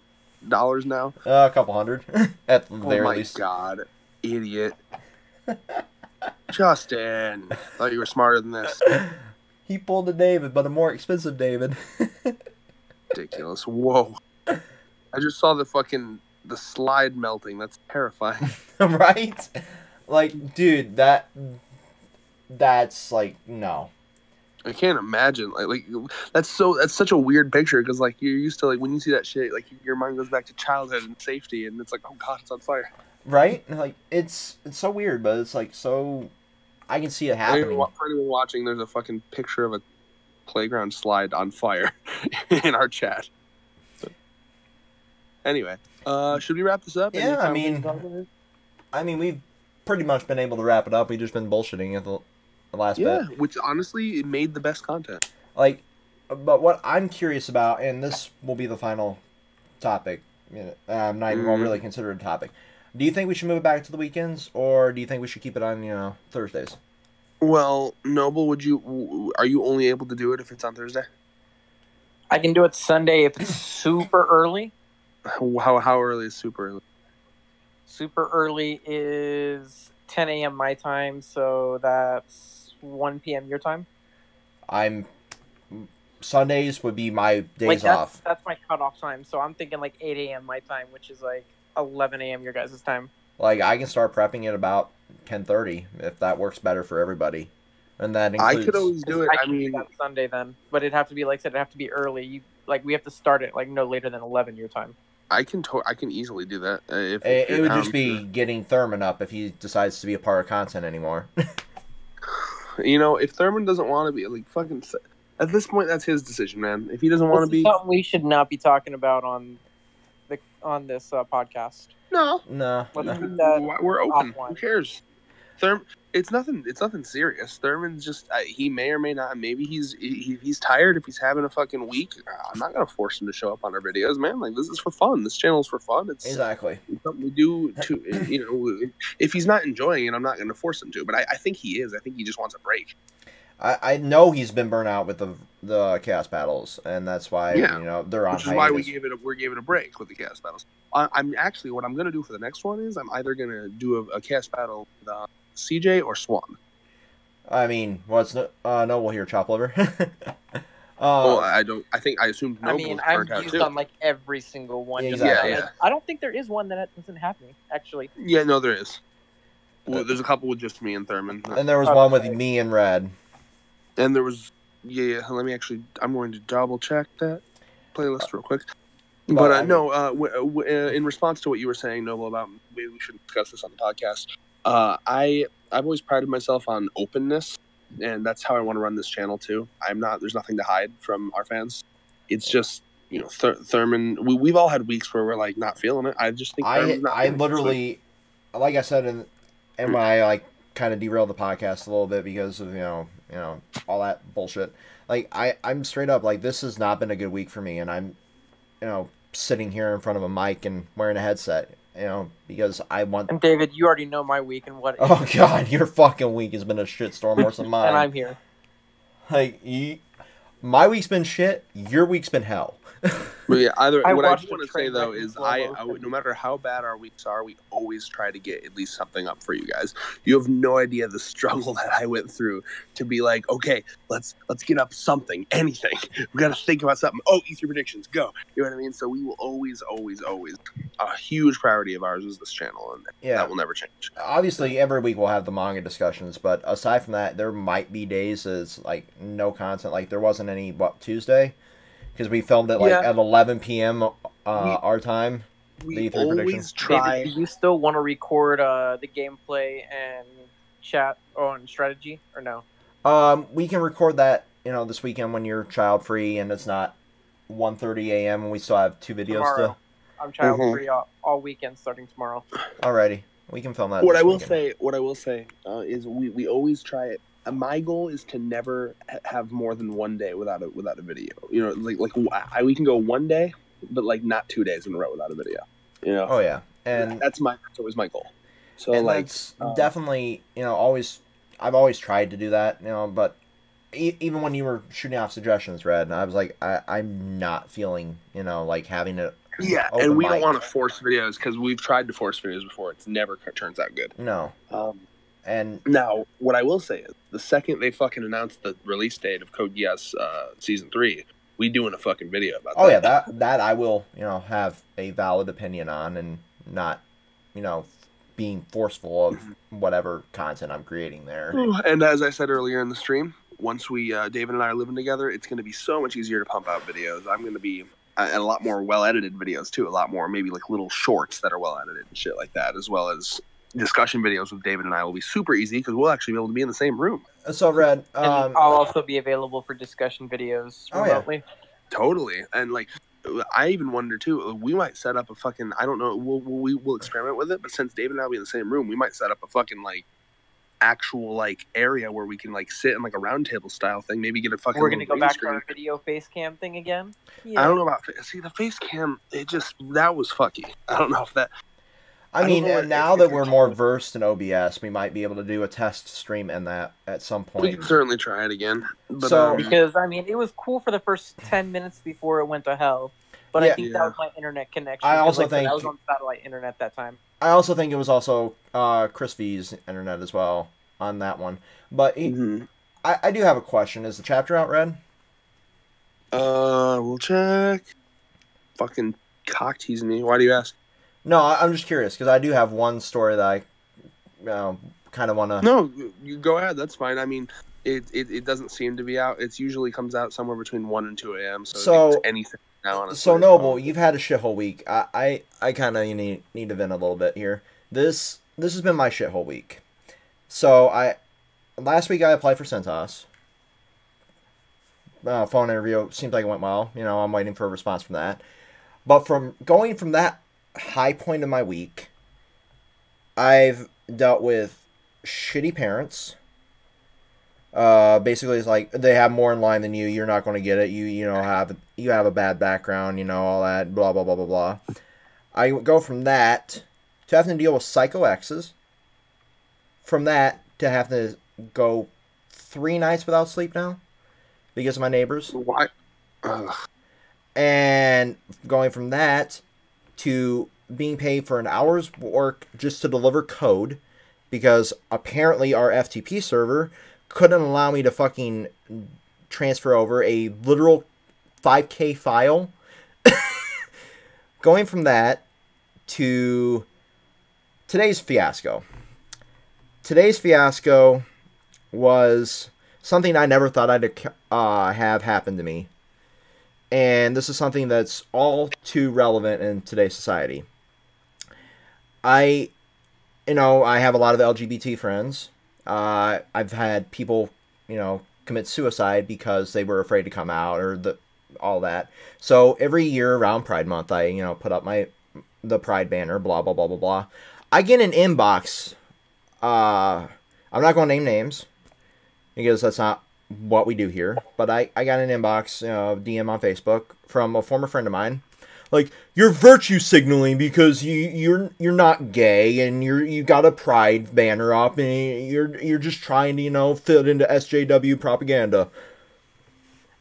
dollars now? A couple hundred at the very least. Oh my god, idiot! Justin, thought you were smarter than this. He pulled a David, but a more expensive David. Ridiculous! Whoa! I just saw the slide melting. That's terrifying. Right? Like, dude, that's like no. I can't imagine. Like that's such a weird picture because like you're used to like when you see that shit, like your mind goes back to childhood and safety, and it's like, oh god, it's on fire. Right? Like it's so weird, but it's like so. I can see it happening. For anyone watching, there's a fucking picture of a playground slide on fire in our chat. Anyway, should we wrap this up? Yeah, I mean, we've pretty much been able to wrap it up. We've just been bullshitting at the last bit. Yeah, which honestly, it made the best content. Like, but what I'm curious about, and this will be the final topic. I'm not even going to really consider it a topic. Do you think we should move it back to the weekends, or do you think we should keep it on, Thursdays? Well, Noble, are you only able to do it if it's on Thursday? I can do it Sunday if it's super early. How early is super early? Super early is 10 a.m. my time, so that's 1 p.m. your time. Sundays would be my days off. That's my cutoff time, so I'm thinking like 8 a.m. my time, which is like 11 a.m. your guys' time. Like, I can start prepping at about 10:30 if that works better for everybody. And that includes... I could always do it. I mean, do Sunday then, but it'd have to be like I said, it'd have to be early. We have to start it like no later than 11 your time. I can easily do that. It would just be getting Thurman up if he decides to be a part of content anymore. You know, if Thurman doesn't want to be like fucking, at this point, that's his decision, man. If he doesn't want to This is be, something we should not be talking about on this podcast. no, No. Let's keep that we're open. offline. Who cares? It's nothing. It's nothing serious. Thurman's just he may or may not. Maybe he's tired. If he's having a fucking week, I'm not gonna force him to show up on our videos, man. Like, this is for fun. This channel is for fun. It's Exactly. something we do to if he's not enjoying it, I'm not gonna force him to. But I think he is. I think he just wants a break. I know he's been burnt out with the chaos battles, and that's why they're on. Which is why we gave it a break with the chaos battles. I'm actually what I'm gonna do for the next one is I'm either gonna do a chaos battle with CJ or Swan. I mean, what's Noble here, chop liver? Well, I assumed Noble I mean, was I'm burnt out used too. on like every single one. Yeah, just exactly. like, I don't think there is one that doesn't have me, actually. Yeah, no, there is. Well, there's a couple with just me and Thurman. And there was one with me and Red. And there was, let me actually, I'm going to double check that playlist real quick. But no, in response to what you were saying, Noble, about maybe we should discuss this on the podcast, I've always prided myself on openness, and that's how I want to run this channel too. There's nothing to hide from our fans. It's just, Thurman, we've all had weeks where we're like not feeling it. I just think Thurman's not I feeling it, literally, like I said, and when I like kind of derailed the podcast a little bit because of all that bullshit. Like I'm straight up like this has not been a good week for me, and I'm sitting here in front of a mic and wearing a headset, because I want. And David, you already know my week and what. Oh God, your fucking week has been a shitstorm worse than mine. And I'm here. Like my week's been shit. Your week's been hell. But yeah, what I watched do want the to say train though wreck in is slow motion. no matter how bad our weeks are, we always try to get at least something up for you guys. You have no idea the struggle that I went through to be like, okay, let's get up something, anything. We got to think about something. Oh, E3 predictions, go. You know what I mean? So we will always, a huge priority of ours is this channel, and that will never change. Obviously, every week we'll have the manga discussions, but aside from that, there might be days it's like no content. Like there wasn't any Tuesday. Because we filmed it at 11 p.m. Our time. We always try. David, do you still want to record the gameplay and chat on strategy or no? We can record that this weekend when you're child free and it's not 1:30 a.m. and we still have 2 videos tomorrow. I'm child free all weekend starting tomorrow. Alrighty, we can film that. What I will say is we always try it. My goal is to never have more than one day without a video. We can go one day, but like not 2 days in a row without a video. Oh yeah, and that's always my goal. So that's definitely I've always tried to do that. But even when you were shooting off suggestions, Red, I was like I'm not feeling like having it. Yeah, and we don't want to force videos because we've tried to force videos before. It's never turns out good. No. And now, what I will say is, the second they fucking announced the release date of Code Geass Season 3, we doing a fucking video about that. Oh, yeah, that I will, have a valid opinion on and not, being forceful of whatever content I'm creating there. And as I said earlier in the stream, once David and I are living together, it's going to be so much easier to pump out videos. I'm going to be a lot more well-edited videos, too. A lot more, maybe like little shorts that are well-edited and shit like that, as well as discussion videos with David and I will be super easy because we'll actually be able to be in the same room. So, Red, and I'll also be available for discussion videos remotely. Oh, yeah. Totally. And like, I even wonder too, we might set up a fucking, I don't know, we'll experiment with it, but since David and I will be in the same room, we might set up a fucking like actual like area where we can like sit in like a round table style thing, maybe get a fucking we're gonna go back to our video face cam thing again. I don't know about the face cam, that was fucky. I don't know if that I mean, and now that we're more versed in OBS, we might be able to do a test stream in that at some point. We can certainly try it again. But, because, I mean, it was cool for the first 10 minutes before it went to hell. But I think that was my internet connection. I also think I was on satellite internet that time. I also think it was also Chris V's internet as well on that one. But I do have a question. Is the chapter out, Red? We'll check. Fucking cock teasing me. Why do you ask? No, I'm just curious because I do have one story that I kind of want to. No, you go ahead. That's fine. I mean, it doesn't seem to be out. It usually comes out somewhere between 1 and 2 a.m. So it's anything now. Honestly. So Noble, you've had a shithole week. I kind of need to vent a little bit here. This has been my shithole week. So last week I applied for Centos. Phone interview seems like it went well. I'm waiting for a response from that. But from going from that high point of my week, I've dealt with shitty parents. Basically, it's like they have more in line than you. You're not going to get it. You have a bad background. All that blah blah blah blah blah. I go from that to having to deal with psycho exes. From that to having to go 3 nights without sleep now because of my neighbors. Why? And going from that to being paid for an hour's work just to deliver code because apparently our FTP server couldn't allow me to fucking transfer over a literal 5K file. Going from that to today's fiasco. Today's fiasco was something I never thought I'd have happen to me. And this is something that's all too relevant in today's society. I have a lot of LGBT friends. I've had people, commit suicide because they were afraid to come out or all that. So every year around Pride Month, I, put up the Pride banner, blah, blah, blah, blah, blah. I get an inbox. I'm not going to name names because that's not what we do here. But I got an inbox, DM on Facebook from a former friend of mine. Like, you're virtue signaling because you're not gay and you got a Pride banner up and you're just trying to fit into SJW propaganda.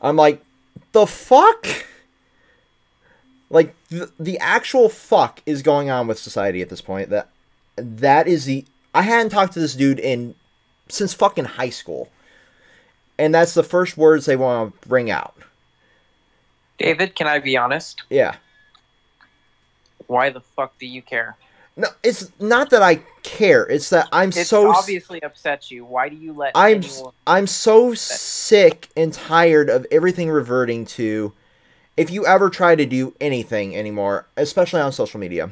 I'm like, the fuck? Like the actual fuck is going on with society at this point. That is I hadn't talked to this dude since fucking high school, and that's the first words they want to bring out. David, can I be honest? Yeah. Why the fuck do you care? No, it's not that I care. It's that It's obviously upsets you. Why do you let anyone... I'm so sick and tired of everything reverting to, if you ever try to do anything anymore, especially on social media.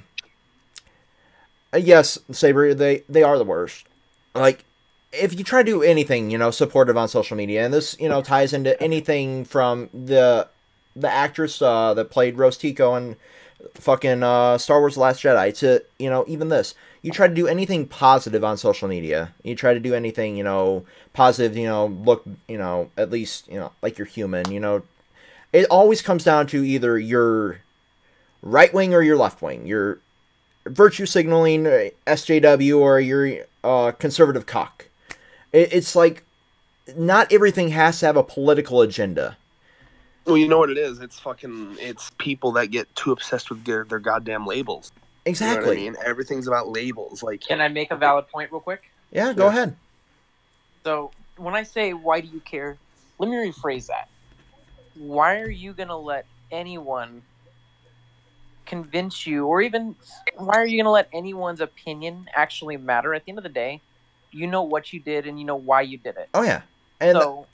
Yes, Saber, they are the worst. Like, if you try to do anything, supportive on social media, and this, ties into anything from the actress that played Rose Tico and fucking Star Wars The Last Jedi to, even this. You try to do anything positive on social media. You try to do anything, positive, look, at least, like you're human, It always comes down to either you're right wing or you're left wing. You're virtue signaling SJW or you're conservative cock. It's like not everything has to have a political agenda. Well, you know what it is? It's people that get too obsessed with their goddamn labels. Exactly. You know what I mean? Everything's about labels. Like, can I make a valid point real quick? Yeah, go ahead. So when I say, why do you care? Let me rephrase that. Why are you going to let anyone convince you, or even why are you going to let anyone's opinion actually matter? At the end of the day, you know what you did and you know why you did it. Oh, yeah. And so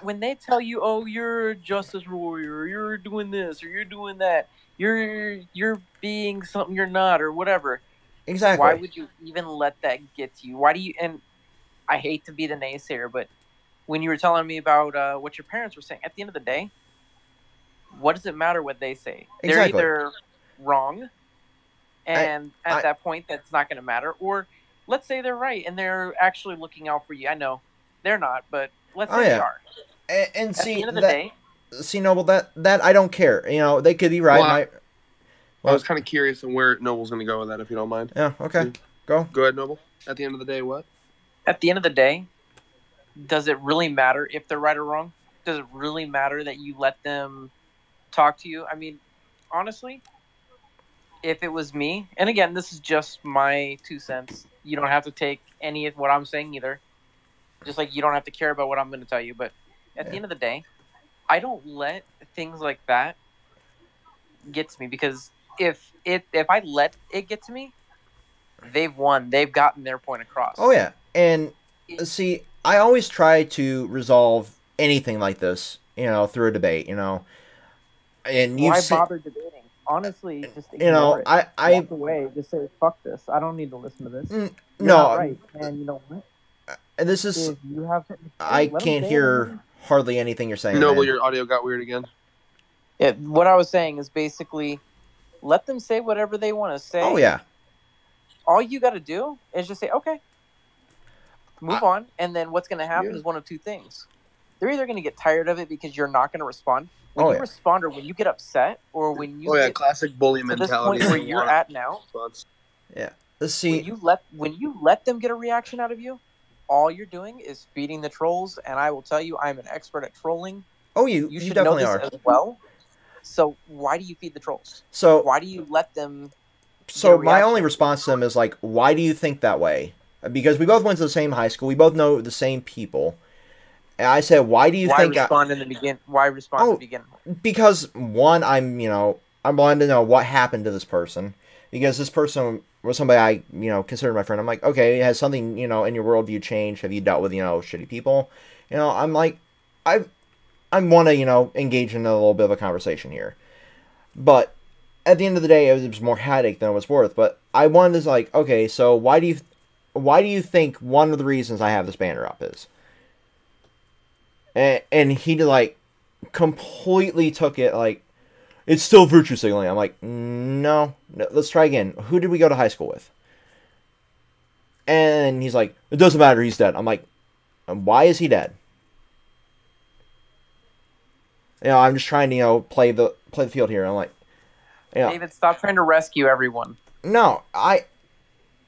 when they tell you, oh, you're a justice warrior, you're doing this or you're doing that, you're being something you're not or whatever. Exactly. Why would you even let that get to you? Why do you? And I hate to be the naysayer, but when you were telling me about what your parents were saying, at the end of the day, what does it matter what they say? Exactly. They're either wrong, and at that point, that's not going to matter. Or let's say they're right and they're actually looking out for you. I know they're not, but let's say they are. And at see, the end of the day, see, Noble, that I don't care. They could be right. I was kind of curious on where Noble's going to go with that, if you don't mind. Yeah. Okay. Go ahead, Noble. At the end of the day, what? At the end of the day, does it really matter if they're right or wrong? Does it really matter that you let them talk to you? I mean, honestly, if it was me, and again, this is just my 2 cents. You don't have to take any of what I'm saying either. Just like you don't have to care about what I'm going to tell you. But at the end of the day, I don't let things like that get to me, because if I let it get to me, they've won. They've gotten their point across. Oh, yeah. And see, I always try to resolve anything like this, through a debate, And why bother debating? Honestly, just ignore it. I walk away. Just say, fuck this. I don't need to listen to this. No. You're not right. And you know what? And this is If you have, I let 'em can't say it, hear man. hardly anything you're saying. Noble, man. your audio got weird again. Yeah, what I was saying is basically, let them say whatever they want to say. Oh yeah. All you got to do is just say, okay, move on. And then what's going to happen is one of two things. They're either going to get tired of it because you're not going to respond. When Oh, you yeah. respond or when you get upset or when you get classic bully to this mentality. point where you're at now, Yeah. Let's see. when you let them get a reaction out of you, all you're doing is feeding the trolls. And I will tell you, I'm an expert at trolling. Oh, you You should know definitely this are. as well. So why do you feed the trolls? So Why do you let them? So get a my only reaction? response to them is like, why do you think that way? Because we both went to the same high school. We both know the same people. And I said, why do you Why think respond in the begin? Why respond in the beginning? Because one, I'm wanting to know what happened to this person. Because this person was somebody I, considered my friend. I'm like, okay, has something, in your worldview changed? Have you dealt with, shitty people? I'm like, I want to, engage in a little bit of a conversation here. But at the end of the day, it was more headache than it was worth. But I wanted to like, okay, so why do you think one of the reasons I have this banner up is? And he like completely took it like it's still virtue signaling. I'm like, no, let's try again. Who did we go to high school with? And he's like, it doesn't matter. He's dead. I'm like, why is he dead? I'm just trying to play the field here. I'm like, David, stop trying to rescue everyone. No, I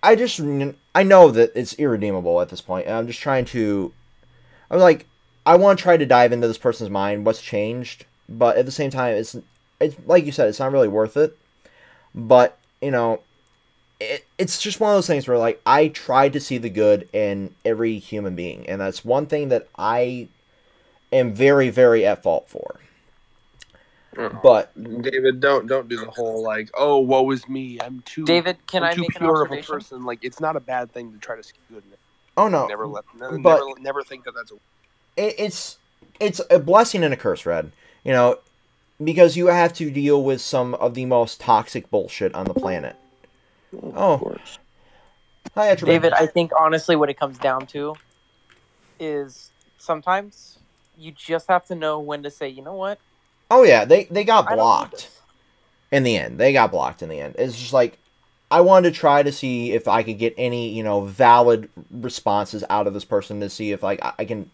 know that it's irredeemable at this point. And I'm just trying to. I was like, I want to try to dive into this person's mind, what's changed, but at the same time, it's like you said, it's not really worth it. But it's just one of those things where like I try to see the good in every human being, and that's one thing that I am very, very at fault for. But David, don't do the whole like, oh, woe is me. I'm too. David, can I'm I too make an pure of a observation? person. Like, it's not a bad thing to try to see good in it. Oh no, Never think that that's a. It's a blessing and a curse, Red. Because you have to deal with some of the most toxic bullshit on the planet. Of course. Hi, David, I think honestly what it comes down to is sometimes you just have to know when to say, you know what? Oh yeah, they got I don't need blocked this. in the end. They got blocked in the end. It's just like I wanted to try to see if I could get any, valid responses out of this person to see if like I can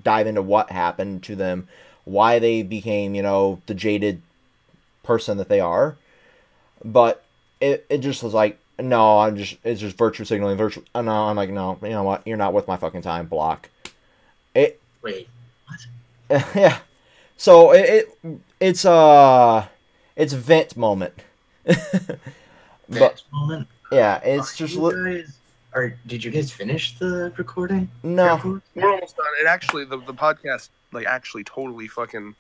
dive into what happened to them, why they became, the jaded person that they are. But it just was like, no, it's just virtue signaling. No, I'm like, no, you know what? You're not worth my fucking time. Block. Wait, what? Yeah. So it's vent moment. Vent moment? Yeah, it's just. Did you guys finish the recording? No, we're almost done. It actually the podcast like actually totally fucking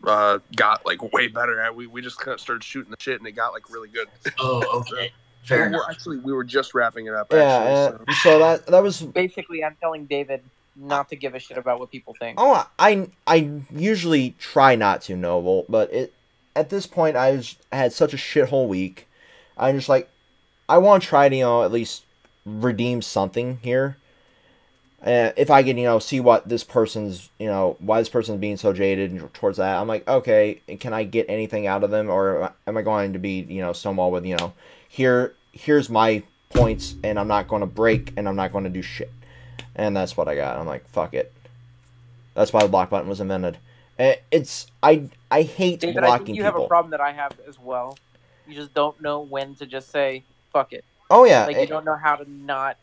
got like way better. We just kind of started shooting the shit and it got like really good. Oh, okay. Fair enough. Actually, we were just wrapping it up. Yeah, Actually, so that was basically I'm telling David not to give a shit about what people think. Oh, I usually try not to, Noble, but at this point I had such a shithole week. I'm just like, I want to try to at least redeem something here. If I can see what this person's why this person's being so jaded towards that, I'm like, okay, can I get anything out of them, or am I going to be stonewall with here's my points and I'm not going to break and I'm not going to do shit. And that's what I got. I'm like, fuck it. That's why the block button was invented. I hate David, blocking I think you people. have a problem that I have as well. You just don't know when to just say fuck it. Oh yeah. Like you don't know how to not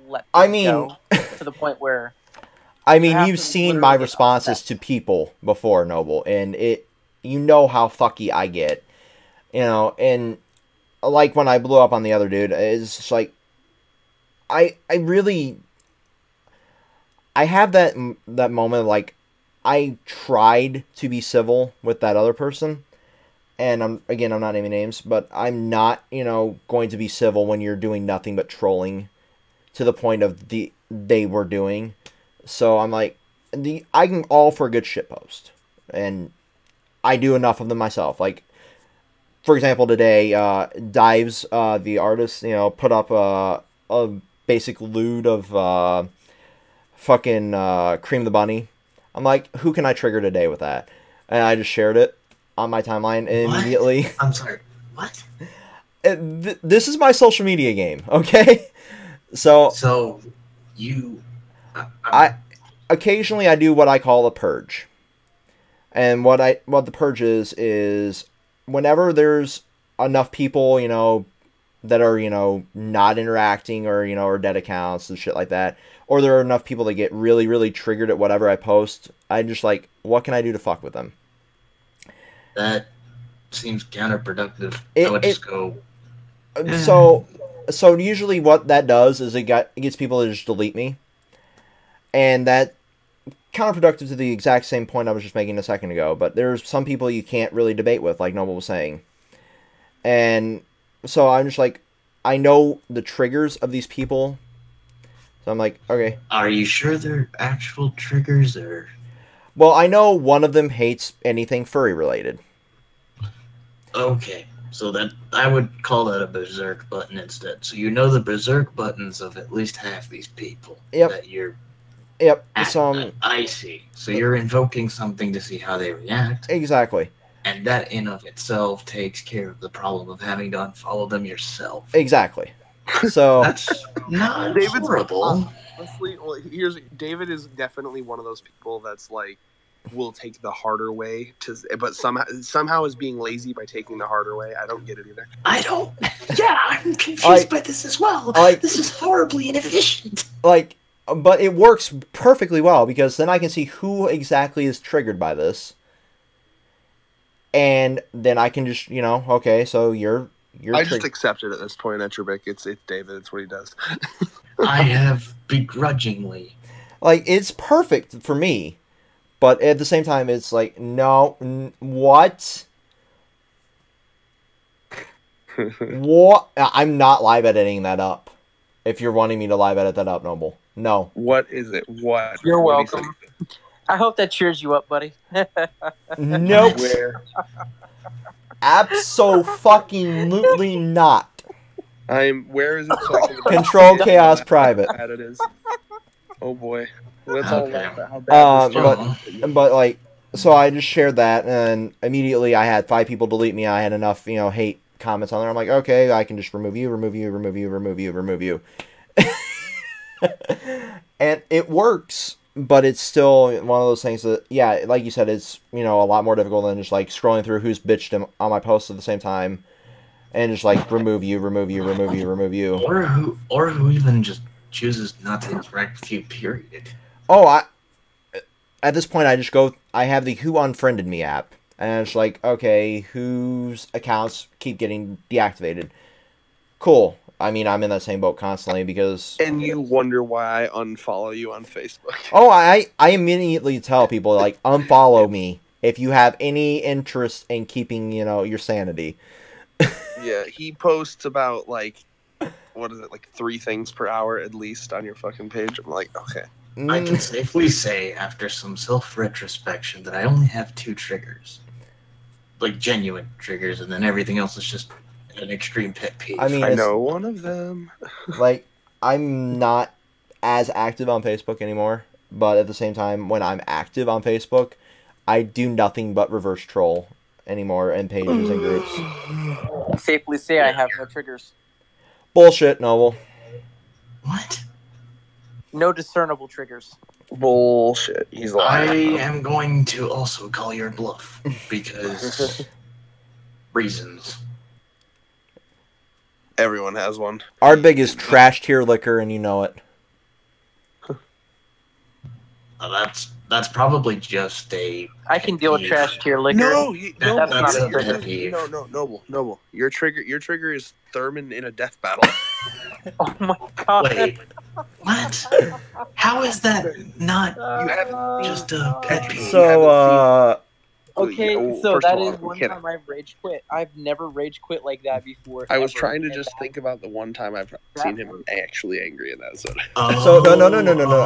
let I things mean go to the point where you've seen my responses to people before, Noble, and how fucky I get. And like when I blew up on the other dude, it's just like I have that moment of like I tried to be civil with that other person, and I'm not naming names, but I'm not going to be civil when you're doing nothing but trolling to the point of they were doing. So I'm like, I'm all for a good shitpost, and I do enough of them myself. Like, for example, today, Dives, the artist, put up a basic loot of fucking Cream the Bunny. I'm like, who can I trigger today with that? And I just shared it on my timeline, and What? immediately... I'm sorry. What? This is my social media game, okay? So you... Occasionally I do what I call a purge. And what the purge is whenever there's enough people, that are, not interacting or dead accounts and shit like that, or there are enough people that get really, really triggered at whatever I post, I'm just like, what can I do to fuck with them? That seems counterproductive. I would just go... So usually what that does is it gets people to just delete me. And that counterproductive to the exact same point I was just making a second ago, but there's some people you can't really debate with, like Noble was saying. And so I'm just like, I know the triggers of these people. So I'm like, okay. Are you sure they're actual triggers, or... Well, I know one of them hates anything furry related. Okay, so that I would call that a berserk button instead. So you know the berserk buttons of at least half these people. Yep. That you're... Yep. I see. So you're invoking something to see how they react. Exactly. And that in of itself takes care of the problem of having to unfollow them yourself. Exactly. So that's not David's horrible. Honestly, well, David is definitely one of those people that's like will take the harder way but somehow is being lazy by taking the harder way. I don't get it either. I don't. Yeah, I'm confused by this as well. This is horribly inefficient. But it works perfectly well, because then I can see who exactly is triggered by this. And then I can just, okay, so you're I just accept it at this point, Etribic. It's David. It's what he does. I have begrudgingly. It's perfect for me. But at the same time, it's like, no, what? What? I'm not live editing that up. If you're wanting me to live edit that up, Noble. No. What is it? What? You're welcome. I hope that cheers you up, buddy. Nope. Abso-fucking-lutely not. Where is it? So I can Kontrolled Khaos private. Bad it is. Oh boy. Let's all laugh at how bad but so I just shared that, and immediately I had 5 people delete me. I had enough, hate comments on there. I'm like, okay, I can just remove you. And it works, but it's still one of those things that, yeah, like you said, it's, a lot more difficult than just, scrolling through who's bitched on my posts at the same time, and just, remove you. Or who even just chooses not to interact with you, period. Oh, at this point, I have the Who Unfriended Me app, and it's like, okay, whose accounts keep getting deactivated? Cool. I mean, I'm in that same boat constantly because... And you wonder why I unfollow you on Facebook. Oh, I immediately tell people, unfollow me if you have any interest in keeping, your sanity. Yeah, he posts about, what is it, 3 things per hour at least on your fucking page. I'm like, okay. I can safely say, after some self-retrospection, that I only have 2 triggers. Genuine triggers, and then everything else is just... an extreme pet peeve. I mean, I know one of them. I'm not as active on Facebook anymore, but at the same time, when I'm active on Facebook, I do nothing but reverse troll anymore in pages and groups. Safely say I have no triggers. Bullshit, Noble. What? No discernible triggers. Bullshit. He's lying. I am going to also call your bluff because reasons. Everyone has one. Our biggest trash tier liquor, and you know it. That's probably just a... I can deal with trash tier liquor. No, that's not a pet trigger. peeve. No, Noble. Your trigger is Thurman in a death battle. Oh my god. Wait, what? How is that not just a pet peeve? So, Okay, Well, so first that of all, is one can I- time I've rage quit. I've never rage quit like that before. I was ever. trying to And just think about the one time I've seen him actually angry in that. So no.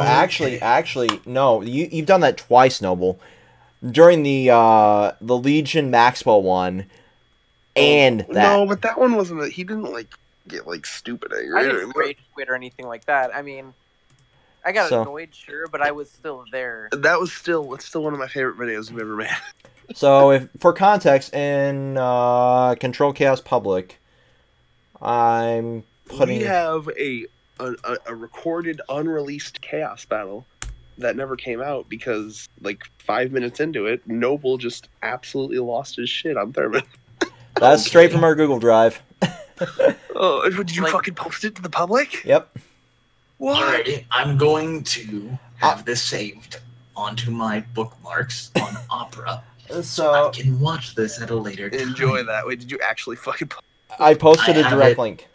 Actually, no. You've done that twice, Noble. During the Legion Maxwell one, and that. No, but that one wasn't. He didn't get like stupid I angry. didn't rage quit or anything like that. I mean, I got annoyed, sure, but I was still there. It's still one of my favorite videos we've ever made. So, if for context, in Kontrolled Khaos Public, I'm putting... We have a recorded, unreleased Chaos battle that never came out because, like, 5 minutes into it, Noble just absolutely lost his shit on Thurman. That's straight from our Google Drive. Oh, did you fucking post it to the public? Yep. What? Alrighty, I'm going to have this saved onto my bookmarks on Opera. So I can watch this at a later time. Enjoy that. Wait, did you actually fucking post it? I posted a direct link.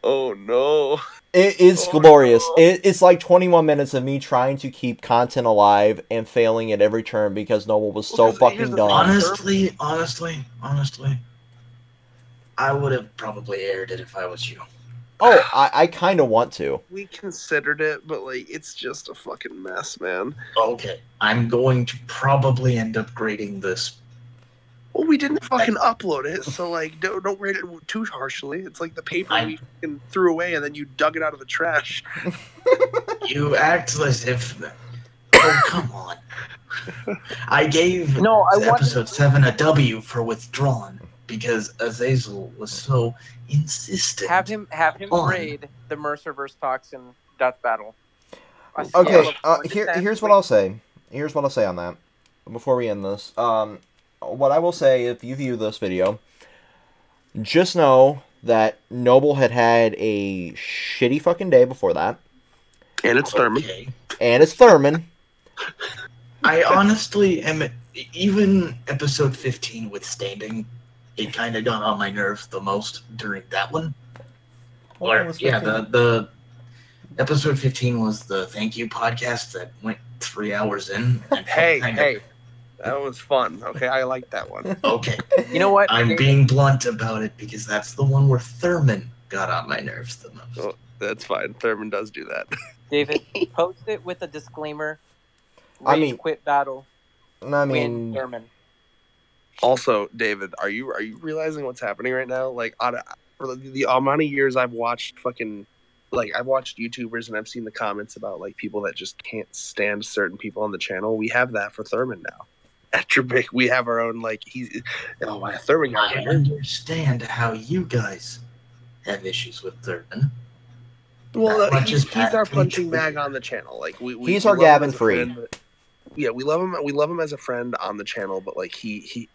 Oh, no. It is glorious. No. It's like 21 minutes of me trying to keep content alive and failing at every turn because Noble was so fucking dumb. Honestly, I would have probably aired it if I was you. Oh, I kind of want to. We considered it, but, like, it's just a fucking mess, man. Okay. I'm going to probably end up grading this. Well, we didn't fucking upload it, so, like, don't rate it too harshly. It's like the paper we fucking threw away and then you dug it out of the trash. You act as if... Oh, come on. I gave episode 7 a W for withdrawn. Because Azazel was so insistent. Have him raid the Mercer vs. Toxin death battle. Okay, here's what I'll say. Here's what I'll say on that. Before we end this. What I will say, if you view this video, just know that Noble had a shitty fucking day before that. And it's Thurman. Okay. And it's Thurman. I honestly am... Even episode 15 withstanding... It kind of got on my nerves the most during that one. The episode 15 was the thank you podcast that went 3 hours in. And hey, that was fun. Okay, I like that one. Okay. You know what? I'm being blunt about it because that's the one where Thurman got on my nerves the most. Oh, that's fine. Thurman does do that. David, post it with a disclaimer. Quit battle. Win Thurman. Also, David, are you realizing what's happening right now? Like, for the amount of years I've watched I've watched YouTubers and I've seen the comments about, like, people that just can't stand certain people on the channel. We have that for Thurman now. At Trebek, we have our own, like, Thurman. I understand how you guys have issues with Thurman. Well, he's our punching bag on the channel. Like, he's our Gavin Free. Yeah, we love him. We love him as a friend on the channel, but, like, he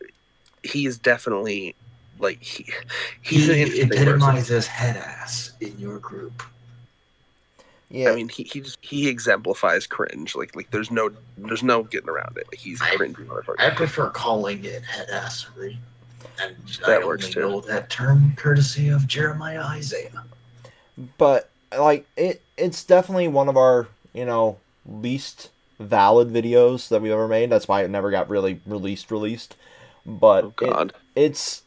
is definitely, like, he's an interesting epitomizes head ass in your group. Yeah, I mean, he exemplifies cringe. Like there's no getting around it. Like, he's cringe. I prefer calling it head assery, and that I works only too. know that term courtesy of Jeremiah Isaiah. But, like, it's definitely one of our least valid videos that we've ever made. That's why it never got really released. But it's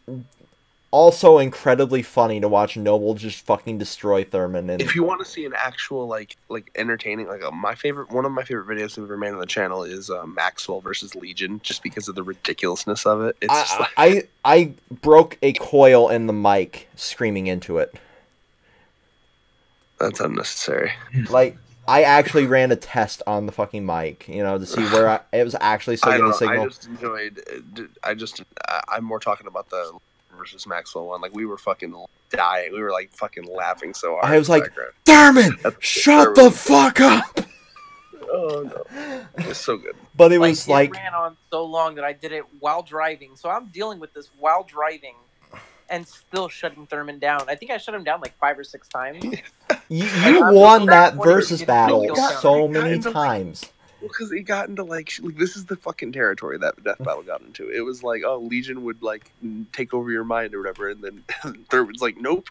also incredibly funny to watch Noble just fucking destroy Thurman. And if you want to see an actual like entertaining, like, one of my favorite videos we've ever made on the channel is Maxwell versus Legion, just because of the ridiculousness of it. It's I broke a coil in the mic screaming into it. That's unnecessary. Like, I actually ran a test on the fucking mic, to see where it was actually still getting a signal. I just enjoyed. I'm more talking about the versus Maxwell one. Like, we were fucking dying. We were, like, fucking laughing so hard. I was like, Thurman, shut the fuck up. Oh no, it's so good. But it was like, it ran on so long that I did it while driving. So I'm dealing with this while driving. And still shutting Thurman down. I think I shut him down like 5 or 6 times. You won that versus battle so many times. Well, because it got into like this is the fucking territory that death battle got into. It was like, oh, Legion would like take over your mind or whatever, and then Thurman's like, nope,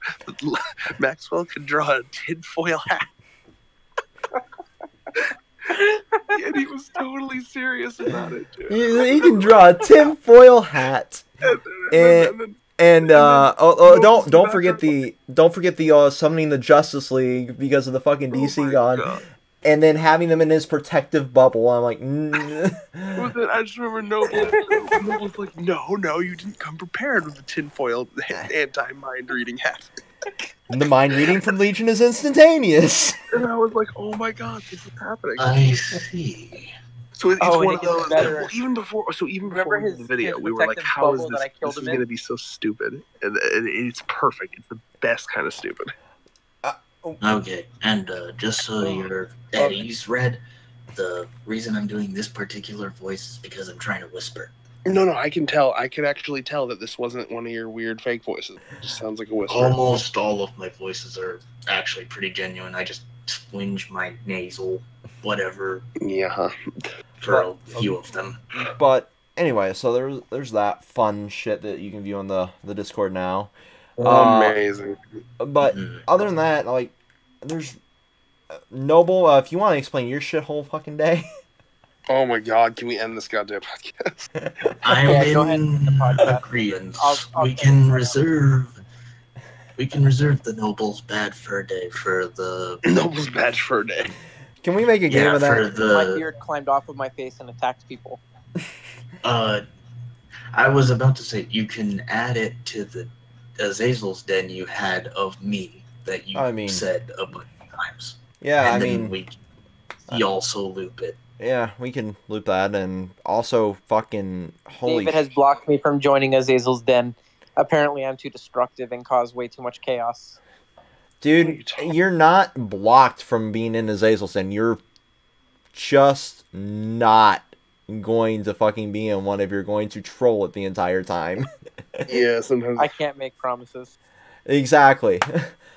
Maxwell could draw a tinfoil hat. And he was totally serious about it, too. He can draw a tinfoil hat. And don't forget the summoning the Justice League because of the fucking DC God. And then having them in his protective bubble. I'm like, I just remember Noble was like, no, you didn't come prepared with the tinfoil anti-mind reading hat. The mind reading from Legion is instantaneous. And I was like, oh my god, this is happening. I see. So it's Oh, and one it of gets those. better. Well, even before Remember the video, his we were like, protective how is bubble this? that I killed This him is in? going to be so stupid, and it's perfect. It's the best kind of stupid. Okay, and just so you're at ease, Red, the reason I'm doing this particular voice is because I'm trying to whisper. No, I can tell. I could actually tell that this wasn't one of your weird fake voices. It just sounds like a whisper. Almost all of my voices are actually pretty genuine. I just twinge my nasal, whatever, Yeah. for a few of them. But anyway, so there's that fun shit that you can view on the Discord now. Amazing. But other than that, like, there's Noble. If you want to explain your shit whole fucking day. Oh my god, can we end this goddamn podcast? I'm Yeah, go ahead and end the in podcast. agreement. I'll We can reserve the Noble's Bad Fur Day for the Noble's badge for a day. Can we make a game of for that? My the. beard climbed off of my face and attacked people. I was about to say you can add it to the Azazel's Den you had of me that you said a bunch of times. Yeah, and then we also loop it. Yeah, we can loop that, and also fucking holy. David has blocked me from joining Azazel's Den. Apparently, I'm too destructive and cause way too much chaos. Dude, you're not blocked from being in Azazel's Den. You're just not going to fucking be in one if you're going to troll it the entire time. Yeah, sometimes. I can't make promises. Exactly.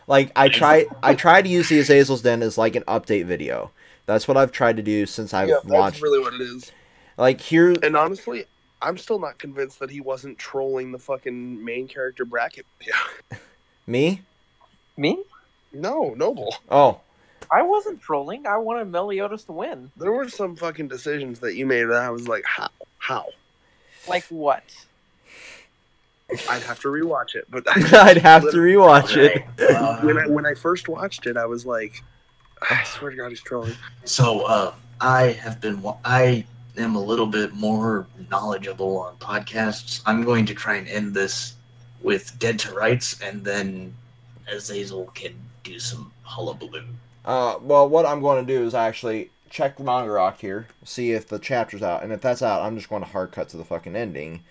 Like, I try to use the Azazel's Den as like an update video. That's what I've tried to do since I've That's watched. really what it is. Like, here. And honestly, I'm still not convinced that he wasn't trolling the fucking main character bracket. Yeah. Me? Me? No, Noble. Oh. I wasn't trolling. I wanted Meliodas to win. There were some fucking decisions that you made that I was like, how? Like what? I'd have to rewatch it, but I'd have to rewatch it. When I first watched it, I was like, I swear to God, he's trolling. So I am a little bit more knowledgeable on podcasts. I'm going to try and end this with Dead to Rights, and then Azazel can do some hullabaloo. Well, what I'm going to do is actually check the manga rock here, see if the chapter's out, and if that's out, I'm just going to hard cut to the fucking ending.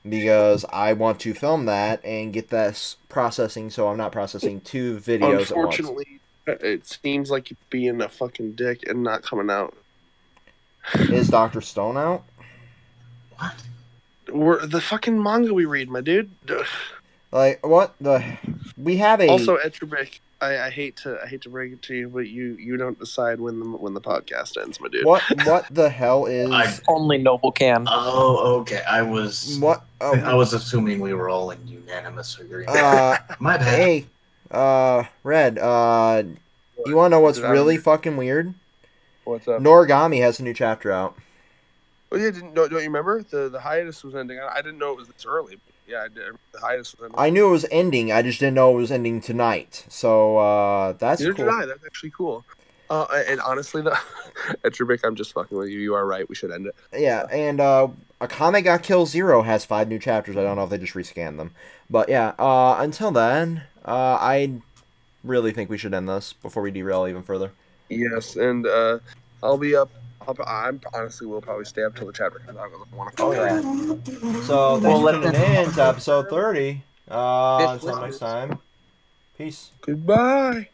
Because I want to film that and get this processing, so I'm not processing two videos at once. Unfortunately, it seems like you're being a fucking dick and not coming out. Is Dr. Stone out? What? We're the fucking manga we read, my dude. Like, what the? We have a... Also, Etrabik, I hate to break it to you, but you don't decide when the podcast ends, my dude. What the hell is... Only Noble can. Oh, okay. I was assuming we were all in unanimous agreement. My bad. Hey, Red, you want to know what's really fucking weird? What's up? Noragami has a new chapter out. Oh yeah, don't you remember? The hiatus was ending. I didn't know it was this early. Yeah, I did. The hiatus was ending. I knew it was ending. I just didn't know it was ending tonight. So that's Neither cool. did I. That's actually cool. And honestly, Etrabik, I'm just fucking with you. You are right. We should end it. Yeah, and Akame ga Kill Zero has 5 new chapters. I don't know if they just rescanned them. But yeah, until then, I really think we should end this before we derail even further. Yes, and I'll be up. I honestly will probably stay up till the chapter comes out. I want to. Oh yeah. So thanks for tuning in to episode 30. Until next time. Peace. Goodbye.